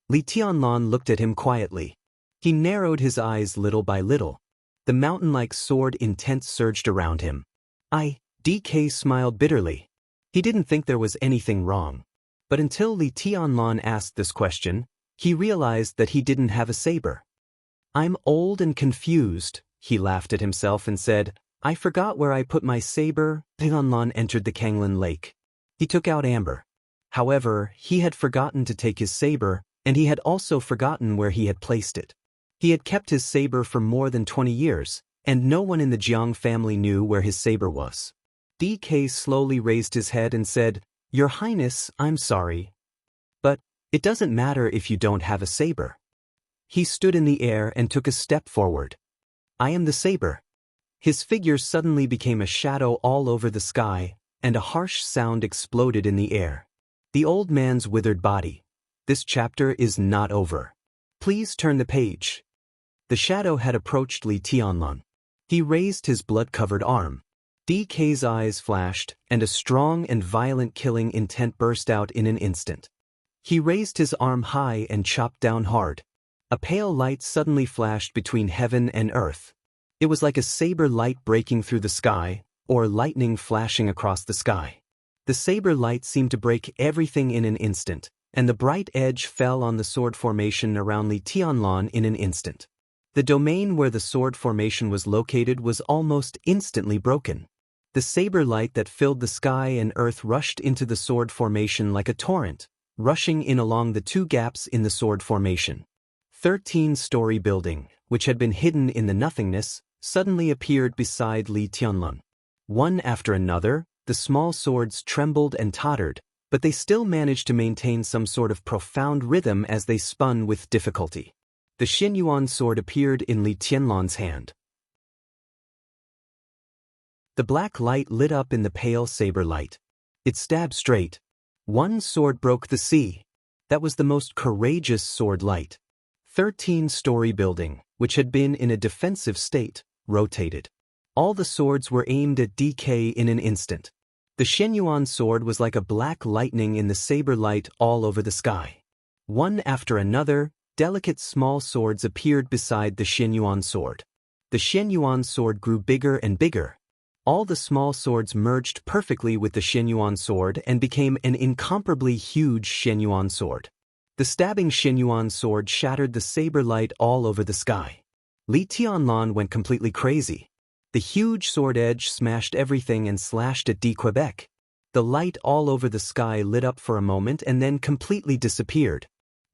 A: Li Tianlan looked at him quietly. He narrowed his eyes little by little. The mountain-like sword intent surged around him. DK smiled bitterly. He didn't think there was anything wrong. But until Li Tianlan asked this question, he realized that he didn't have a saber. "I'm old and confused," he laughed at himself and said, "I forgot where I put my saber." Tianlan entered the Kanglin Lake. He took out amber. However, he had forgotten to take his saber, and he had also forgotten where he had placed it. He had kept his saber for more than 20 years, and no one in the Jiang family knew where his saber was. DK slowly raised his head and said, "Your Highness, I'm sorry. But it doesn't matter if you don't have a saber." He stood in the air and took a step forward. "I am the saber." His figure suddenly became a shadow all over the sky, and a harsh sound exploded in the air. The old man's withered body. This chapter is not over. Please turn the page. The shadow had approached Li Tianlan. He raised his blood-covered arm. DK's eyes flashed, and a strong and violent killing intent burst out in an instant. He raised his arm high and chopped down hard. A pale light suddenly flashed between heaven and earth. It was like a saber light breaking through the sky, or lightning flashing across the sky. The saber light seemed to break everything in an instant, and the bright edge fell on the sword formation around Li Tianlan in an instant. The domain where the sword formation was located was almost instantly broken. The saber light that filled the sky and earth rushed into the sword formation like a torrent, rushing in along the two gaps in the sword formation. 13-story building, which had been hidden in the nothingness, suddenly appeared beside Li Tianlan. One after another, the small swords trembled and tottered, but they still managed to maintain some sort of profound rhythm as they spun with difficulty. The Xianyuan sword appeared in Li Tianlan's hand. The black light lit up in the pale saber light. It stabbed straight. One sword broke the sea. That was the most courageous sword light. 13-story building, which had been in a defensive state, rotated. All the swords were aimed at DK in an instant. The Xianyuan sword was like a black lightning in the saber light all over the sky. One after another, delicate small swords appeared beside the Xianyuan sword. The Xianyuan sword grew bigger and bigger. All the small swords merged perfectly with the Xianyuan sword and became an incomparably huge Xianyuan sword. The stabbing Xianyuan sword shattered the saber light all over the sky. Li Tianlan went completely crazy. The huge sword edge smashed everything and slashed at Quebec. The light all over the sky lit up for a moment and then completely disappeared.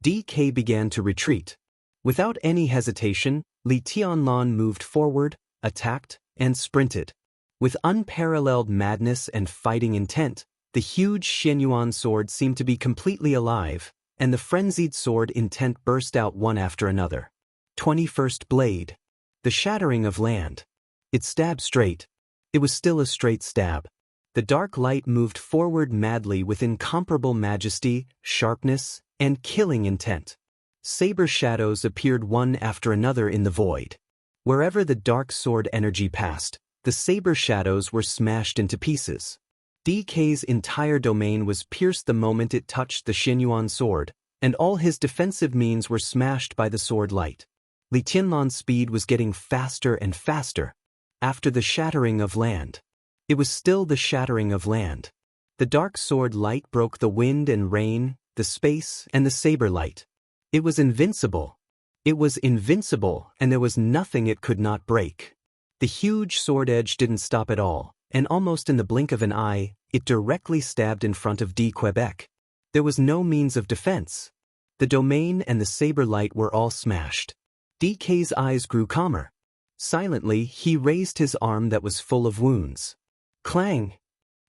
A: DK began to retreat. Without any hesitation, Li Tianlan moved forward, attacked, and sprinted. With unparalleled madness and fighting intent, the huge Xianyuan sword seemed to be completely alive, and the frenzied sword intent burst out one after another. 21st blade. The shattering of land. It stabbed straight. It was still a straight stab. The dark light moved forward madly with incomparable majesty, sharpness, and killing intent. Saber shadows appeared one after another in the void. Wherever the dark sword energy passed, the saber shadows were smashed into pieces. DK's entire domain was pierced the moment it touched the Xianyuan sword, and all his defensive means were smashed by the sword light. Li Tianlan's speed was getting faster and faster. After the shattering of land. It was still the shattering of land. The dark sword light broke the wind and rain, the space, and the saber light. It was invincible. It was invincible, and there was nothing it could not break. The huge sword edge didn't stop at all, and almost in the blink of an eye, it directly stabbed in front of Quebec. There was no means of defense. The domain and the saber light were all smashed. DK's eyes grew calmer. Silently, he raised his arm that was full of wounds. Clang!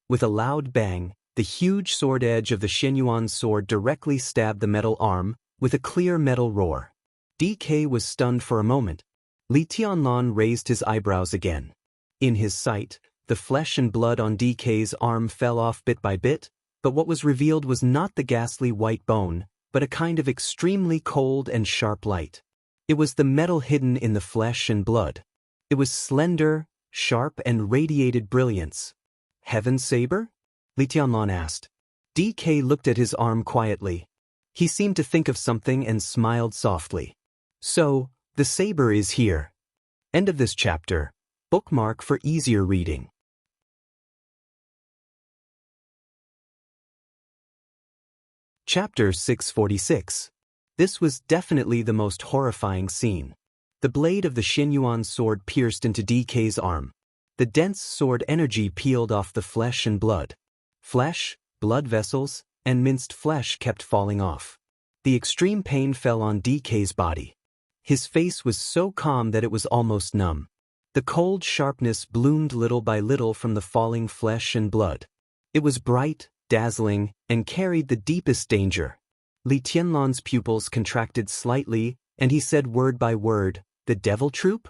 A: With a loud bang, the huge sword edge of the Xianyuan sword directly stabbed the metal arm, with a clear metal roar. DK was stunned for a moment. Li Tianlan raised his eyebrows again. In his sight, the flesh and blood on DK's arm fell off bit by bit, but what was revealed was not the ghastly white bone, but a kind of extremely cold and sharp light. It was the metal hidden in the flesh and blood. It was slender, sharp, and radiated brilliance. Heaven saber? Li Tianlan asked. DK looked at his arm quietly. He seemed to think of something and smiled softly. So, the saber is here. End of this chapter. Bookmark for easier reading. Chapter 646. This was definitely the most horrifying scene. The blade of the Xianyuan sword pierced into DK's arm. The dense sword energy peeled off the flesh and blood. Flesh, blood vessels, and minced flesh kept falling off. The extreme pain fell on DK's body. His face was so calm that it was almost numb. The cold sharpness bloomed little by little from the falling flesh and blood. It was bright, dazzling, and carried the deepest danger. Li Tianlan's pupils contracted slightly, and he said word by word, "The devil troop?"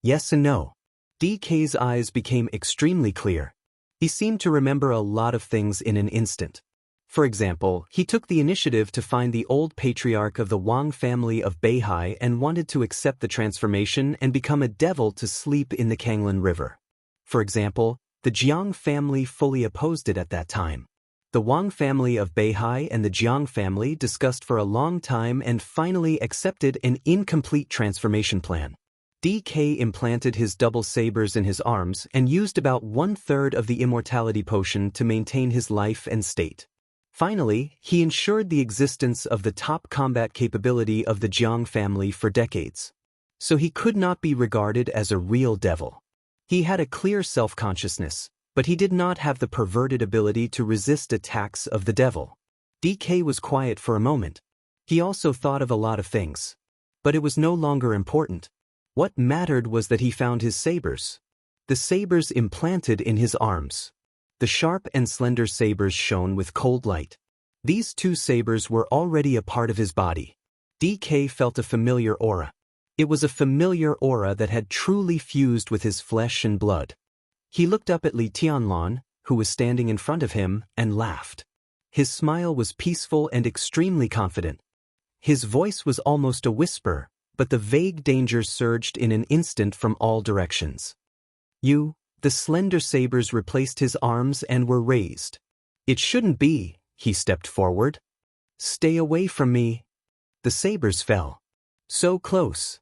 A: Yes and no. DK's eyes became extremely clear. He seemed to remember a lot of things in an instant. For example, he took the initiative to find the old patriarch of the Wang family of Beihai and wanted to accept the transformation and become a devil to sleep in the Kanglan River. For example, the Jiang family fully opposed it at that time. The Wang family of Beihai and the Jiang family discussed for a long time and finally accepted an incomplete transformation plan. DK implanted his double sabers in his arms and used about 1/3 of the immortality potion to maintain his life and state. Finally, he ensured the existence of the top combat capability of the Jiang family for decades. So he could not be regarded as a real devil. He had a clear self-consciousness, but he did not have the perverted ability to resist attacks of the devil. DK was quiet for a moment. He also thought of a lot of things. But it was no longer important. What mattered was that he found his sabers. The sabers implanted in his arms. The sharp and slender sabers shone with cold light. These two sabers were already a part of his body. DK felt a familiar aura. It was a familiar aura that had truly fused with his flesh and blood. He looked up at Li Tianlan, who was standing in front of him, and laughed. His smile was peaceful and extremely confident. His voice was almost a whisper, but the vague dangers surged in an instant from all directions. The slender sabers replaced his arms and were raised. It shouldn't be, he stepped forward. Stay away from me. The sabers fell. So close.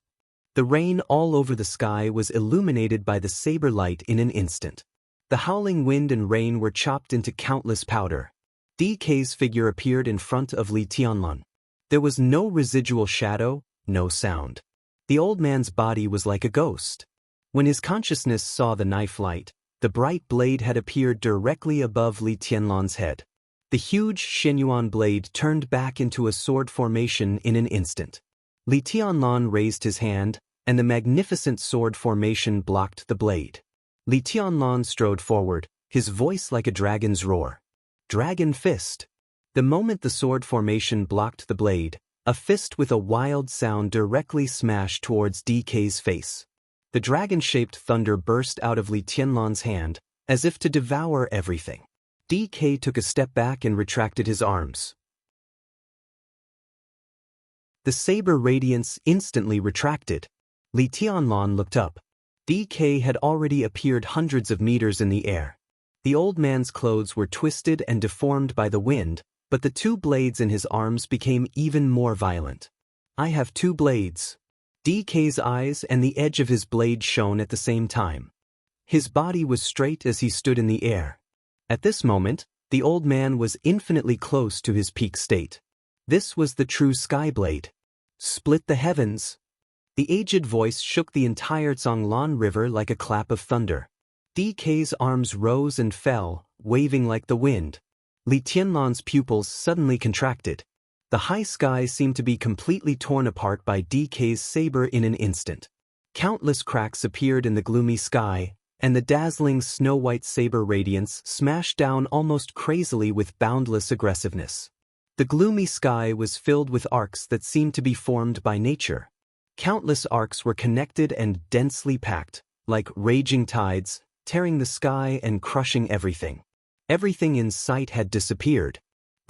A: The rain all over the sky was illuminated by the saber light in an instant. The howling wind and rain were chopped into countless powder. DK's figure appeared in front of Li Tianlan. There was no residual shadow, no sound. The old man's body was like a ghost. When his consciousness saw the knife light, the bright blade had appeared directly above Li Tianlan's head. The huge Xianyuan blade turned back into a sword formation in an instant. Li Tianlan raised his hand, and the magnificent sword formation blocked the blade. Li Tianlan strode forward, his voice like a dragon's roar. Dragon fist. The moment the sword formation blocked the blade, a fist with a wild sound directly smashed towards DK's face. The dragon-shaped thunder burst out of Li Tianlan's hand, as if to devour everything. DK took a step back and retracted his arms. The saber radiance instantly retracted. Li Tianlan looked up. DK had already appeared hundreds of meters in the air. The old man's clothes were twisted and deformed by the wind, but the two blades in his arms became even more violent. I have two blades. DK's eyes and the edge of his blade shone at the same time. His body was straight as he stood in the air. At this moment, the old man was infinitely close to his peak state. This was the true Skyblade. Split the heavens. The aged voice shook the entire Zhonglan River like a clap of thunder. DK's arms rose and fell, waving like the wind. Li Tianlan's pupils suddenly contracted. The high sky seemed to be completely torn apart by DK's saber in an instant. Countless cracks appeared in the gloomy sky, and the dazzling snow-white saber radiance smashed down almost crazily with boundless aggressiveness. The gloomy sky was filled with arcs that seemed to be formed by nature. Countless arcs were connected and densely packed, like raging tides, tearing the sky and crushing everything. Everything in sight had disappeared.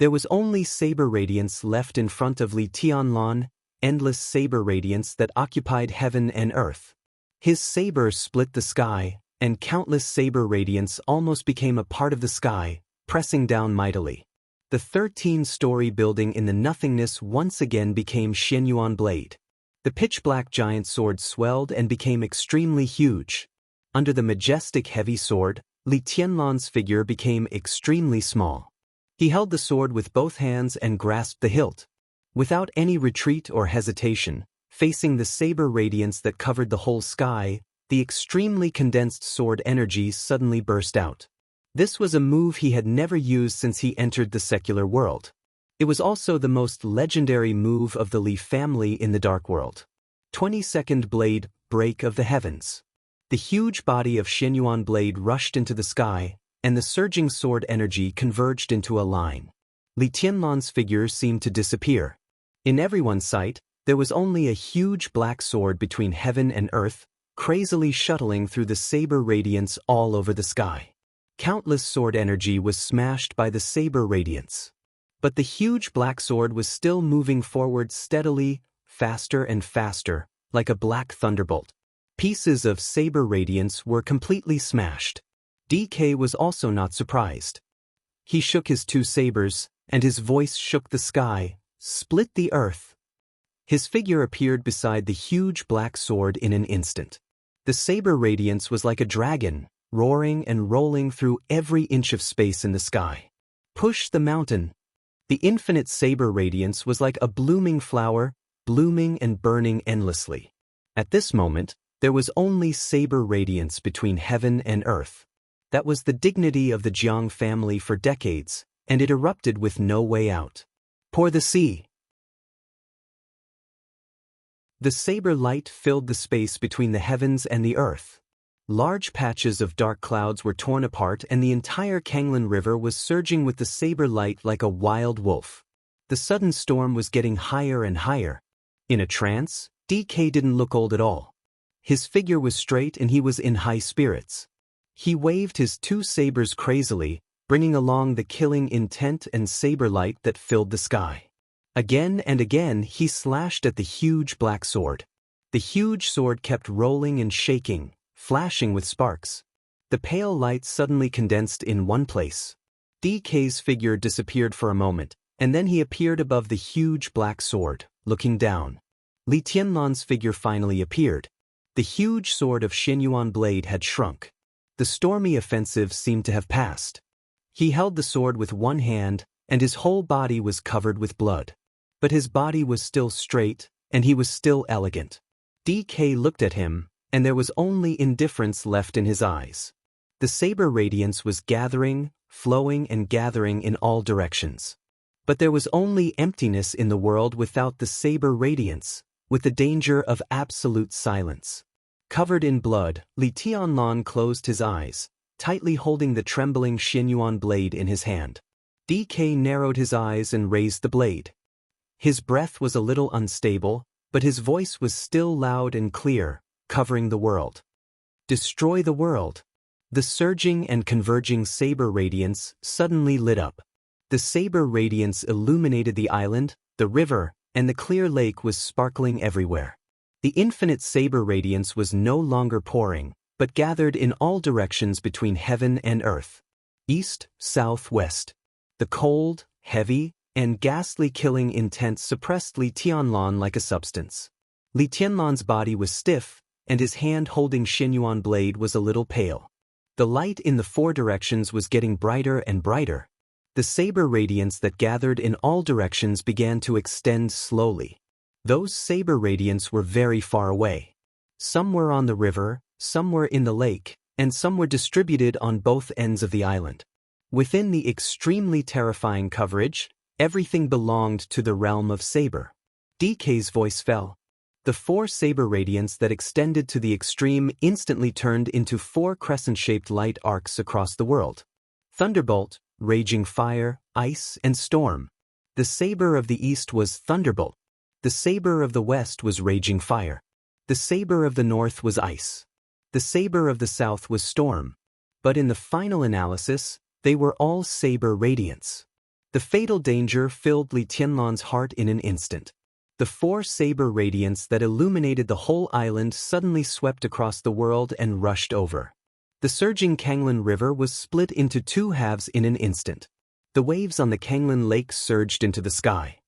A: There was only saber radiance left in front of Li Tianlan, endless saber radiance that occupied heaven and earth. His saber split the sky, and countless saber radiance almost became a part of the sky, pressing down mightily. The 13-story building in the nothingness once again became Xianyuan Blade. The pitch-black giant sword swelled and became extremely huge. Under the majestic heavy sword, Li Tianlan's figure became extremely small. He held the sword with both hands and grasped the hilt. Without any retreat or hesitation, facing the saber radiance that covered the whole sky, the extremely condensed sword energy suddenly burst out. This was a move he had never used since he entered the secular world. It was also the most legendary move of the Li family in the Dark World. 22nd Blade, Break of the Heavens. The huge body of Xianyuan Blade rushed into the sky, and the surging sword energy converged into a line. Li Tianlan's figure seemed to disappear. In everyone's sight, there was only a huge black sword between heaven and earth, crazily shuttling through the saber radiance all over the sky. Countless sword energy was smashed by the saber radiance. But the huge black sword was still moving forward steadily, faster and faster, like a black thunderbolt. Pieces of saber radiance were completely smashed. DK was also not surprised. He shook his two sabers, and his voice shook the sky, split the earth. His figure appeared beside the huge black sword in an instant. The saber radiance was like a dragon, roaring and rolling through every inch of space in the sky. Push the mountain. The infinite saber radiance was like a blooming flower, blooming and burning endlessly. At this moment, there was only saber radiance between heaven and earth. That was the dignity of the Jiang family for decades, and it erupted with no way out. Pour the sea. The saber light filled the space between the heavens and the earth. Large patches of dark clouds were torn apart and the entire Kanglin River was surging with the saber light like a wild wolf. The sudden storm was getting higher and higher. In a trance, DK didn't look old at all. His figure was straight and he was in high spirits. He waved his two sabers crazily, bringing along the killing intent and saber light that filled the sky. Again and again he slashed at the huge black sword. The huge sword kept rolling and shaking, flashing with sparks. The pale light suddenly condensed in one place. DK's figure disappeared for a moment, and then he appeared above the huge black sword, looking down. Li Tianlan's figure finally appeared. The huge sword of Xianyuan blade had shrunk. The stormy offensive seemed to have passed. He held the sword with one hand, and his whole body was covered with blood. But his body was still straight, and he was still elegant. DK looked at him, and there was only indifference left in his eyes. The saber radiance was gathering, flowing and gathering in all directions. But there was only emptiness in the world without the saber radiance, with the danger of absolute silence. Covered in blood, Li Tianlan closed his eyes, tightly holding the trembling Xianyuan blade in his hand. DK narrowed his eyes and raised the blade. His breath was a little unstable, but his voice was still loud and clear, covering the world. Destroy the world. The surging and converging saber radiance suddenly lit up. The saber radiance illuminated the island, the river, and the clear lake was sparkling everywhere. The infinite saber radiance was no longer pouring, but gathered in all directions between heaven and earth. East, south, west. The cold, heavy, and ghastly killing intent suppressed Li Tianlan like a substance. Li Tianlan's body was stiff, and his hand holding Xianyuan blade was a little pale. The light in the four directions was getting brighter and brighter. The saber radiance that gathered in all directions began to extend slowly. Those saber radiance were very far away. Some were on the river, some were in the lake, and some were distributed on both ends of the island. Within the extremely terrifying coverage, everything belonged to the realm of saber. DK's voice fell. The four saber radiance that extended to the extreme instantly turned into four crescent-shaped light arcs across the world. Thunderbolt, raging fire, ice, and storm. The saber of the east was thunderbolt. The saber of the west was raging fire. The saber of the north was ice. The saber of the south was storm. But in the final analysis, they were all saber radiance. The fatal danger filled Li Tianlan's heart in an instant. The four saber radiance that illuminated the whole island suddenly swept across the world and rushed over. The surging Kanglin River was split into two halves in an instant. The waves on the Kanglin Lake surged into the sky.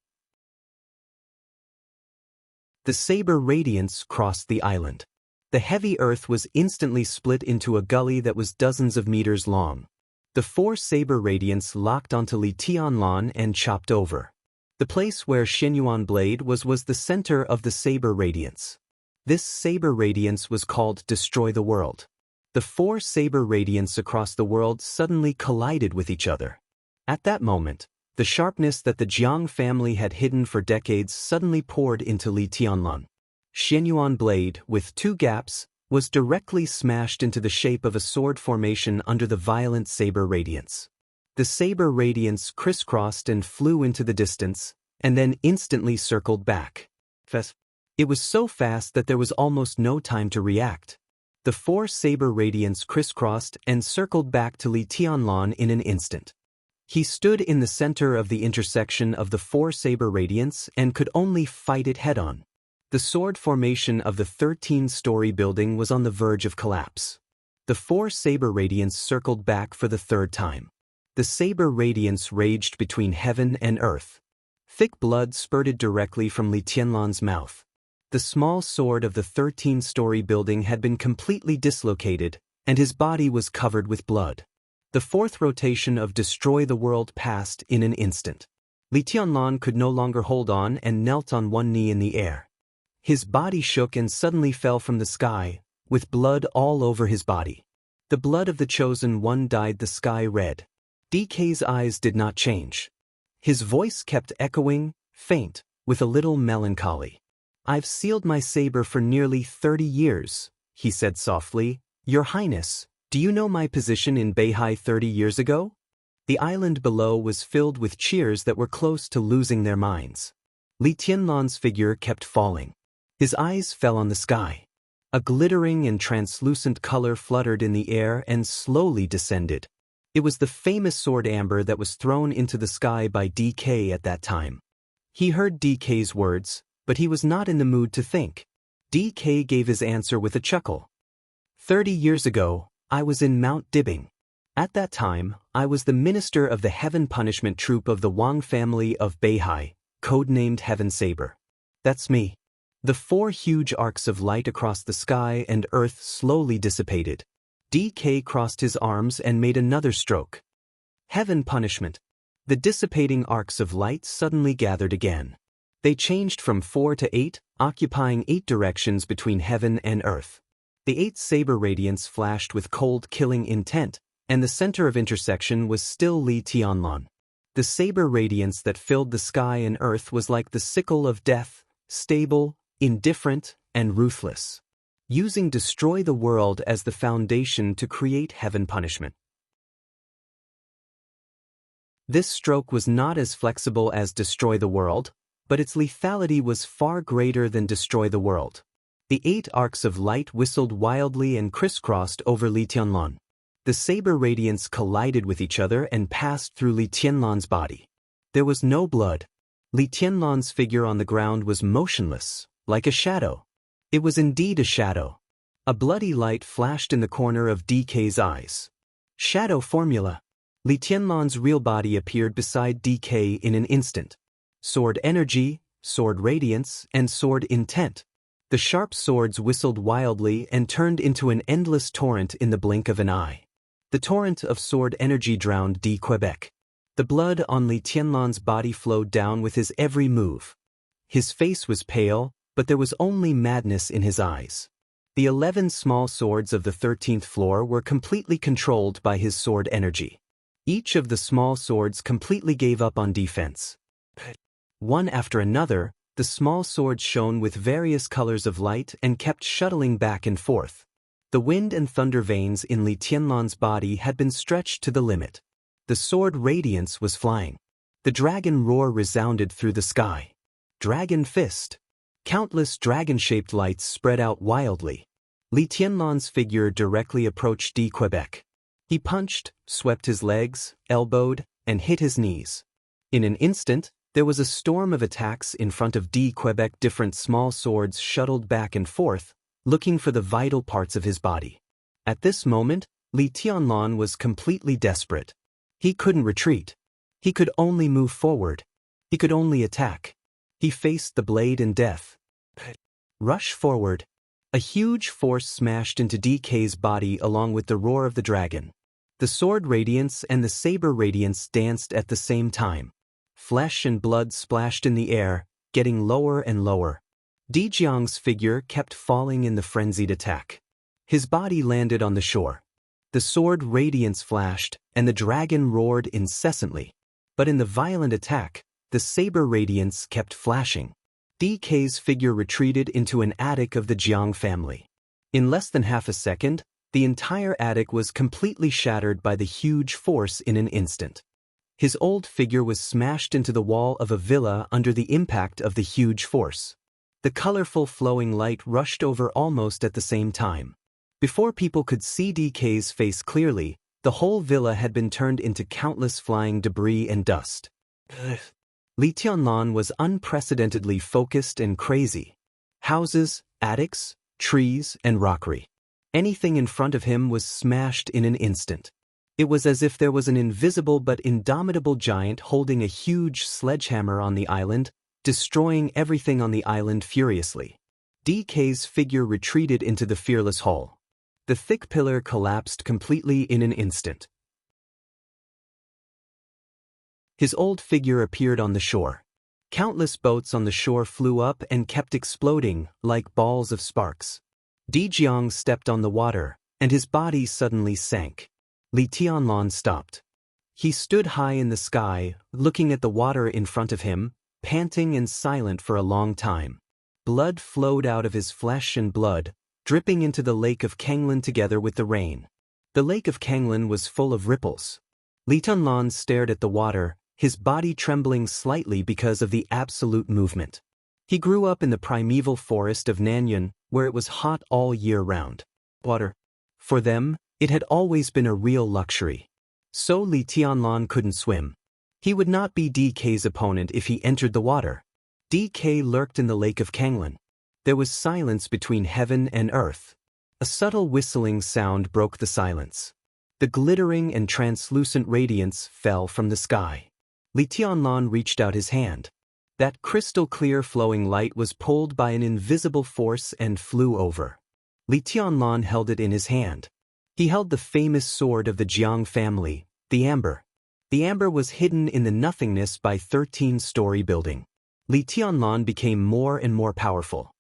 A: The saber radiance crossed the island. The heavy earth was instantly split into a gully that was dozens of meters long. The four saber radiance locked onto Li Tianlan and chopped over. The place where Xianyuan blade was the center of the saber radiance. This saber radiance was called Destroy the World. The four saber radiance across the world suddenly collided with each other. At that moment, the sharpness that the Jiang family had hidden for decades suddenly poured into Li Tianlan. Xianyuan blade, with two gaps, was directly smashed into the shape of a sword formation under the violent saber radiance. The saber radiance crisscrossed and flew into the distance, and then instantly circled back. It was so fast that there was almost no time to react. The four saber radiance crisscrossed and circled back to Li Tianlan in an instant. He stood in the center of the intersection of the four saber radiance and could only fight it head-on. The sword formation of the 13-story building was on the verge of collapse. The four saber radiance circled back for the third time. The saber radiance raged between heaven and earth. Thick blood spurted directly from Li Tianlan's mouth. The small sword of the 13-story building had been completely dislocated, and his body was covered with blood. The fourth rotation of Destroy the World passed in an instant. Li Tianlan could no longer hold on and knelt on one knee in the air. His body shook and suddenly fell from the sky, with blood all over his body. The blood of the chosen one dyed the sky red. DK's eyes did not change. His voice kept echoing, faint, with a little melancholy. I've sealed my saber for nearly 30 years, he said softly. Your Highness, do you know my position in Beihai 30 years ago? The island below was filled with cheers that were close to losing their minds. Li Tianlan's figure kept falling. His eyes fell on the sky. A glittering and translucent color fluttered in the air and slowly descended. It was the famous sword amber that was thrown into the sky by DK at that time. He heard DK's words, but he was not in the mood to think. DK gave his answer with a chuckle. 30 years ago, I was in Mount Dibbing. At that time, I was the minister of the Heaven Punishment Troop of the Wang family of Beihai, codenamed Heaven Saber. That's me. The 4 huge arcs of light across the sky and earth slowly dissipated. DK crossed his arms and made another stroke. Heaven Punishment. The dissipating arcs of light suddenly gathered again. They changed from 4 to 8, occupying 8 directions between heaven and earth. The 8 saber radiance flashed with cold killing intent, and the center of intersection was still Li Tianlan. The saber radiance that filled the sky and earth was like the sickle of death, stable, indifferent, and ruthless, using destroy the world as the foundation to create heaven punishment. This stroke was not as flexible as destroy the world, but its lethality was far greater than destroy the world. The 8 arcs of light whistled wildly and crisscrossed over Li Tianlan. The saber radiance collided with each other and passed through Li Tianlan's body. There was no blood. Li Tianlan's figure on the ground was motionless, like a shadow. It was indeed a shadow. A bloody light flashed in the corner of DK's eyes. Shadow formula. Li Tianlan's real body appeared beside DK in an instant. Sword energy, sword radiance, and sword intent. The sharp swords whistled wildly and turned into an endless torrent in the blink of an eye. The torrent of sword energy drowned D. Quebec. The blood on Li Tianlan's body flowed down with his every move. His face was pale, but there was only madness in his eyes. The 11 small swords of the 13th floor were completely controlled by his sword energy. Each of the small swords completely gave up on defense. One after another, the small swords shone with various colors of light and kept shuttling back and forth. The wind and thunder veins in Li Tianlan's body had been stretched to the limit. The sword radiance was flying. The dragon roar resounded through the sky. Dragon fist. Countless dragon-shaped lights spread out wildly. Li Tianlan's figure directly approached D. Quebec. He punched, swept his legs, elbowed, and hit his knees. In an instant, there was a storm of attacks in front of D. Quebec. Different small swords shuttled back and forth, looking for the vital parts of his body. At this moment, Li Tianlan was completely desperate. He couldn't retreat. He could only move forward. He could only attack. He faced the blade and death. Rush forward. A huge force smashed into DK's body along with the roar of the dragon. The sword radiance and the saber radiance danced at the same time. Flesh and blood splashed in the air, getting lower and lower. Di Jiang's figure kept falling in the frenzied attack. His body landed on the shore. The sword radiance flashed, and the dragon roared incessantly. But in the violent attack, the saber radiance kept flashing. DK's figure retreated into an attic of the Jiang family. In less than half a second, the entire attic was completely shattered by the huge force in an instant. His old figure was smashed into the wall of a villa under the impact of the huge force. The colorful flowing light rushed over almost at the same time. Before people could see DK's face clearly, the whole villa had been turned into countless flying debris and dust. Li Tianlan was unprecedentedly focused and crazy. Houses, attics, trees, and rockery. Anything in front of him was smashed in an instant. It was as if there was an invisible but indomitable giant holding a huge sledgehammer on the island, destroying everything on the island furiously. DK's figure retreated into the fearless hull. The thick pillar collapsed completely in an instant. His old figure appeared on the shore. Countless boats on the shore flew up and kept exploding like balls of sparks. Di Jiang stepped on the water, and his body suddenly sank. Li Tianlan stopped. He stood high in the sky, looking at the water in front of him, panting and silent for a long time. Blood flowed out of his flesh and blood, dripping into the lake of Kanglin together with the rain. The lake of Kanglin was full of ripples. Li Tianlan stared at the water, his body trembling slightly because of the absolute movement. He grew up in the primeval forest of Nanyun, where it was hot all year round. Water. For them, it had always been a real luxury. So Li Tianlan couldn't swim. He would not be DK's opponent if he entered the water. DK lurked in the lake of Kanglin. There was silence between heaven and earth. A subtle whistling sound broke the silence. The glittering and translucent radiance fell from the sky. Li Tianlan reached out his hand. That crystal-clear flowing light was pulled by an invisible force and flew over. Li Tianlan held it in his hand. He held the famous sword of the Jiang family, the Amber. The Amber was hidden in the nothingness by 13-story building. Li Tianlan became more and more powerful.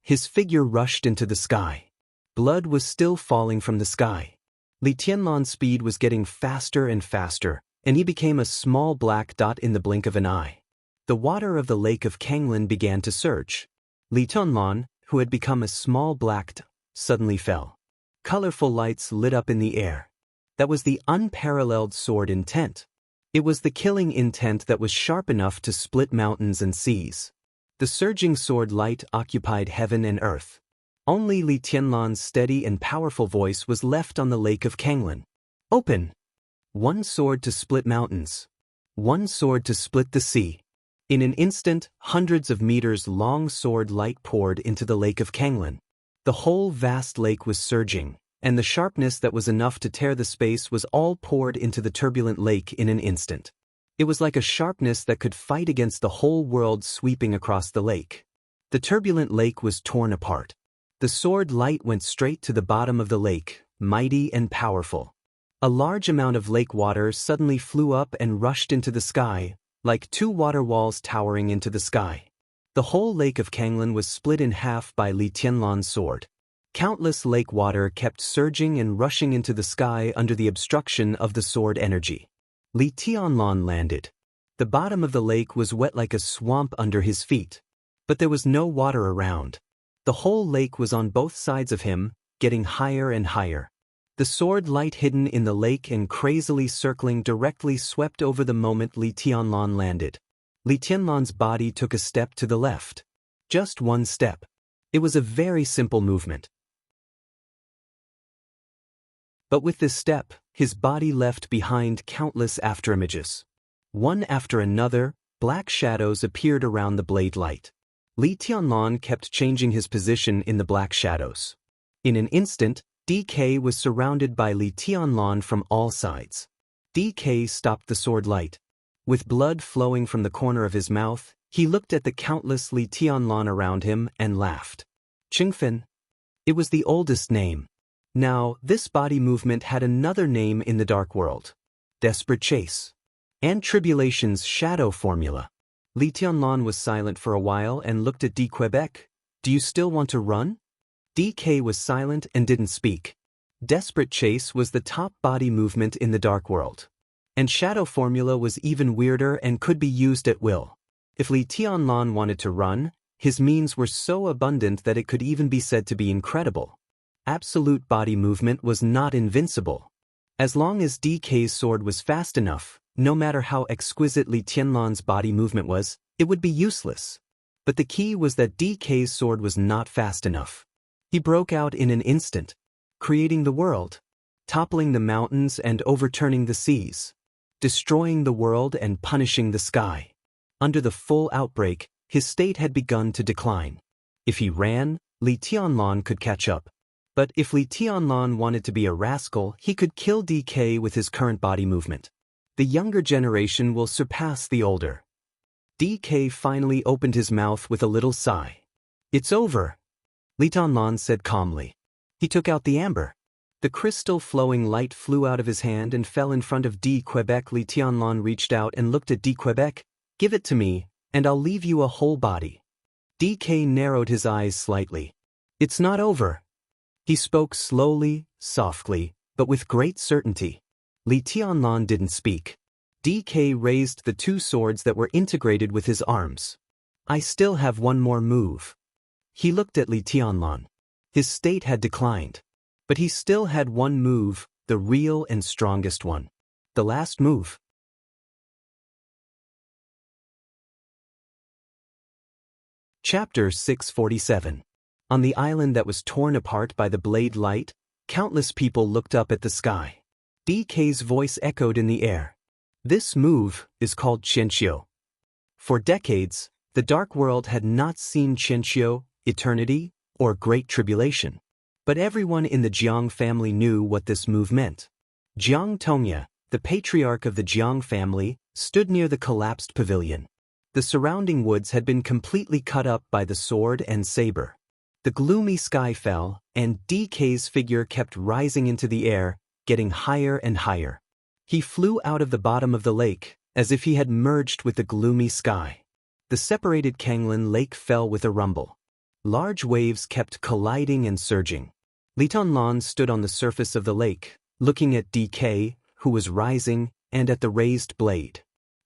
A: His figure rushed into the sky. Blood was still falling from the sky. Li Tianlan's speed was getting faster and faster, and he became a small black dot in the blink of an eye. The water of the lake of Kanglin began to surge. Li Tianlan, who had become a small black dot, suddenly fell. Colorful lights lit up in the air. That was the unparalleled sword intent. It was the killing intent that was sharp enough to split mountains and seas. The surging sword light occupied heaven and earth. Only Li Tianlan's steady and powerful voice was left on the lake of Kanglin. Open! One sword to split mountains. One sword to split the sea. In an instant, hundreds of meters long sword light poured into the lake of Kanglin. The whole vast lake was surging, and the sharpness that was enough to tear the space was all poured into the turbulent lake in an instant. It was like a sharpness that could fight against the whole world sweeping across the lake. The turbulent lake was torn apart. The sword light went straight to the bottom of the lake, mighty and powerful. A large amount of lake water suddenly flew up and rushed into the sky, like two water walls towering into the sky. The whole lake of Kanglin was split in half by Li Tianlan's sword. Countless lake water kept surging and rushing into the sky under the obstruction of the sword energy. Li Tianlan landed. The bottom of the lake was wet like a swamp under his feet. But there was no water around. The whole lake was on both sides of him, getting higher and higher. The sword light hidden in the lake and crazily circling directly swept over the moment Li Tianlan landed. Li Tianlan's body took a step to the left. Just one step. It was a very simple movement. But with this step, his body left behind countless afterimages. One after another, black shadows appeared around the blade light. Li Tianlan kept changing his position in the black shadows. In an instant, DK was surrounded by Li Tianlan from all sides. DK stopped the sword light. With blood flowing from the corner of his mouth, he looked at the countless Li Tianlan around him and laughed. Qingfen. It was the oldest name. Now, this body movement had another name in the dark world. Desperate Chase. And Tribulation's shadow formula. Li Tianlan was silent for a while and looked at D. Quebec. Do you still want to run? DK was silent and didn't speak. Desperate Chase was the top body movement in the dark world. And shadow formula was even weirder and could be used at will. If Li Tianlan wanted to run, his means were so abundant that it could even be said to be incredible. Absolute body movement was not invincible. As long as DK's sword was fast enough, no matter how exquisite Li Tianlan's body movement was, it would be useless. But the key was that DK's sword was not fast enough. He broke out in an instant, creating the world, toppling the mountains and overturning the seas, destroying the world and punishing the sky. Under the full outbreak, his state had begun to decline. If he ran, Li Tianlan could catch up. But if Li Tianlan wanted to be a rascal, he could kill DK with his current body movement. The younger generation will surpass the older. DK finally opened his mouth with a little sigh. It's over, Li Tianlan said calmly. He took out the amber. The crystal flowing light flew out of his hand and fell in front of D. Quebec. Li Tianlan reached out and looked at D. Quebec. Give it to me, and I'll leave you a whole body. DK narrowed his eyes slightly. It's not over. He spoke slowly, softly, but with great certainty. Li Tianlan didn't speak. DK raised the two swords that were integrated with his arms. I still have one more move. He looked at Li Tianlan. His state had declined. But he still had one move, the real and strongest one. The last move. Chapter 647. On the island that was torn apart by the blade light, countless people looked up at the sky. DK's voice echoed in the air. This move is called Xianxia. For decades, the Dark World had not seen Xianxia, eternity, or great tribulation. But everyone in the Jiang family knew what this move meant. Jiang Tongya, the patriarch of the Jiang family, stood near the collapsed pavilion. The surrounding woods had been completely cut up by the sword and saber. The gloomy sky fell, and DK's figure kept rising into the air, getting higher and higher. He flew out of the bottom of the lake, as if he had merged with the gloomy sky. The separated Kanglin Lake fell with a rumble. Large waves kept colliding and surging. Li Tianlan stood on the surface of the lake, looking at DK, who was rising, and at the raised blade.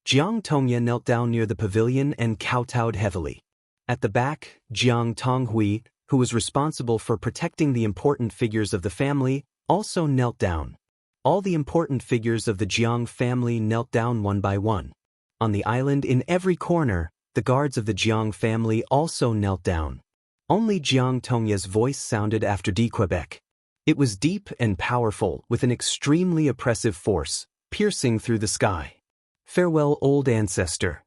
A: Jiang Tongya knelt down near the pavilion and kowtowed heavily. At the back, Jiang Tonghui, who was responsible for protecting the important figures of the family, also knelt down. All the important figures of the Jiang family knelt down one by one. On the island in every corner, the guards of the Jiang family also knelt down. Only Jiang Tongya's voice sounded after D. Quebec. It was deep and powerful, with an extremely oppressive force, piercing through the sky. Farewell, old ancestor.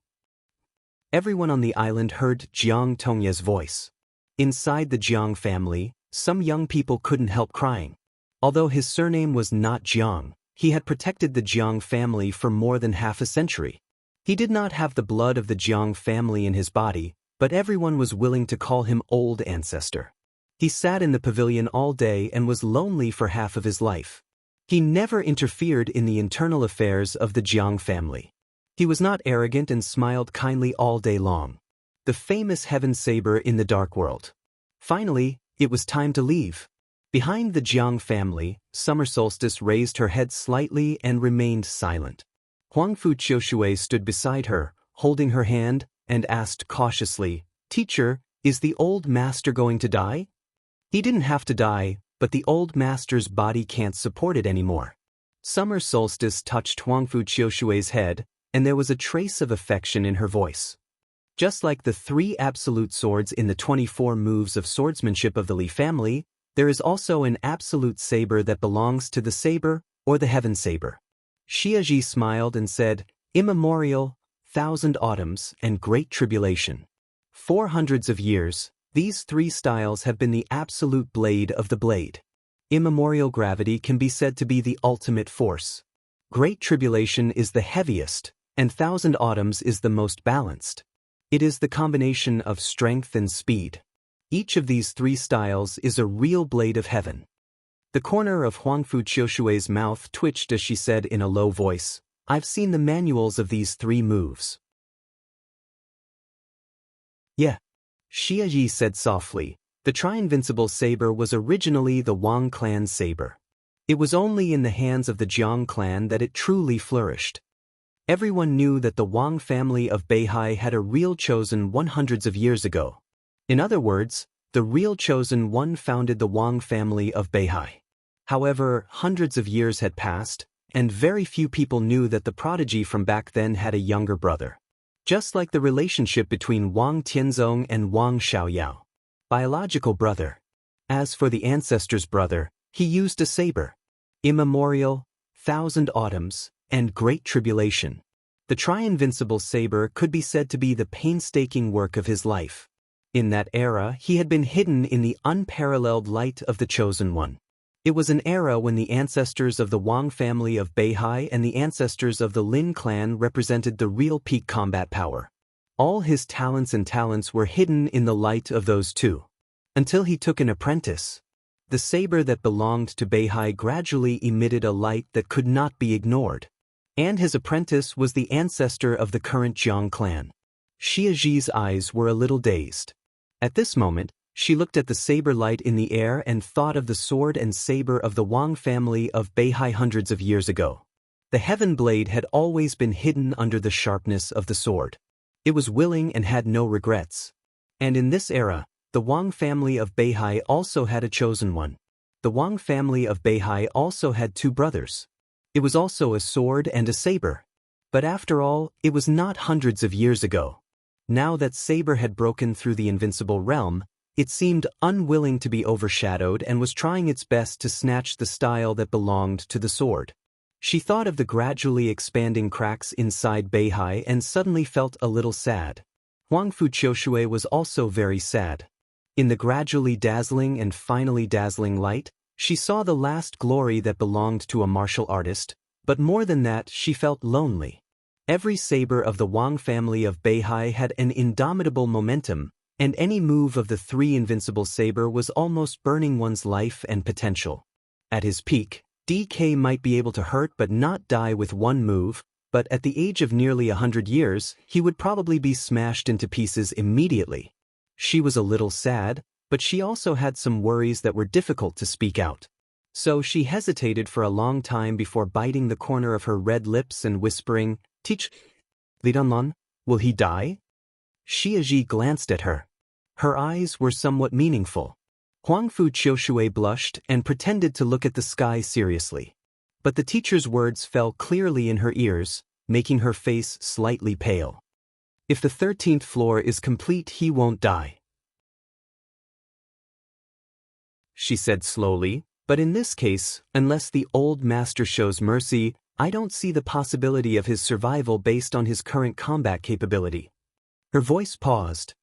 A: Everyone on the island heard Jiang Tongya's voice. Inside the Jiang family, some young people couldn't help crying. Although his surname was not Jiang, he had protected the Jiang family for more than half a century. He did not have the blood of the Jiang family in his body, but everyone was willing to call him old ancestor. He sat in the pavilion all day and was lonely for half of his life. He never interfered in the internal affairs of the Jiang family. He was not arrogant and smiled kindly all day long. The famous heaven saber in the Dark World. Finally, it was time to leave. Behind the Jiang family, Summer Solstice raised her head slightly and remained silent. Huangfu Qiushui stood beside her, holding her hand, and asked cautiously, "Teacher, is the old master going to die?" He didn't have to die, but the old master's body can't support it anymore. Summer Solstice touched Huangfu Qiushui's head, and there was a trace of affection in her voice. Just like the 3 absolute swords in the 24 moves of swordsmanship of the Li family, there is also an absolute saber that belongs to the saber, or the heaven saber. Xiaji smiled and said, "Immemorial, 1,000 autumns, and great tribulation. 400s of years, these 3 styles have been the absolute blade of the blade. Immemorial gravity can be said to be the ultimate force. Great tribulation is the heaviest, and 1,000 autumns is the most balanced. It is the combination of strength and speed. Each of these 3 styles is a real blade of heaven." The corner of Huangfu Qiushui's mouth twitched as she said in a low voice, "I've seen the manuals of these 3 moves." "Yeah," Xiaji said softly. The tri-invincible saber was originally the Wang clan saber. It was only in the hands of the Jiang clan that it truly flourished. Everyone knew that the Wang family of Beihai had a real chosen one hundreds of years ago. In other words, the real chosen one founded the Wang family of Beihai. However, hundreds of years had passed, and very few people knew that the prodigy from back then had a younger brother. Just like the relationship between Wang Tianzong and Wang Xiaoyao. Biological brother. As for the ancestor's brother, he used a saber. Immemorial, 1,000 autumns, and great tribulation. The tri-invincible saber could be said to be the painstaking work of his life. In that era, he had been hidden in the unparalleled light of the Chosen One. It was an era when the ancestors of the Wang family of Beihai and the ancestors of the Lin clan represented the real peak combat power. All his talents were hidden in the light of those 2. Until he took an apprentice. The saber that belonged to Beihai gradually emitted a light that could not be ignored. And his apprentice was the ancestor of the current Jiang clan. Xiaji's eyes were a little dazed. At this moment, she looked at the saber light in the air and thought of the sword and saber of the Wang family of Beihai hundreds of years ago. The heaven blade had always been hidden under the sharpness of the sword. It was willing and had no regrets. And in this era, The Wang family of Beihai also had a chosen one. The Wang family of Beihai also had two brothers. It was also a sword and a saber. But after all, it was not hundreds of years ago. Now that saber had broken through the invincible realm, it seemed unwilling to be overshadowed and was trying its best to snatch the style that belonged to the sword. She thought of the gradually expanding cracks inside Beihai and suddenly felt a little sad. Huangfu Qiushui was also very sad. In the gradually dazzling and finally dazzling light, she saw the last glory that belonged to a martial artist, but more than that, she felt lonely. Every saber of the Wang family of Beihai had an indomitable momentum, and any move of the three invincible saber was almost burning one's life and potential. At his peak, DK might be able to hurt but not die with one move, but at the age of nearly 100 years, he would probably be smashed into pieces immediately. She was a little sad, but she also had some worries that were difficult to speak out. So she hesitated for a long time before biting the corner of her red lips and whispering, "Teach Li Danlan, will he die?" Xia Ji glanced at her. Her eyes were somewhat meaningful. Huangfu Qiushui blushed and pretended to look at the sky seriously. But the teacher's words fell clearly in her ears, making her face slightly pale. "If the 13th floor is complete, he won't die," she said slowly, "but in this case, unless the old master shows mercy, I don't see the possibility of his survival based on his current combat capability." Her voice paused.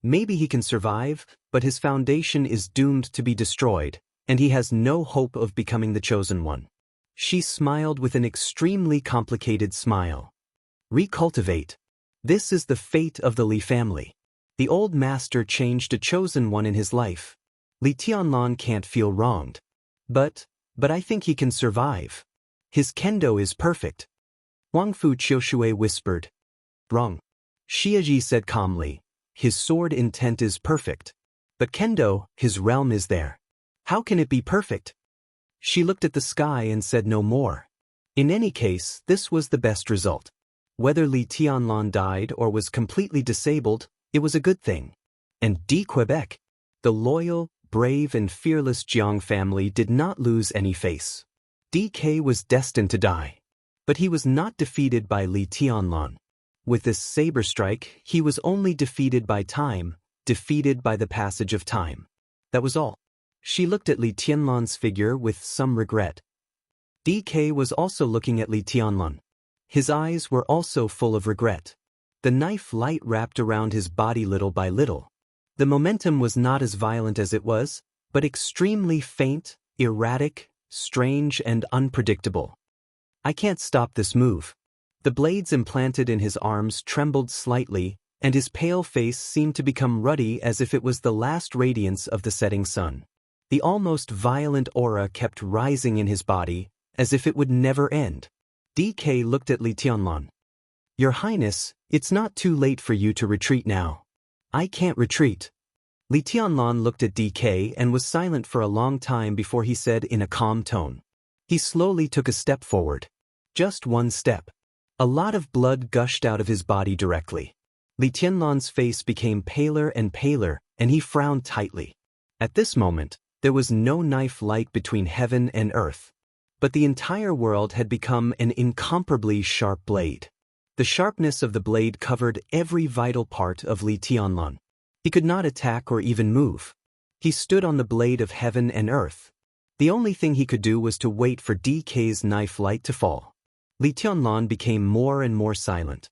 A: "Maybe he can survive, but his foundation is doomed to be destroyed, and he has no hope of becoming the chosen one." She smiled with an extremely complicated smile. "Recultivate. This is the fate of the Li family. The old master changed a chosen one in his life. Li Tianlan can't feel wronged. But I think he can survive. His kendo is perfect." Huangfu Qiushui whispered. "Wrong." Xia Ji said calmly. "His sword intent is perfect. But kendo, his realm is there. How can it be perfect?" She looked at the sky and said no more. In any case, this was the best result. Whether Li Tianlan died or was completely disabled, it was a good thing. And D. Quebec, the loyal, brave and fearless Jiang family did not lose any face. DK was destined to die. But he was not defeated by Li Tianlan. With this saber strike, he was only defeated by time, defeated by the passage of time. That was all. She looked at Li Tianlan's figure with some regret. DK was also looking at Li Tianlan. His eyes were also full of regret. The knife light wrapped around his body little by little. The momentum was not as violent as it was, but extremely faint, erratic, strange and unpredictable. "I can't stop this move." The blades implanted in his arms trembled slightly, and his pale face seemed to become ruddy as if it was the last radiance of the setting sun. The almost violent aura kept rising in his body, as if it would never end. DK looked at Li Tianlan. "Your Highness, it's not too late for you to retreat now." "I can't retreat." Li Tianlan looked at DK and was silent for a long time before he said in a calm tone. He slowly took a step forward. Just one step. A lot of blood gushed out of his body directly. Li Tianlan's face became paler and paler, and he frowned tightly. At this moment, there was no knife light between heaven and earth. But the entire world had become an incomparably sharp blade. The sharpness of the blade covered every vital part of Li Tianlan. He could not attack or even move. He stood on the blade of heaven and earth. The only thing he could do was to wait for DK's knife light to fall. Li Tianlan became more and more silent.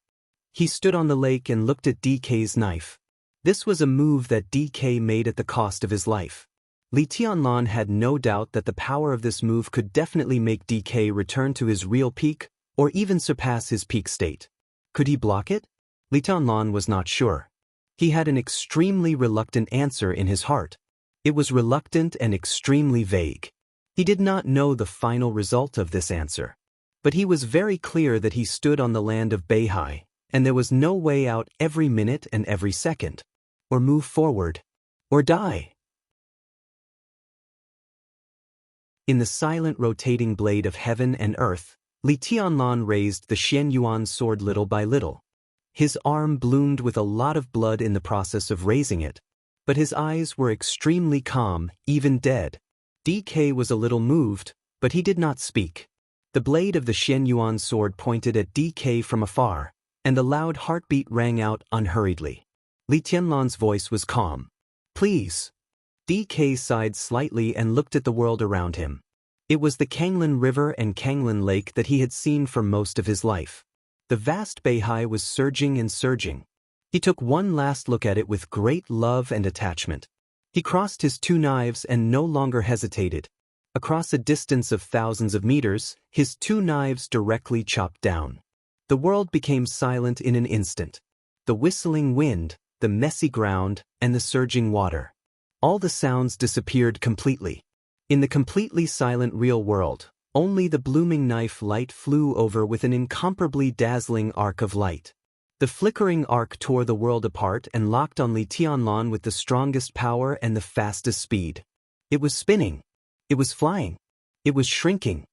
A: He stood on the lake and looked at DK's knife. This was a move that DK made at the cost of his life. Li Tianlan had no doubt that the power of this move could definitely make DK return to his real peak, or even surpass his peak state. Could he block it? Li Tianlan was not sure. He had an extremely reluctant answer in his heart. It was reluctant and extremely vague. He did not know the final result of this answer. But he was very clear that he stood on the land of Beihai, and there was no way out every minute and every second. Or move forward. Or die. In the silent rotating blade of heaven and earth, Li Tianlan raised the Xianyuan sword little by little. His arm bloomed with a lot of blood in the process of raising it. but his eyes were extremely calm, even dead. DK was a little moved, but he did not speak. The blade of the Xianyuan sword pointed at DK from afar, and the loud heartbeat rang out unhurriedly. Li Tianlan's voice was calm. "Please." DK sighed slightly and looked at the world around him. It was the Kanglin River and Kanglin Lake that he had seen for most of his life. The vast Beihai was surging and surging. He took one last look at it with great love and attachment. He crossed his two knives and no longer hesitated. Across a distance of thousands of meters, his two knives directly chopped down. The world became silent in an instant. The whistling wind, the messy ground, and the surging water. All the sounds disappeared completely. In the completely silent real world, only the blooming knife light flew over with an incomparably dazzling arc of light. The flickering arc tore the world apart and locked on Li Tianlan with the strongest power and the fastest speed. It was spinning. It was flying. It was shrinking.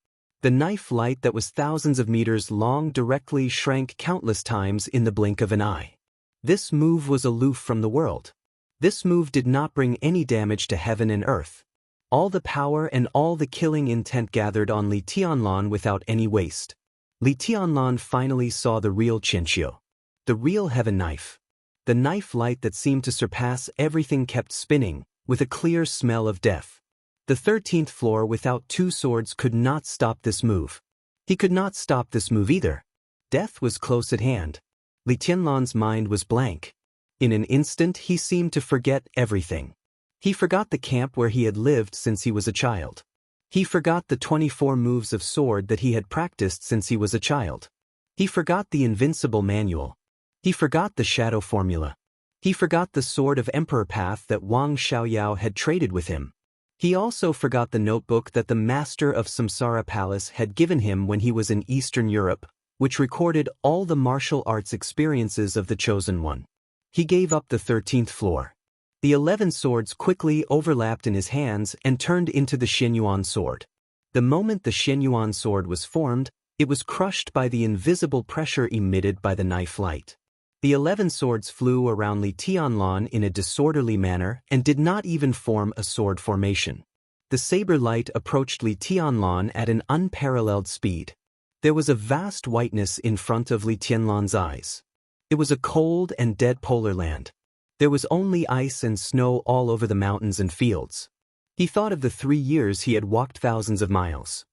A: The knife light that was thousands of meters long directly shrank countless times in the blink of an eye. This move was aloof from the world. This move did not bring any damage to heaven and earth. All the power and all the killing intent gathered on Li Tianlan without any waste. Li Tianlan finally saw the real Xianxia. The real heaven knife. The knife light that seemed to surpass everything kept spinning, with a clear smell of death. The 13th floor without two swords could not stop this move. He could not stop this move either. Death was close at hand. Li Tianlan's mind was blank. In an instant he seemed to forget everything. He forgot the camp where he had lived since he was a child. He forgot the 24 moves of sword that he had practiced since he was a child. He forgot the invincible manual. He forgot the shadow formula. He forgot the sword of emperor path that Wang Xiaoyao had traded with him. He also forgot the notebook that the master of Samsara Palace had given him when he was in Eastern Europe, which recorded all the martial arts experiences of the Chosen One. He gave up the 13th floor. The 11 swords quickly overlapped in his hands and turned into the Xianyuan sword. The moment the Xianyuan sword was formed, it was crushed by the invisible pressure emitted by the knife light. The 11 swords flew around Li Tianlan in a disorderly manner and did not even form a sword formation. The saber light approached Li Tianlan at an unparalleled speed. There was a vast whiteness in front of Li Tianlan's eyes. It was a cold and dead polar land. There was only ice and snow all over the mountains and fields. He thought of the 3 years he had walked thousands of miles.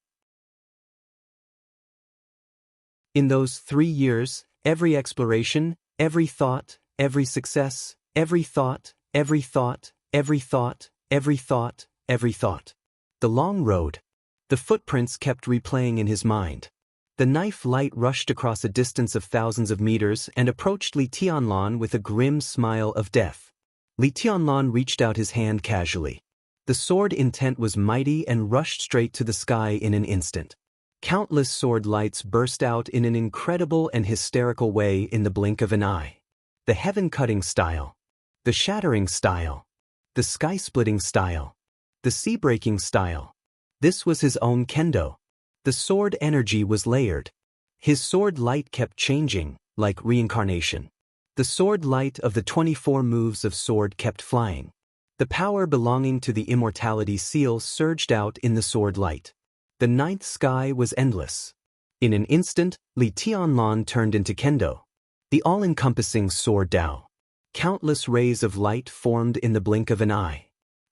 A: In those 3 years, every exploration, every thought, every success, every thought, every thought, every thought, every thought, every thought. The long road. The footprints kept replaying in his mind. The knife light rushed across a distance of thousands of meters and approached Li Tianlan with a grim smile of death. Li Tianlan reached out his hand casually. The sword intent was mighty and rushed straight to the sky in an instant. Countless sword lights burst out in an incredible and hysterical way in the blink of an eye. The heaven-cutting style. The shattering style. The sky-splitting style. The sea-breaking style. This was his own kendo. The sword energy was layered. His sword light kept changing, like reincarnation. The sword light of the 24 moves of sword kept flying. The power belonging to the immortality seal surged out in the sword light. The ninth sky was endless. In an instant, Li Tianlan turned into kendo. The all-encompassing sword Dao. Countless rays of light formed in the blink of an eye.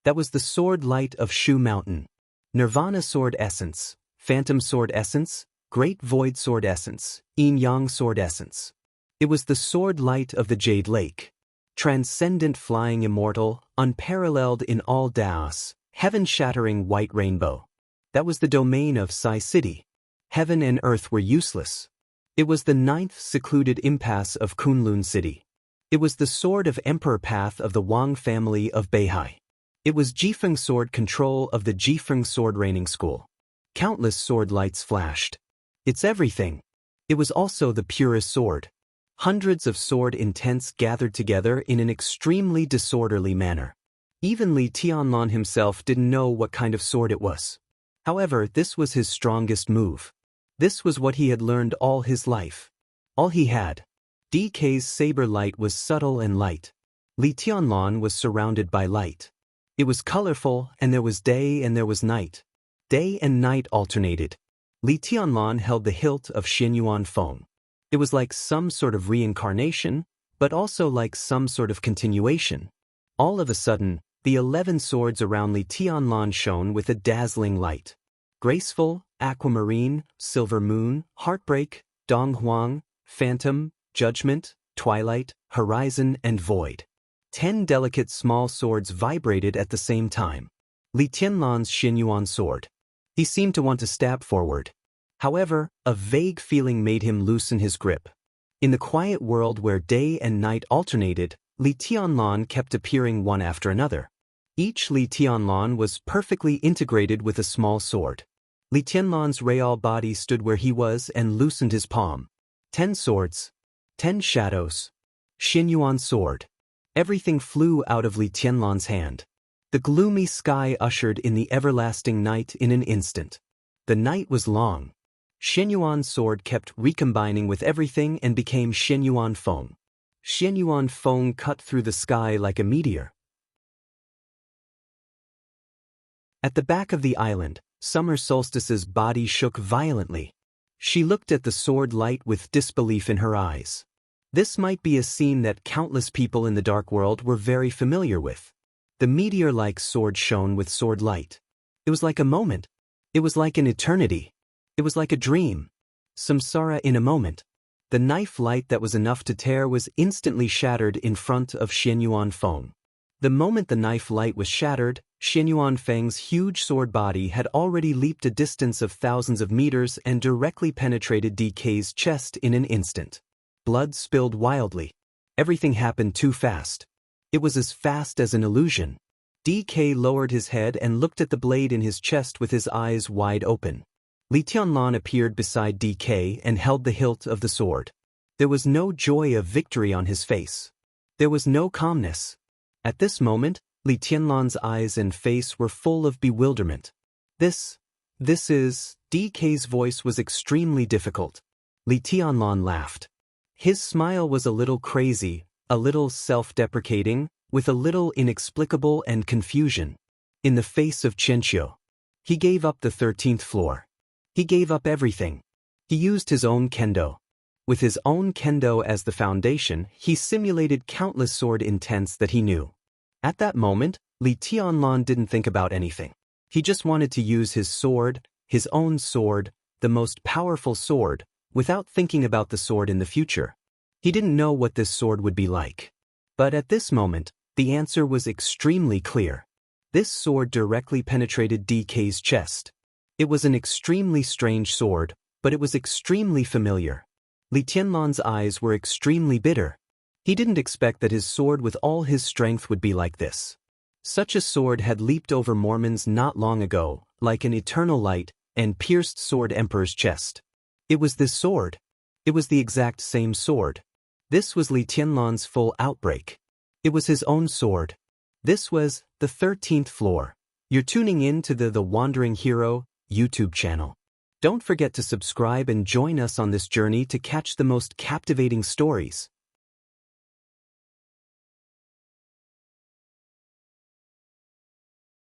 A: That was the sword light of Shu Mountain. Nirvana sword essence. Phantom sword essence, Great Void sword essence, Yin-Yang sword essence. It was the sword light of the Jade Lake. Transcendent flying immortal, unparalleled in all Daos, heaven-shattering white rainbow. That was the domain of Sai City. Heaven and earth were useless. It was the 9th secluded impasse of Kunlun City. It was the sword of Emperor Path of the Wang family of Beihai. It was Jifeng sword control of the Jifeng sword reigning school. Countless sword lights flashed. It's everything. It was also the purest sword. Hundreds of sword intents gathered together in an extremely disorderly manner. Even Li Tianlan himself didn't know what kind of sword it was. However, this was his strongest move. This was what he had learned all his life. All he had. DK's saber light was subtle and light. Li Tianlan was surrounded by light. It was colorful, and there was day and there was night. Day and night alternated. Li Tianlan held the hilt of Xianyuan Feng. It was like some sort of reincarnation, but also like some sort of continuation. All of a sudden, the 11 swords around Li Tianlan shone with a dazzling light. Graceful, aquamarine, silver moon, heartbreak, donghuang, phantom, judgment, twilight, horizon, and void. 10 delicate small swords vibrated at the same time. Li Tianlan's Xianyuan sword. He seemed to want to stab forward. However, a vague feeling made him loosen his grip. In the quiet world where day and night alternated, Li Tianlan kept appearing one after another. Each Li Tianlan was perfectly integrated with a small sword. Li Tianlan's real body stood where he was and loosened his palm. 10 swords. 10 shadows. Xianyuan sword. Everything flew out of Li Tianlan's hand. The gloomy sky ushered in the everlasting night in an instant. The night was long. Xianyuan's sword kept recombining with everything and became Xianyuan Feng. Xianyuan Feng cut through the sky like a meteor. At the back of the island, Summer Solstice's body shook violently. She looked at the sword light with disbelief in her eyes. This might be a scene that countless people in the dark world were very familiar with. The meteor-like sword shone with sword light. It was like a moment. It was like an eternity. It was like a dream. Samsara in a moment. The knife light that was enough to tear was instantly shattered in front of Xianyuan Feng. The moment the knife light was shattered, Xianyuan Feng's huge sword body had already leaped a distance of thousands of meters and directly penetrated DK's chest in an instant. Blood spilled wildly. Everything happened too fast. It was as fast as an illusion. DK lowered his head and looked at the blade in his chest with his eyes wide open. Li Tianlan appeared beside DK and held the hilt of the sword. There was no joy of victory on his face. There was no calmness. At this moment, Li Tianlan's eyes and face were full of bewilderment. This is... DK's voice was extremely difficult. Li Tianlan laughed. His smile was a little crazy, a little self-deprecating, with a little inexplicable and confusion. In the face of Xianxia, he gave up the 13th floor. He gave up everything. He used his own kendo. With his own kendo as the foundation, he simulated countless sword intents that he knew. At that moment, Li Tianlan didn't think about anything. He just wanted to use his sword, his own sword, the most powerful sword, without thinking about the sword in the future. He didn't know what this sword would be like. But at this moment, the answer was extremely clear. This sword directly penetrated DK's chest. It was an extremely strange sword, but it was extremely familiar. Li Tianlan's eyes were extremely bitter. He didn't expect that his sword with all his strength would be like this. Such a sword had leaped over Mormons not long ago, like an eternal light, and pierced Sword Emperor's chest. It was this sword. It was the exact same sword. This was Li Tianlan's full outbreak. It was his own sword. This was the 13th floor. You're tuning in to the Wandering Hero YouTube channel. Don't forget to subscribe and join us on this journey to catch the most captivating stories.